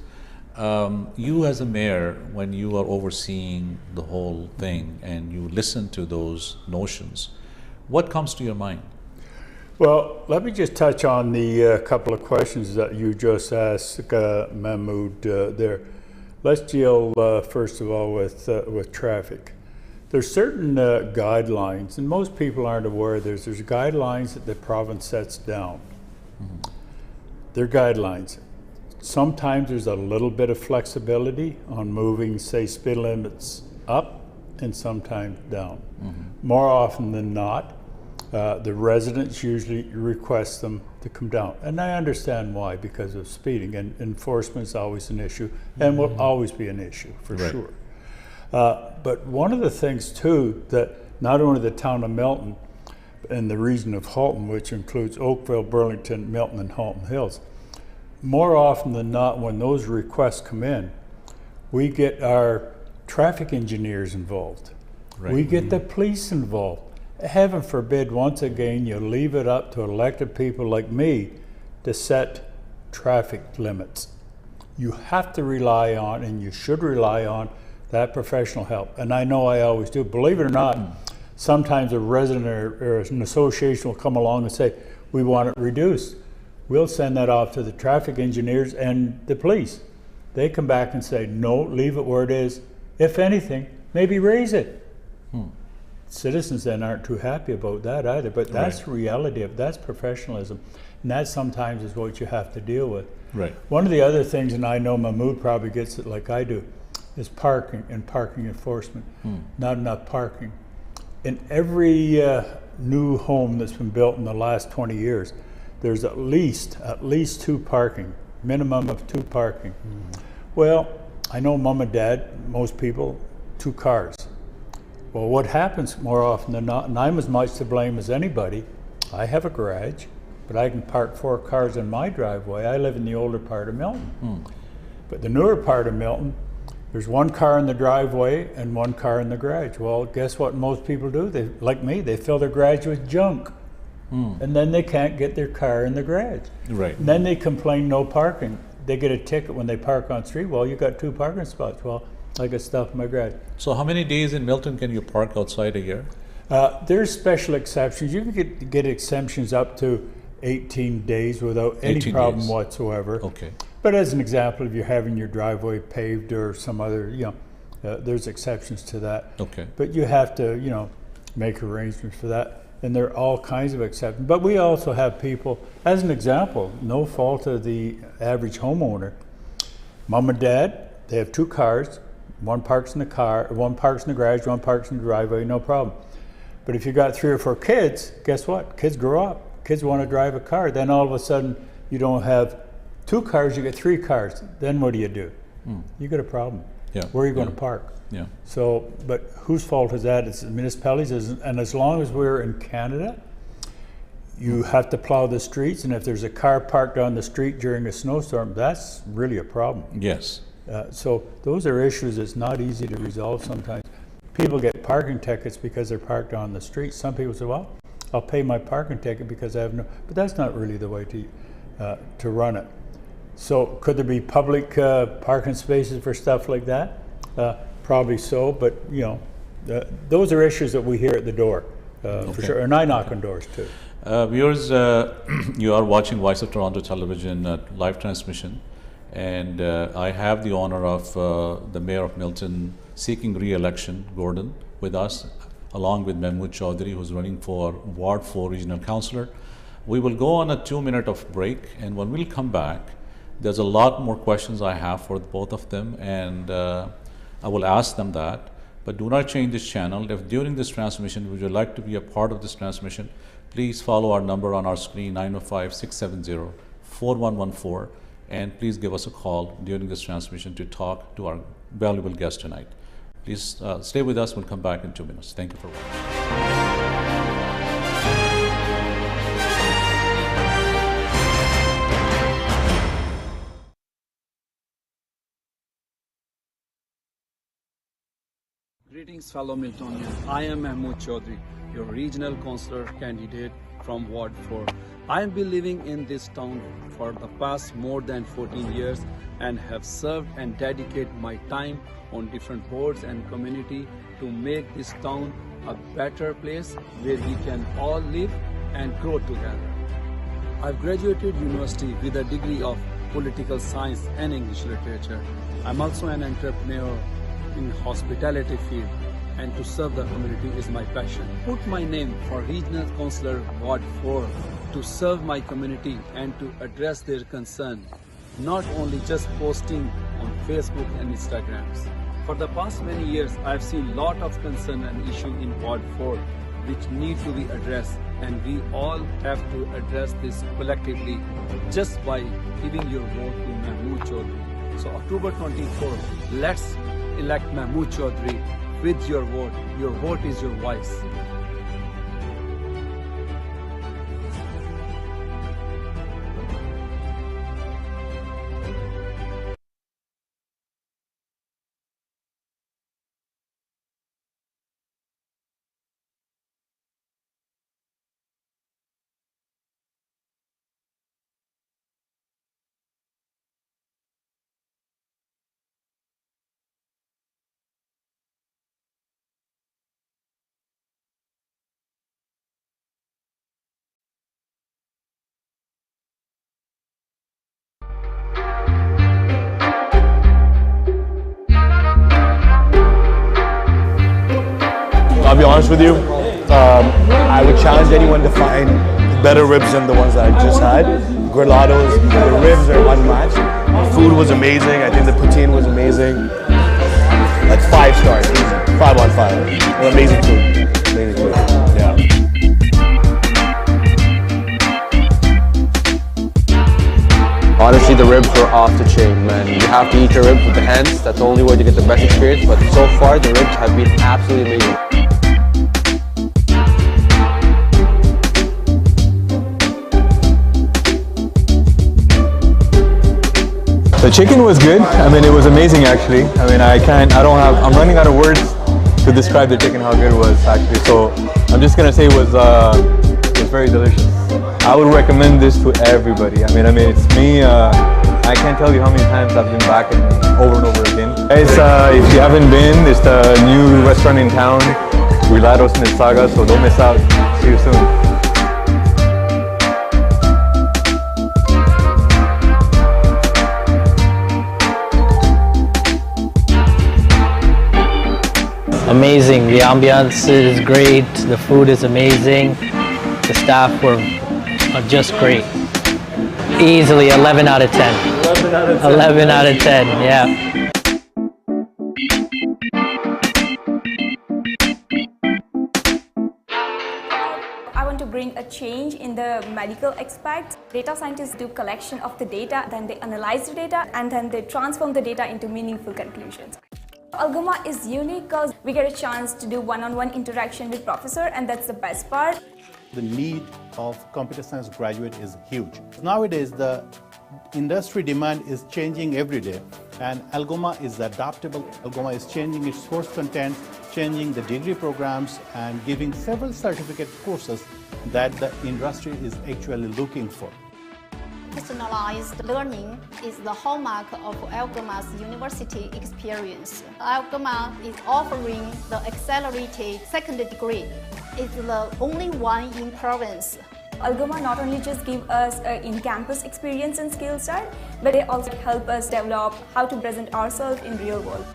[SPEAKER 1] you as a mayor, when you are overseeing the whole thing and you listen to those notions, what comes to your mind?
[SPEAKER 16] Well, let me just touch on the couple of questions that you just asked, Mahmood, there. Let's deal first of all with traffic. There's certain guidelines, and most people aren't aware there's guidelines that the province sets down. They're guidelines. Sometimes there's a little bit of flexibility on moving, say, speed limits up and sometimes down. More often than not, the residents usually request them to come down. And I understand why, because of speeding, and enforcement is always an issue and will always be an issue for sure. But one of the things too that not only the town of Milton and the region of Halton, which includes Oakville, Burlington, Milton, and Halton Hills. More often than not, when those requests come in, we get our traffic engineers involved.
[SPEAKER 1] Right.
[SPEAKER 16] We get the police involved. Heaven forbid, once again, you leave it up to elected people like me to set traffic limits. You have to rely on, and you should rely on, that professional help. And I know I always do. Believe it or not, sometimes a resident or an association will come along and say, we want it reduced. We'll send that off to the traffic engineers and the police. They come back and say, no, leave it where it is. If anything, maybe raise it. Citizens then aren't too happy about that either, but that's the reality of, that's professionalism. And that sometimes is what you have to deal with.
[SPEAKER 1] Right.
[SPEAKER 16] One of the other things, and I know Mahmood probably gets it like I do, is parking and parking enforcement. Not enough parking. In every new home that's been built in the last 20 years, there's at least 2 parking, minimum of 2 parking. Well, I know mom and dad, most people, 2 cars. Well, what happens more often than not, and I'm as much to blame as anybody, I have a garage, but I can park 4 cars in my driveway. I live in the older part of Milton. But the newer part of Milton, there's 1 car in the driveway and 1 car in the garage. Well, guess what most people do? They, like me, they fill their garage with junk. And then they can't get their car in the garage.
[SPEAKER 1] Right.
[SPEAKER 16] And then they complain no parking. They get a ticket when they park on street. Well, you got 2 parking spots. Well, I got stuff in my garage.
[SPEAKER 1] So how many days in Milton can you park outside a year?
[SPEAKER 16] There's special exceptions. You can get exemptions up to 18 days without any problem whatsoever.
[SPEAKER 1] Okay.
[SPEAKER 16] But as an example, if you're having your driveway paved or some other, there's exceptions to that.
[SPEAKER 1] Okay.
[SPEAKER 16] But you have to, make arrangements for that. And there are all kinds of exceptions. But we also have people, as an example, no fault of the average homeowner. Mom and dad, they have 2 cars. 1 parks in the car, 1 parks in the garage, 1 parks in the driveway, no problem. But if you got 3 or 4 kids, guess what? Kids grow up. Kids want to drive a car. Then all of a sudden, you don't have 2 cars, you get 3 cars. Then what do? You got a problem.
[SPEAKER 1] Yeah.
[SPEAKER 16] Where are you going to park?
[SPEAKER 1] Yeah.
[SPEAKER 16] So, but whose fault is that? It's the municipalities, and as long as we're in Canada, you have to plow the streets, and if there's a car parked on the street during a snowstorm, that's really a problem.
[SPEAKER 1] Yes.
[SPEAKER 16] So those are issues that's not easy to resolve sometimes. People get parking tickets because they're parked on the street. Some people say, well, I'll pay my parking ticket because I have no, but that's not really the way to run it. So could there be public parking spaces for stuff like that? Probably so, but those are issues that we hear at the door for sure, and I knock on doors too.
[SPEAKER 1] Viewers, you are watching Voice of Toronto Television live transmission, and I have the honor of the Mayor of Milton seeking re-election, Gordon, with us, along with Mahmood Chaudhary, who's running for Ward 4 Regional Councillor. We will go on a 2-minute of break, and when we'll come back, there's a lot more questions I have for both of them, and I will ask them that. But do not change this channel. If during this transmission would you like to be a part of this transmission, please follow our number on our screen, 905-670-4114, and please give us a call during this transmission to talk to our valuable guest tonight. Please stay with us. We'll come back in 2 minutes. Thank you for watching.
[SPEAKER 17] Greetings, fellow Miltonians. I am Mahmood Chaudhary, your regional councillor candidate from Ward 4. I have been living in this town for the past more than 14 years and have served and dedicated my time on different boards and community to make this town a better place where we can all live and grow together. I've graduated university with a degree of political science and English literature. I'm also an entrepreneur in hospitality field, and to serve the community is my passion. Put my name for Regional Councillor Ward 4 to serve my community and to address their concern, not only just posting on Facebook and Instagrams. For the past many years, I've seen lot of concern and issue in Ward 4 which need to be addressed, and we all have to address this collectively just by giving your vote to Mahmood Chaudhary. So October 24, let's elect Mahmood Chaudhary
[SPEAKER 18] with your vote. Your vote is your voice.
[SPEAKER 19] I'll be honest with you, I would challenge anyone to find better ribs than the ones that I just had. Grillados, the ribs are unmatched. The food was amazing. I think the poutine was amazing. Like 5 stars, easy. 5 on 5. Amazing food. Amazing food. Yeah.
[SPEAKER 20] Honestly, the ribs were off the chain, man. You have to eat your ribs with the hands. That's the only way to get the best experience. But so far, the ribs have been absolutely amazing.
[SPEAKER 21] The chicken was good. I mean, it was amazing actually. I mean, I'm running out of words to describe the chicken, how good it was actually. So I'm just gonna say it was very delicious. I would recommend this to everybody. I mean, it's me. I can't tell you how many times I've been back and over again. Guys, if you haven't been, it's the new restaurant in town, Grillados Mississauga, so don't miss out. See you soon.
[SPEAKER 22] Amazing. The ambiance is great. The food is amazing. The staff were just great. Easily 11 out of 10. 11 out of 10, yeah.
[SPEAKER 5] I want to bring a change in the medical aspect. Data scientists do collection of the data, then they analyze the data, and then they transform the data into meaningful conclusions. Algoma is unique because we get a chance to do one-on-one interaction with professor, and that's the best part.
[SPEAKER 6] The need of computer science graduate is huge. Nowadays, the industry demand is changing every day, and Algoma is adaptable. Algoma is changing its course content, changing the degree programs, and giving several certificate courses that the industry is actually looking for.
[SPEAKER 7] Personalized learning is the hallmark of Algoma's university experience. Algoma is offering the accelerated second degree. It's the only one in province.
[SPEAKER 5] Algoma not only just give us an in-campus experience and skill set, but they also help us develop how to present ourselves in real world.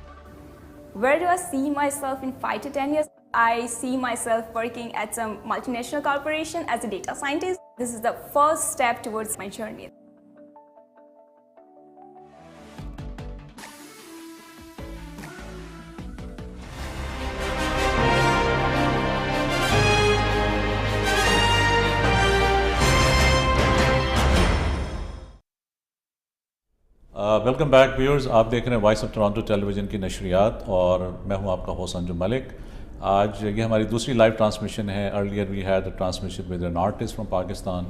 [SPEAKER 5] Where do I see myself in 5 to 10 years? I see myself working at some multinational corporation as a data scientist. This is the first step towards my journey.
[SPEAKER 1] Welcome back viewers, आप देख रहे हैं voice of Toronto television की नशरियात और मैं हूं आपका host Anjum Malik. आज ये हमारी दूसरी लाइव ट्रांसमिशन है। Earlier we had a transmission with an artist from Pakistan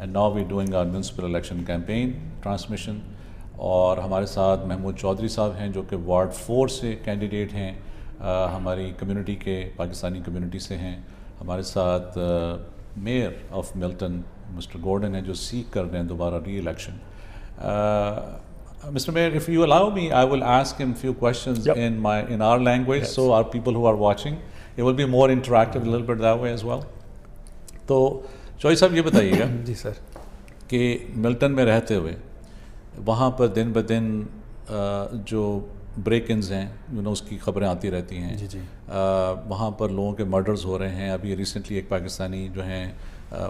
[SPEAKER 1] and now we doing our municipal election campaign transmission. और हमारे साथ महमूद चौधरी साहब हैं जो कि वार्ड 4 से कैंडिडेट हैं, हमारी कम्युनिटी के, पाकिस्तानी कम्युनिटी से हैं। हमारे साथ mayor of Milton mister Gordon हैं जो सीख कर रहे हैं दोबारा reelection. Mr. Mayor, if you allow me, I will ask him a few questions in our language, so our people who are watching, it will be more interactive a little bit that way as well. तो चौधरी साहब ये बताइएगा
[SPEAKER 17] जी sir
[SPEAKER 1] कि Milton में रहते हुए वहाँ पर दिन ब दिन जो ब्रेक-इन्स हैं, उसकी खबरें आती रहती हैं
[SPEAKER 17] जी जी,
[SPEAKER 1] वहाँ पर लोगों के मर्डर्स हो रहे हैं। अभी रिसेंटली एक पाकिस्तानी जो हैं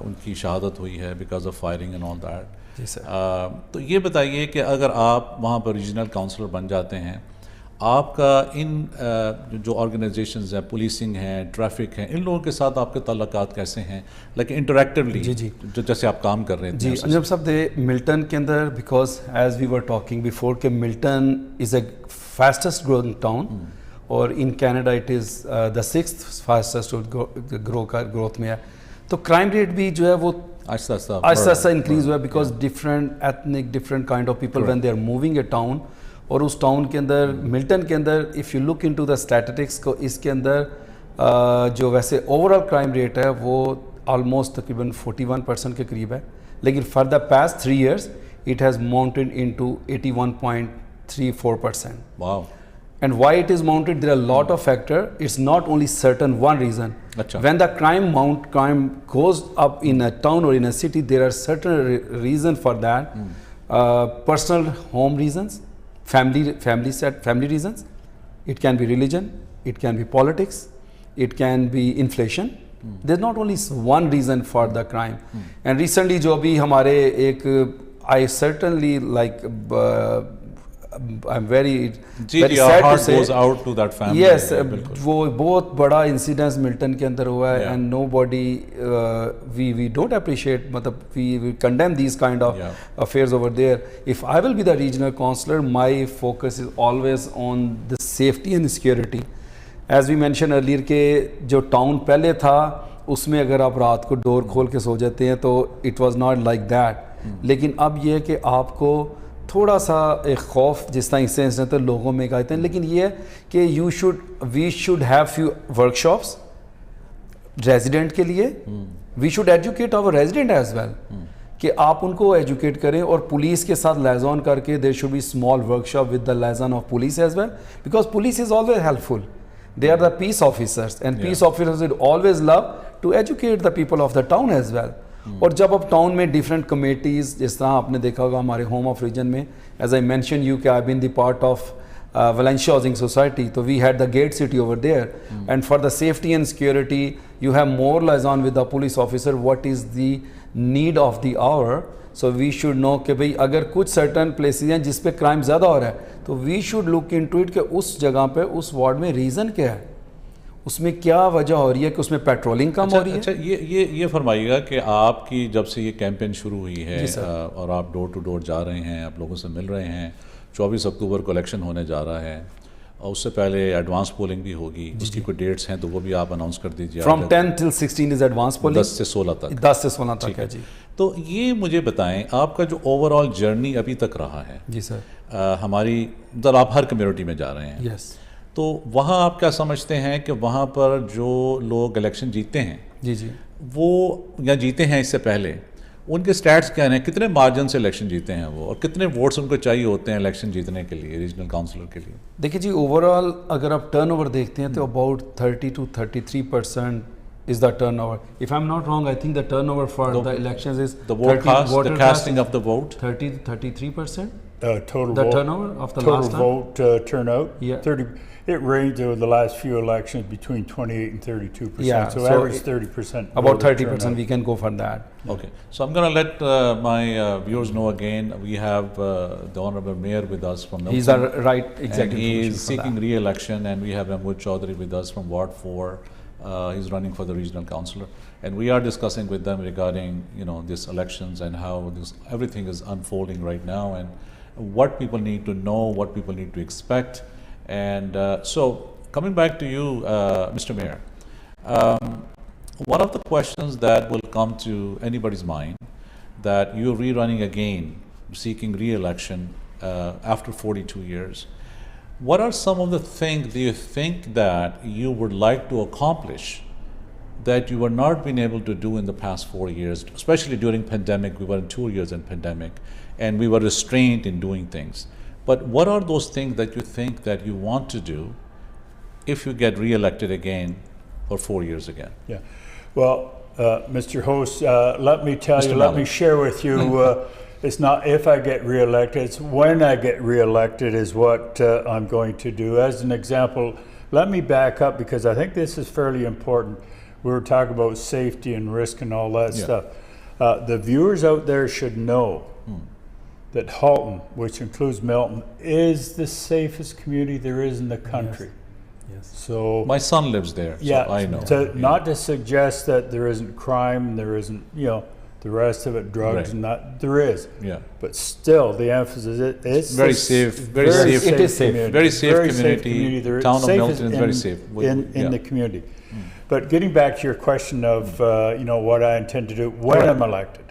[SPEAKER 1] उनकी शहादत हुई है because of firing and all that.
[SPEAKER 17] जी सर।
[SPEAKER 1] तो ये बताइए कि अगर आप वहाँ पर रीजनल काउंसलर बन जाते हैं, आपका इन जो ऑर्गेनाइजेशंस हैं, पुलिसिंग हैं, ट्रैफिक हैं, इन लोगों के साथ आपके ताल्लुकात कैसे हैं, लाइक इंटरेक्टिवली
[SPEAKER 17] जी जी
[SPEAKER 1] जो जैसे आप काम कर रहे हैं?
[SPEAKER 17] जी अंजुम साहब, दे मिल्टन के अंदर, because as we were talking before के Milton is a fastest growing town, और in Canada it is the 6th fastest growth में है। तो क्राइम रेट भी जो है वो आहिस्ता इंक्रीज हुआ है because different ethnic different kind of people when they are moving a town. और उस टाउन के अंदर मिल्टन के अंदर if you look into the statistics को, इसके अंदर जो वैसे ओवरऑल क्राइम रेट है वो ऑलमोस्ट तकरीबन 41% के करीब है, लेकिन for the past 3 years it has mounted into 81.34%.
[SPEAKER 1] Wow.
[SPEAKER 17] And why it is mounted, there are a lot of factors. It's not only certain one reason.
[SPEAKER 1] Achha.
[SPEAKER 17] When the crime goes up in a town or in a city, there are certain reasons for that. Personal home reasons, family reasons. It can be religion, it can be politics, it can be inflation. There's not only one reason for the crime. And recently जो भी हमारे एक I certainly like I'm very sad to say
[SPEAKER 1] goes out to that family.
[SPEAKER 17] Yes, वो बहुत बड़ा incidence Milton के अंदर हुआ है and nobody we don't appreciate, मतलब we condemn these kind of affairs over there. If I will be the regional councillor, my focus is always on the safety and security. As we mentioned earlier के जो town पहले था उसमें अगर आप रात को डोर खोल के सो जाते हैं तो it was not like that, लेकिन अब ये कि आपको थोड़ा सा एक खौफ जिस तरह से तो लोगों में कहते हैं, लेकिन ये कि we should have few workshops resident के लिए, we should educate our resident as well कि आप उनको एजुकेट करें और पुलिस के साथ लाइजॉन करके there should be small workshop with the liaison of police as well, because police is always helpful. They are the peace officers and peace officers would always love to educate the people of the town as well. और जब अब town में different committees, जिस तरह आपने देखा होगा हमारे होम ऑफ रीजन में, एज आई मैंशन यू कि I been the part of Valencia Housing Society, so we had the gate city over there, and for the safety and security you have more liaison with the police officer what is the need of the hour. So we should know कि भाई अगर कुछ certain places हैं जिस पे crime ज़्यादा हो रहा है तो we should look into it कि उस जगह पे उस वार्ड में रीज़न क्या है, उसमें क्या वजह हो रही है कि उसमें पेट्रोलिंग कम हो रही है.
[SPEAKER 1] अच्छा ये फरमाइएगा कि आपकी जब से ये कैंपेन शुरू हुई है और आप डोर टू डोर जा रहे हैं, आप लोगों से मिल रहे हैं, 24 अक्टूबर को इलेक्शन होने जा रहा है और उससे पहले एडवांस पोलिंग भी होगी, उसकी कोई डेट्स हैं तो वो भी आप अनाउंस कर दीजिए.
[SPEAKER 17] From 10 till 16 is advance polling,
[SPEAKER 1] 10 से 16 तक.
[SPEAKER 17] 10 से 16 तक है जी.
[SPEAKER 1] तो ये मुझे बताएं आपका जो ओवरऑल जर्नी अभी तक रहा है.
[SPEAKER 17] जी सर.
[SPEAKER 1] हमारी मतलब आप हर कम्युनिटी में जा रहे हैं.
[SPEAKER 17] यस.
[SPEAKER 1] तो वहाँ आप क्या समझते हैं कि वहाँ पर जो लोग इलेक्शन जीतते हैं,
[SPEAKER 17] जी जी,
[SPEAKER 1] वो या जीते हैं इससे पहले, उनके स्टैट्स क्या हैं, कितने मार्जिन से इलेक्शन जीते हैं वो, और कितने वोट्स उनको चाहिए होते हैं इलेक्शन जीतने के लिए, रीजनल काउंसलर के लिए?
[SPEAKER 17] देखिए जी, ओवरऑल अगर आप टर्नओवर देखते हैं तो about 30 to 33% is the turnover. If I'm not wrong, I think the turnover for the elections is
[SPEAKER 1] the casting of the vote
[SPEAKER 17] 30 to 33%.
[SPEAKER 16] Total
[SPEAKER 17] the
[SPEAKER 16] vote,
[SPEAKER 17] turnover of the
[SPEAKER 16] total
[SPEAKER 17] last time?
[SPEAKER 16] vote turnout.
[SPEAKER 17] Yeah.
[SPEAKER 16] 30. It ranged over the last few elections between 28 and 32%.
[SPEAKER 17] Yeah,
[SPEAKER 16] so average 30%.
[SPEAKER 17] About 30%. We can go for that.
[SPEAKER 1] Okay. So I'm going to let my viewers know again. We have the Honorable Mayor with us from Milton.
[SPEAKER 17] He's the right executive.
[SPEAKER 1] And he is seeking re-election, and we have Mahmood Chaudhary with us from Ward 4. He's running for the regional councillor, and we are discussing with them regarding these elections and how everything is unfolding right now, and what people need to know, what people need to expect. And so coming back to you, Mr. Mayor, one of the questions that will come to anybody's mind, that you're rerunning again, seeking re-election after 42 years. What are some of the things do you think that you would like to accomplish that you were not been able to do in the past 4 years, especially during pandemic? We were in 2 years in pandemic, and we were restrained in doing things. But what are those things that you think that you want to do if you get re-elected again for 4 years again?
[SPEAKER 16] Yeah, well, Mr. Host, let me tell you, let me share with you, it's not if I get re-elected, it's when I get re-elected is what I'm going to do. As an example, let me back up because I think this is fairly important. We were talking about safety and risk and all that stuff. The viewers out there should know that Halton, which includes Milton, is the safest community there is in the country.
[SPEAKER 17] Yes.
[SPEAKER 16] So
[SPEAKER 1] my son lives there, so I know.
[SPEAKER 16] Not to suggest that there isn't crime, there isn't, The rest of it, drugs,
[SPEAKER 1] Right.
[SPEAKER 16] not there is.
[SPEAKER 1] Yeah.
[SPEAKER 16] But still, the emphasis it's
[SPEAKER 1] very safe, very safe.
[SPEAKER 16] It is safe.
[SPEAKER 1] Very safe community. Town of Milton is very safe.
[SPEAKER 16] In the community. But getting back to your question of what I intend to do when I'm elected.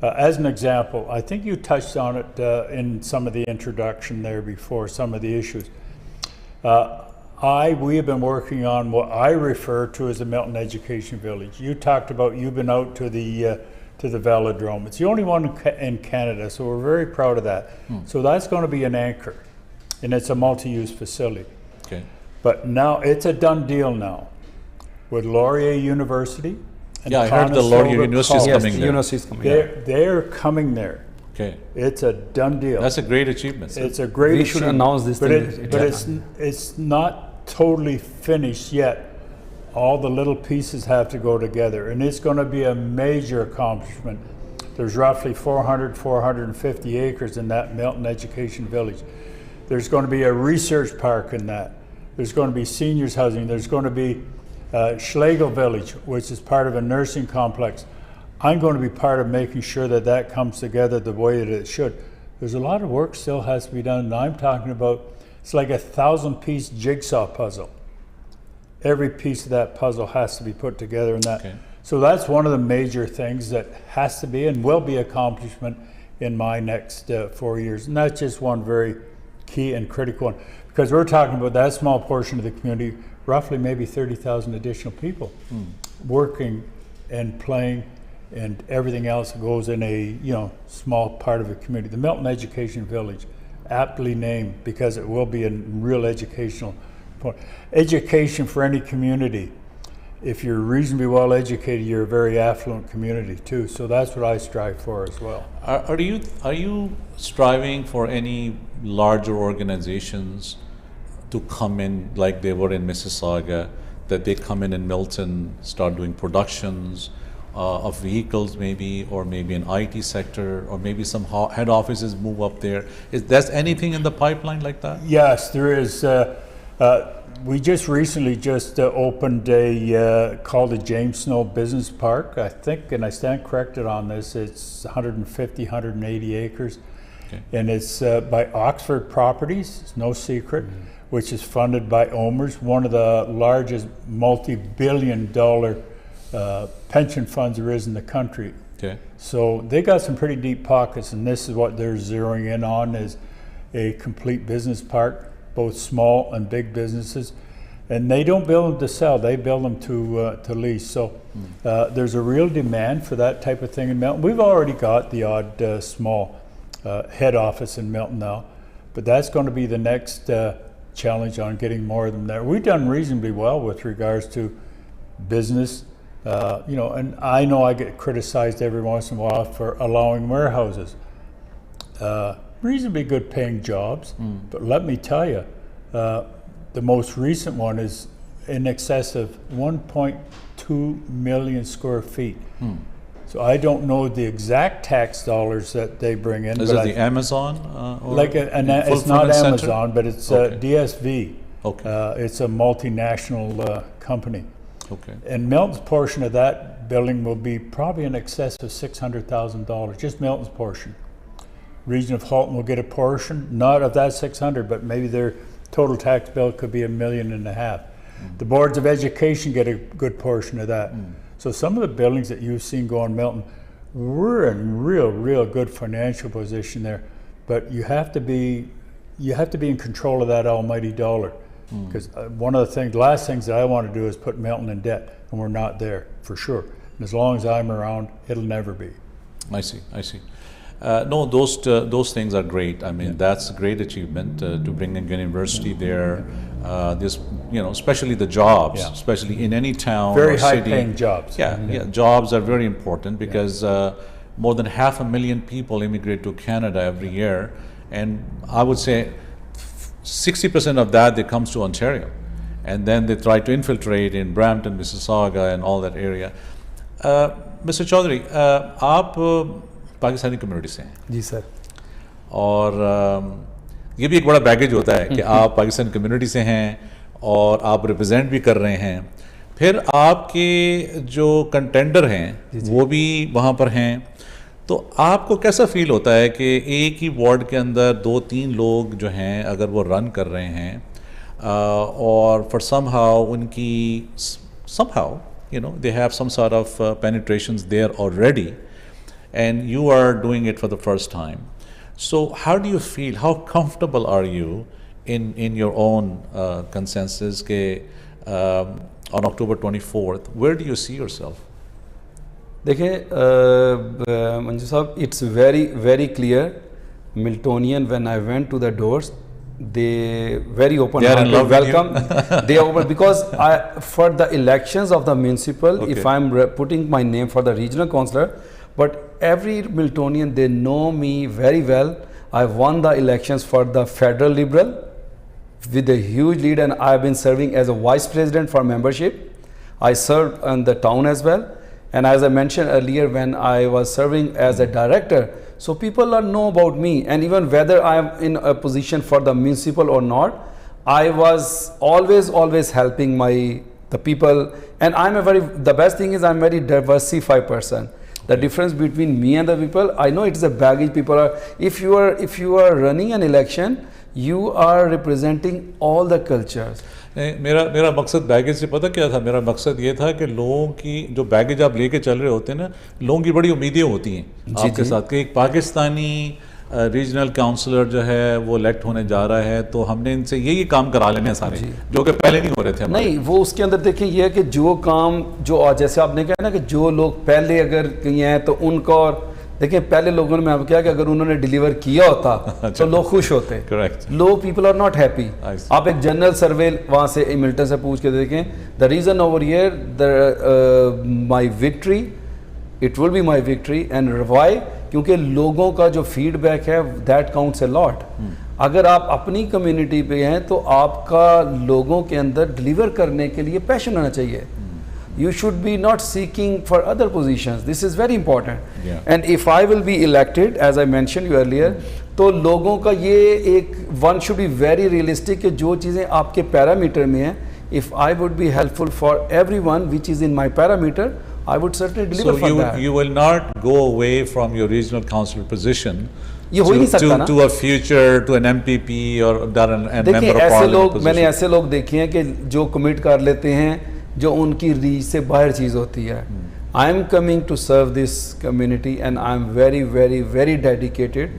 [SPEAKER 16] As an example, I think you touched on it in some of the introduction there before, some of the issues. We have been working on what I refer to as the Milton Education Village. You talked about you've been out to the velodrome. It's the only one in Canada, so we're very proud of that. So that's going to be an anchor, and it's a multi-use facility.
[SPEAKER 1] Okay.
[SPEAKER 16] But now it's a done deal now with Laurier University. And
[SPEAKER 1] I heard the Laurier University is coming there.
[SPEAKER 17] University is coming there.
[SPEAKER 16] They're coming there.
[SPEAKER 1] Okay.
[SPEAKER 16] It's a done deal.
[SPEAKER 1] That's a great achievement. Sir.
[SPEAKER 16] It's a great achievement.
[SPEAKER 17] We should announce this thing.
[SPEAKER 16] But it's not totally finished yet. All the little pieces have to go together, and it's going to be a major accomplishment. There's roughly 450 acres in that Milton Education Village. There's going to be a research park in that. There's going to be seniors housing. There's going to be Schlegel Village, which is part of a nursing complex. I'm going to be part of making sure that that comes together the way that it should. There's a lot of work still has to be done, and I'm talking about, it's like a 1,000-piece jigsaw puzzle. Every piece of that puzzle has to be put together in that. Okay. So that's one of the major things that has to be and will be accomplishment in my next 4 years. And that's just one very key and critical one, because we're talking about that small portion of the community, roughly maybe 30,000 additional people working and playing and everything else that goes in a small part of the community. The Milton Education Village, aptly named because it will be a real educational point. Education for any community. If you're reasonably well educated, you're a very affluent community too. So that's what I strive for as well.
[SPEAKER 1] Are you striving for any larger organizations to come in like they were in Mississauga, that they come in Milton, start doing productions of vehicles maybe, or maybe an IT sector, or maybe some head offices move up there? Is there anything in the pipeline like that?
[SPEAKER 16] Yes, there is. We just recently opened a called the James Snow Business Park, I think, and I stand corrected on this, it's 150, 180 acres. Okay. And it's by Oxford Properties, it's no secret, which is funded by OMERS, one of the largest multi-billion-dollar pension funds there is in the country.
[SPEAKER 1] Okay.
[SPEAKER 16] So they got some pretty deep pockets, and this is what they're zeroing in on, is a complete business park, both small and big businesses. And they don't build them to sell, they build them to lease. So there's a real demand for that type of thing in Milton. We've already got the odd small head office in Milton now, but that's going to be the next challenge on getting more of them there. We've done reasonably well with regards to business, and I know I get criticized every once in a while for allowing warehouses. Reasonably good paying jobs, but let me tell you, the most recent one is in excess of 1.2 million square feet. So I don't know the exact tax dollars that they bring in.
[SPEAKER 1] Is it the Amazon?
[SPEAKER 16] It's not Amazon, but it's DSV.
[SPEAKER 1] Okay.
[SPEAKER 16] It's a multinational company.
[SPEAKER 1] Okay.
[SPEAKER 16] And Milton's portion of that building will be probably in excess of $600,000, just Milton's portion. Region of Halton will get a portion, not of that 600, but maybe their total tax bill could be $1.5 million. The boards of education get a good portion of that. So some of the buildings that you've seen go in Milton, we're in real good financial position there. But you have to be in control of that almighty dollar. Because one of the last things that I want to do is put Milton in debt, and we're not there for sure. And as long as I'm around, it'll never be.
[SPEAKER 1] I see. No, those things are great. I mean, that's a great achievement to bring a university there. Especially the jobs, especially in any town
[SPEAKER 16] very
[SPEAKER 1] or city.
[SPEAKER 16] high-paying jobs.
[SPEAKER 1] Yeah, jobs are very important because more than 500,000 people immigrate to Canada every year, and I would say 60% of that they comes to Ontario, and then they try to infiltrate in Brampton, Mississauga, and all that area. Mr. Chaudhary, आप Pakistani community से हैं
[SPEAKER 17] जी sir,
[SPEAKER 1] और ये भी एक बड़ा baggage होता है कि आप पाकिस्तानी कम्युनिटी से हैं और आप रिप्रेजेंट भी कर रहे हैं, फिर आपके जो कंटेंडर हैं वो भी वहाँ पर हैं, तो आपको कैसा फील होता है कि एक ही वार्ड के अंदर 2-3 लोग जो हैं अगर वो रन कर रहे हैं और फॉर समहाउ उनकी somehow they have some sort of penetrations there already and you are doing it for the first time. So how do you feel, how comfortable are you in your own consensus ke on October 24th, where do you see yourself?
[SPEAKER 17] देखिए मंजू साहब, it's very clear Miltonian, when I went to the doors, they very open hearted welcome. They are open because for the elections of the municipal, if I'm putting my name for the regional councillor, but every Miltonian, they know me very well. I won the elections for the federal liberal with a huge lead, and I've been serving as a vice president for membership. I served in the town as well, and as I mentioned earlier, when I was serving as a director, so people know about me, and even whether I am in a position for the municipal or not, I was always helping the people, and the best thing is I'm very diversified person. The difference between me and the people, I know it's a baggage. People are, if you are running an election, you are representing all the cultures.
[SPEAKER 1] मेरा मकसद baggage से पता क्या था? मेरा मकसद ये था कि लोगों की जो बैगेज आप लेके चल रहे होते हैं ना, लोगों की बड़ी उम्मीदें होती हैं आपके साथ कि एक पाकिस्तानी रीजनल काउंसलर जो है वो इलेक्ट होने जा रहा है, तो हमने इनसे यही काम करा लेने सारे जो कि पहले नहीं हो रहे थे।
[SPEAKER 17] नहीं, वो उसके अंदर देखिए ये है कि जो काम जो जैसे आपने कहा ना कि जो लोग पहले अगर किए हैं तो उनको, और देखिए पहले लोगों ने, मैं क्या कि अगर उन्होंने डिलीवर किया होता तो लोग खुश होते।
[SPEAKER 1] करेक्ट।
[SPEAKER 17] लोग पीपल आर नॉट हैप्पी। आप एक जनरल सर्वे वहाँ से मिल्टन से पूछ के देखें, the region over here my victory, it will be my victory, and why, क्योंकि लोगों का जो फीडबैक है दैट काउंट्स अ लॉट। अगर आप अपनी कम्युनिटी पे हैं तो आपका लोगों के अंदर डिलीवर करने के लिए पैशन होना चाहिए। You should be not seeking for other positions. This is very important. And if I will be elected, as I mentioned you earlier, तो लोगों का ये एक one should be very realistic कि जो चीज़ें आपके पैरामीटर में हैं, if I would be helpful for everyone which is in my parameter, I would certainly deliver for that. So
[SPEAKER 1] you will not go away from your regional council position
[SPEAKER 17] ये हो ही नहीं सकता ना,
[SPEAKER 1] to a future, to an MPP or a member of
[SPEAKER 17] ऐसे
[SPEAKER 1] parliament
[SPEAKER 17] लोग,
[SPEAKER 1] position.
[SPEAKER 17] मैंने ऐसे लोग देखे हैं कि जो कमिट कर लेते हैं जो उनकी रीच से बाहर चीज़ होती है। I am coming to serve this community and I am very very very dedicated.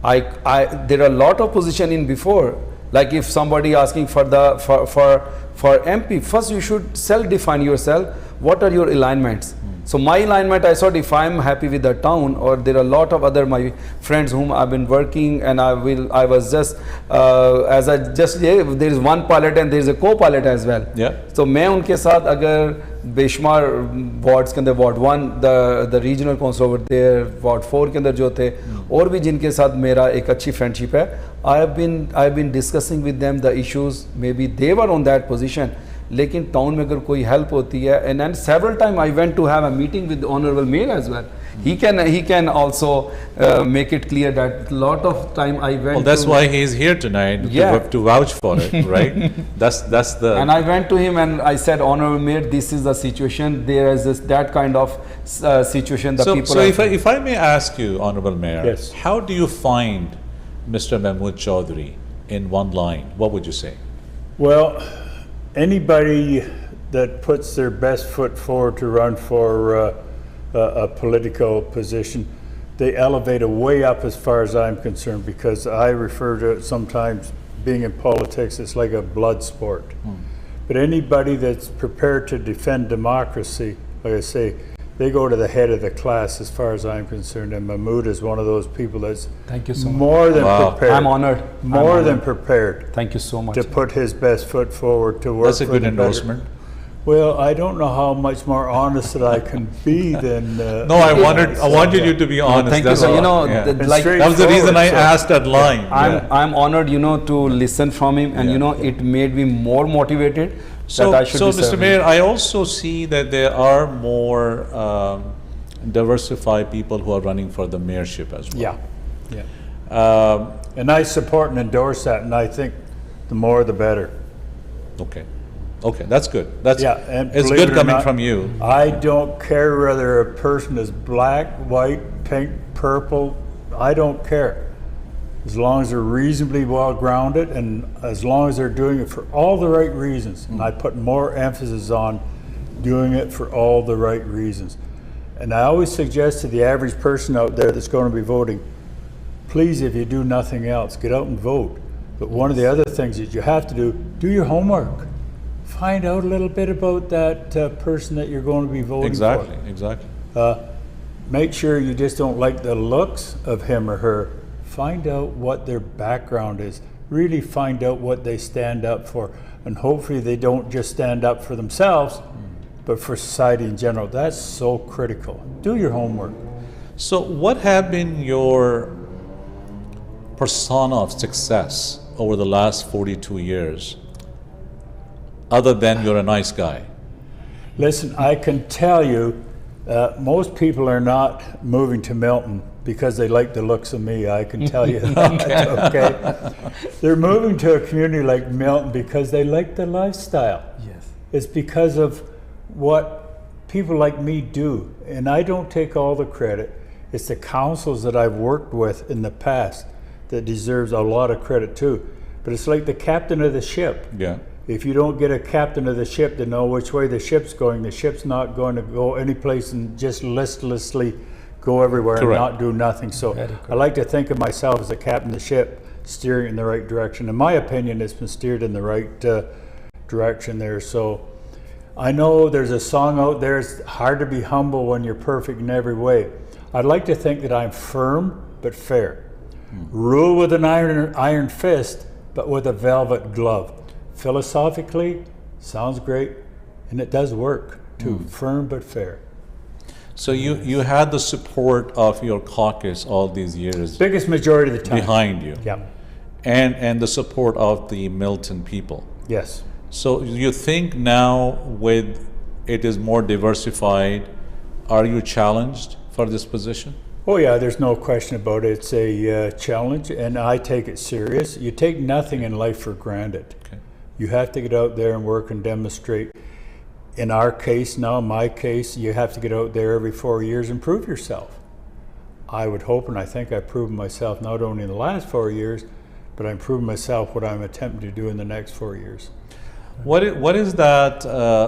[SPEAKER 17] There are lot of position in before, like if somebody asking for MP, first you should self define yourself, what are your alignments. So my alignment, I thought if I'm happy with the town, or there are a lot of other my friends whom I've been working, and I was just there is one pilot and there is a co-pilot as well.
[SPEAKER 1] Yeah.
[SPEAKER 17] So मैं उनके साथ अगर बेशुमार wards के अंदर ward 1 the regional council over there, ward 4 के अंदर जो थे और भी जिनके साथ मेरा एक अच्छी फ्रेंडशिप है, I've been discussing with them the issues, maybe they were on that position, लेकिन टाउन में अगर कोई हेल्प होती है, and then several time I went to have a meeting with the honorable mayor as well. He can also make it clear that lot of time I went.
[SPEAKER 1] Well, that's why he is here tonight, to vouch for it, right? That's the.
[SPEAKER 17] And I went to him and I said, honorable mayor, this is the situation. There is that kind of situation that people.
[SPEAKER 1] So if I may ask you, honorable mayor,
[SPEAKER 16] yes,
[SPEAKER 1] how do you find Mr. Mahmood Chaudhary in one line? What would you say?
[SPEAKER 16] Well, anybody that puts their best foot forward to run for a political position, they elevate way up as far as I'm concerned, because I refer to it sometimes being in politics, it's like a blood sport. But anybody that's prepared to defend democracy, like I say, they go to the head of the class as far as I'm concerned, and Mahmood is one of those people that's
[SPEAKER 17] Thank you so
[SPEAKER 16] more
[SPEAKER 17] much.
[SPEAKER 16] than prepared.
[SPEAKER 17] I'm honored.
[SPEAKER 16] More than prepared.
[SPEAKER 17] Thank you so much.
[SPEAKER 16] To put his best foot forward to work.
[SPEAKER 1] That's a good endorsement.
[SPEAKER 16] Well, I don't know how much more honest that I can be than.
[SPEAKER 1] No, I wanted you to be honest.
[SPEAKER 17] Thank you. So
[SPEAKER 1] that was the reason I asked that line.
[SPEAKER 17] I'm honored, to listen from him, and it made me more motivated.
[SPEAKER 1] So, Mr. Mayor, I also see that there are more diversified people who are running for the mayorship as well.
[SPEAKER 16] And I support and endorse that, and I think the more the better.
[SPEAKER 1] Okay. Okay, that's good. That's
[SPEAKER 16] and
[SPEAKER 1] it's
[SPEAKER 16] believe
[SPEAKER 1] good
[SPEAKER 16] it or
[SPEAKER 1] coming
[SPEAKER 16] not,
[SPEAKER 1] from you.
[SPEAKER 16] I don't care whether a person is black, white, pink, purple. I don't care. As long as they're reasonably well grounded and as long as they're doing it for all the right reasons. And I put more emphasis on doing it for all the right reasons. And I always suggest to the average person out there that's going to be voting, please, if you do nothing else, get out and vote. But one of the other things that you have to do your homework. Find out a little bit about that person that you're going to be voting for.
[SPEAKER 1] Exactly.
[SPEAKER 16] Make sure you just don't like the looks of him or her. Find out what their background is. Really find out what they stand up for. And hopefully they don't just stand up for themselves, but for society in general. That's so critical. Do your homework.
[SPEAKER 1] So what have been your persona of success over the last 42 years, other than you're a nice guy?
[SPEAKER 16] Listen, I can tell you, most people are not moving to Milton because they like the looks of me. I can tell you that, okay? They're moving to a community like Milton because they like the lifestyle.
[SPEAKER 2] Yes.
[SPEAKER 16] It's because of what people like me do. And I don't take all the credit. It's the councils that I've worked with in the past that deserves a lot of credit too. But it's like the captain of the ship.
[SPEAKER 1] Yeah.
[SPEAKER 16] If you don't get a captain of the ship to know which way the ship's going, the ship's not going to go any place and just listlessly go everywhere.
[SPEAKER 1] Correct.
[SPEAKER 16] And not do nothing. So I like to think of myself as the captain of the ship, steering in the right direction. In my opinion, it's been steered in the right direction there. So I know there's a song out there, it's hard to be humble when you're perfect in every way. I'd like to think that I'm firm but fair. Rule with an iron fist, but with a velvet glove. Philosophically, sounds great, and it does work too. Firm but fair.
[SPEAKER 1] So you had the support of your caucus all these years.
[SPEAKER 16] Biggest majority of the time.
[SPEAKER 1] Behind you.
[SPEAKER 16] Yeah.
[SPEAKER 1] And the support of the Milton people.
[SPEAKER 16] Yes.
[SPEAKER 1] So you think now with it is more diversified, are you challenged for this position?
[SPEAKER 16] Oh yeah, there's no question about it. It's a challenge, and I take it serious. You take nothing in life for granted.
[SPEAKER 1] Okay.
[SPEAKER 16] You have to get out there and work and demonstrate. In our case now, my case, you have to get out there every 4 years and prove yourself. I would hope, and I think I've proven myself not only in the last 4 years, but I'm proving myself what I'm attempting to do in the next 4 years.
[SPEAKER 1] What is that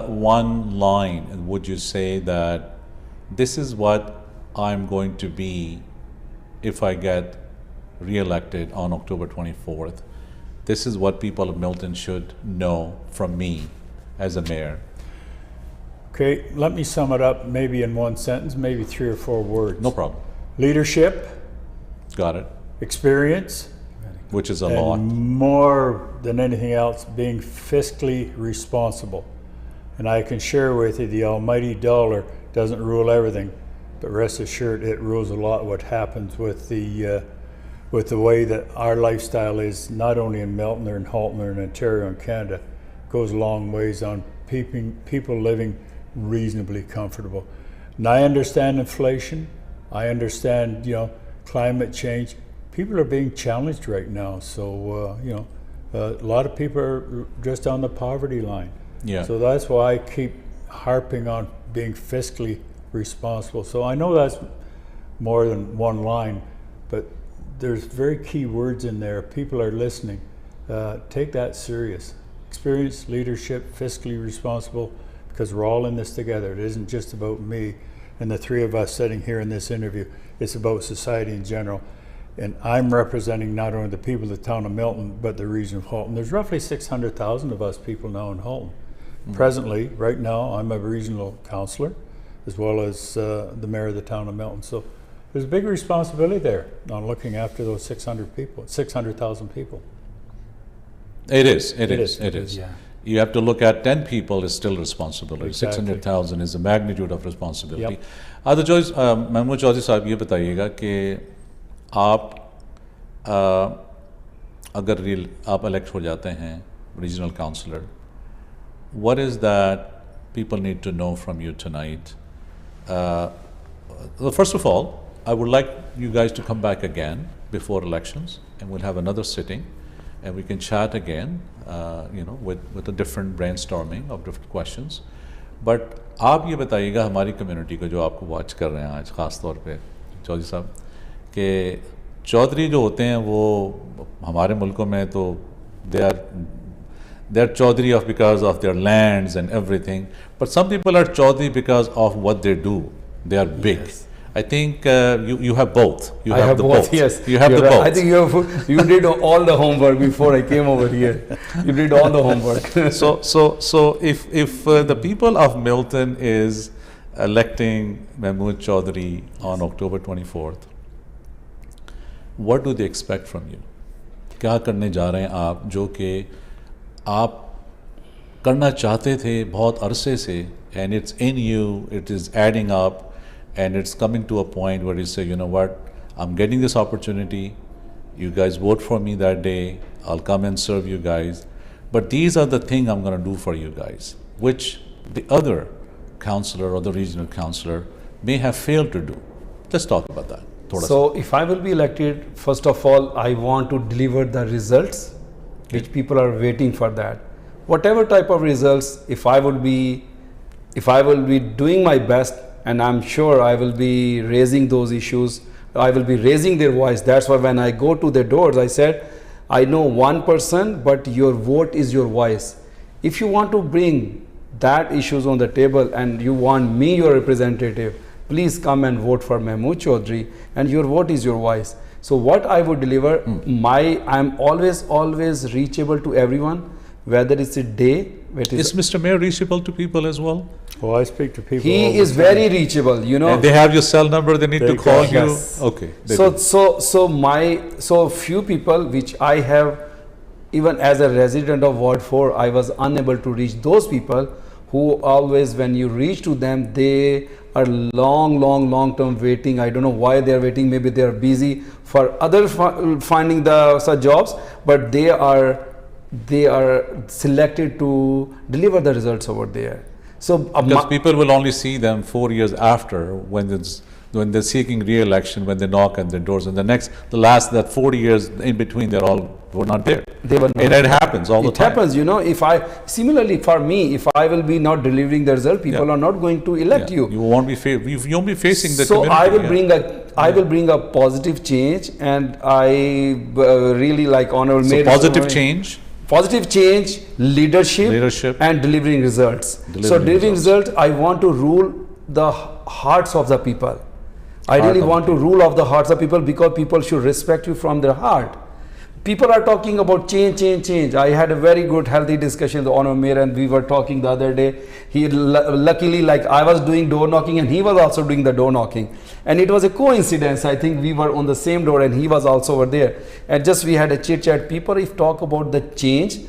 [SPEAKER 1] one line, would you say that this is what I'm going to be if I get re-elected on October 24th? This is what people of Milton should know from me as a mayor.
[SPEAKER 16] Okay, let me sum it up maybe in one sentence, maybe 3 or 4 words.
[SPEAKER 1] No problem.
[SPEAKER 16] Leadership.
[SPEAKER 1] Got it.
[SPEAKER 16] Experience.
[SPEAKER 1] Which is a
[SPEAKER 16] and
[SPEAKER 1] lot.
[SPEAKER 16] More than anything else, being fiscally responsible. And I can share with you, the almighty dollar doesn't rule everything, but rest assured it rules a lot what happens with the way that our lifestyle is, not only in Milton or in Halton or in Ontario and Canada. It goes a long ways on people living reasonably comfortable. And I understand inflation. I understand, climate change. People are being challenged right now. So, a lot of people are just on the poverty line.
[SPEAKER 1] Yeah.
[SPEAKER 16] So that's why I keep harping on being fiscally responsible. So I know that's more than one line, but there's very key words in there. People are listening. Take that serious. Experience, leadership, fiscally responsible, because we're all in this together. It isn't just about me and the 3 of us sitting here in this interview. It's about society in general. And I'm representing not only the people of the town of Milton, but the region of Halton. There's roughly 600,000 of us people now in Halton. Presently, right now, I'm a regional councillor, as well as the mayor of the town of Milton. So there's a big responsibility there on looking after those 600,000 people.
[SPEAKER 1] It is.
[SPEAKER 2] Yeah.
[SPEAKER 1] You have to look at 10 people is still responsibility.
[SPEAKER 16] Exactly.
[SPEAKER 1] 600,000 is the magnitude of responsibility. Other choice, Mahmood Chaudhary साहब ये बताइएगा कि आप अगर आप elect हो जाते हैं regional councillor, what is that people need to know from you tonight? Well, first of all, I would like you guys to come back again before elections, and we'll have another sitting and we can chat again, with a different brainstorming of different questions. But आप ये बताइएगा हमारी community को जो आपको watch कर रहे हैं आज ख़ास तौर पे चौधरी साहब कि चौधरी जो होते हैं वो हमारे मुल्कों में तो they are Chaudhary because of their lands and everything, but some people are Chaudhary because of what they do. They are big. Yes. I think you have both.
[SPEAKER 17] I have both. Yes,
[SPEAKER 1] you have the both.
[SPEAKER 17] I think you did all the homework before I came over here. You did all the homework.
[SPEAKER 1] so if the people of Milton is electing Mahmood Chaudhary on October 24th, what do they expect from you? क्या करने जा रहे हैं आप जो कि आप करना चाहते थे बहुत अरसे से, and it's in you, it is adding up, and it's coming to a point where you say, you know what, I'm getting this opportunity, you guys vote for me that day, I'll come and serve you guys, but these are the things I'm going to do for you guys, which the other councillor or the regional councillor may have failed to do. Let's talk about that.
[SPEAKER 17] So if I will be elected, first of all, I want to deliver the results which people are waiting for that. Whatever type of results, if I will be doing my best, and I'm sure I will be raising those issues, I will be raising their voice. That's why when I go to the doors, I said, I know one person, but your vote is your voice. If you want to bring that issues on the table and you want me your representative, please come and vote for Mahmood Chaudhary, and your vote is your voice. So what I would deliver, I'm always reachable to everyone, whether it's a day.
[SPEAKER 1] Is Mr. Mayor reachable to people as well?
[SPEAKER 16] Oh, I speak to people.
[SPEAKER 17] He is very reachable, you know.
[SPEAKER 1] And they have your cell number, they need to call you.
[SPEAKER 17] Yes.
[SPEAKER 1] Okay.
[SPEAKER 17] So few people which I have, even as a resident of Ward 4, I was unable to reach those people who always, when you reach to them, they are long term waiting. I don't know why they are waiting. Maybe they are busy for other finding the such jobs, but they are selected to deliver the results over there. So
[SPEAKER 1] because people will only see them 4 years after when they're seeking re-election, when they knock on their doors, and the last 40 years in between were not there.
[SPEAKER 17] They were not.
[SPEAKER 1] And it happens all the time.
[SPEAKER 17] It happens, you know. Similarly for me, if I will be not delivering the result, people are not going to elect you.
[SPEAKER 1] You won't be facing the
[SPEAKER 17] so
[SPEAKER 1] community.
[SPEAKER 17] I will bring a positive change, and I really like honorable mayor. Positive change, leadership, and delivering results. Delivering results, I want to rule the hearts of the people. I really want to rule of the hearts of people, because people should respect you from their heart. People are talking about change. I had a very good, healthy discussion with the honorable mayor, and we were talking the other day. He luckily, like I was doing door knocking, and he was also doing the door knocking, and it was a coincidence. I think we were on the same door, and he was also over there, and just we had a chit chat. People, if talk about the change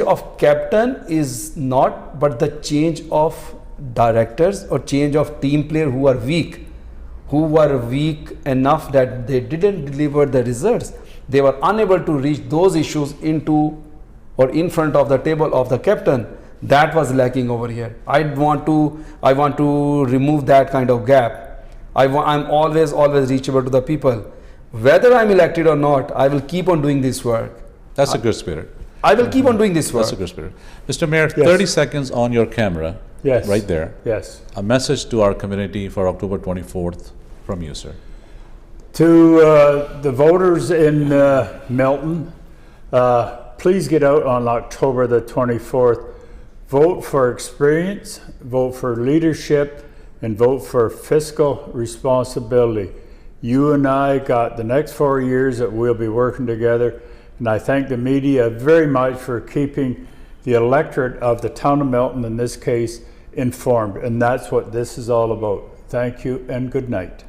[SPEAKER 17] of captain is not, but the change of directors or change of team player who were weak enough that they didn't deliver the results. They were unable to reach those issues into or in front of the table of the captain. That was lacking over here. I want to remove that kind of gap. I'm always reachable to the people. Whether I'm elected or not, I will keep on doing this work.
[SPEAKER 1] That's a good spirit.
[SPEAKER 17] I will keep on doing this work.
[SPEAKER 1] That's a good spirit. Mr. Mayor, 30 seconds on your camera.
[SPEAKER 16] Yes.
[SPEAKER 1] Right there.
[SPEAKER 16] Yes.
[SPEAKER 1] A message to our community for October 24th from you, sir.
[SPEAKER 16] To the voters in Milton, please get out on October the 24th. Vote for experience, vote for leadership, and vote for fiscal responsibility. You and I got the next 4 years that we'll be working together, and I thank the media very much for keeping the electorate of the town of Milton, in this case, informed, and that's what this is all about. Thank you and good night.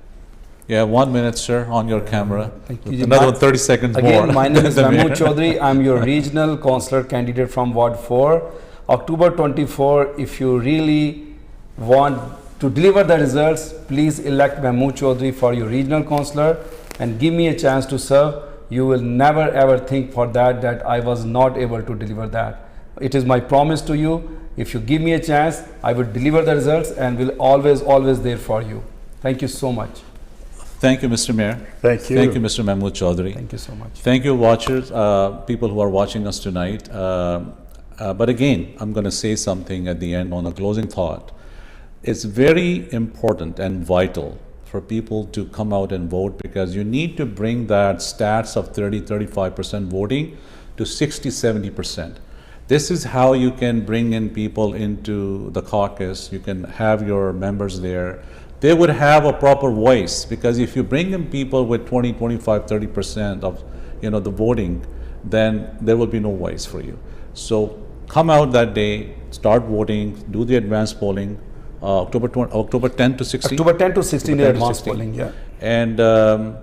[SPEAKER 1] Yeah, 1 minute, sir, on your camera.
[SPEAKER 17] Thank you.
[SPEAKER 1] Another 30 seconds more.
[SPEAKER 17] Again, my name is Mahmood Chaudhary. I'm your regional councillor candidate from Ward 4. October 24, if you really want to deliver the results, please elect Mahmood Chaudhary for your regional councillor and give me a chance to serve. You will never ever think for that I was not able to deliver that. It is my promise to you. If you give me a chance, I will deliver the results and will always there for you. Thank you so much.
[SPEAKER 1] Thank you, Mr. Mayor.
[SPEAKER 16] Thank you.
[SPEAKER 1] Thank you, Mr. Mahmood Chaudhary.
[SPEAKER 17] Thank you so much.
[SPEAKER 1] Thank you, watchers, people who are watching us tonight. But again, I'm going to say something at the end on a closing thought. It's very important and vital for people to come out and vote, because you need to bring that stats of 30-35% voting to 60-70%. This is how you can bring in people into the caucus. You can have your members there. They would have a proper voice, because if you bring in people with 20, 25, 30% of the voting, then there will be no voice for you. So come out that day, start voting, do the advanced polling, October 10 to 16.
[SPEAKER 17] October 10 to 16 advanced polling, yeah.
[SPEAKER 1] And the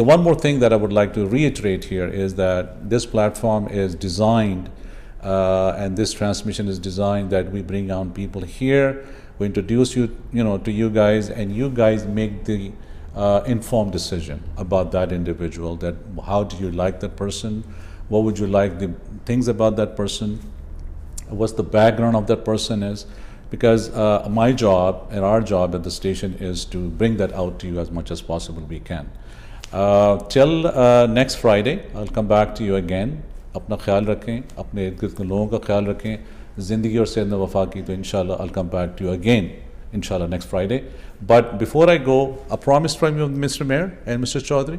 [SPEAKER 1] one more thing that I would like to reiterate here is that this platform is designed and this transmission is designed that we bring on people here, we introduce you to you guys, and you guys make the informed decision about that individual, that how do you like that person, what would you like the things about that person, what's the background of that person is, because my job and our job at the station is to bring that out to you as much as possible we can. Till next Friday, I'll come back to you again. अपना ख्याल रखें, अपने इर्द-गिर्द के लोगों का ख्याल रखें, ज़िंदगी और सेहत में वफा की, तो इंशाल्लाह I'll come back to you again, inshallah, next Friday. But before I go, a promise from you, Mr. Mayor and Mr. Chaudhary,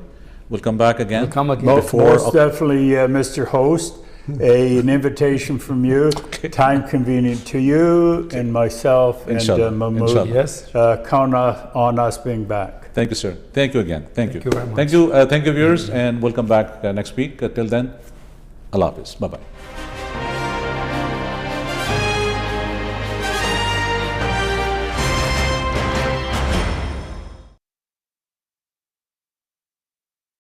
[SPEAKER 1] we'll come back again.
[SPEAKER 17] We'll come again.
[SPEAKER 16] Most definitely, Mr. Host. An invitation from you, time convenient to you and myself and Mahmood.
[SPEAKER 17] Yes.
[SPEAKER 16] Count on us being back.
[SPEAKER 1] Thank you, sir. Thank you again. Thank you.
[SPEAKER 17] Thank you very much.
[SPEAKER 1] Thank you, viewers, and we'll come back next week. Till then, Allah Hafiz. Bye-bye.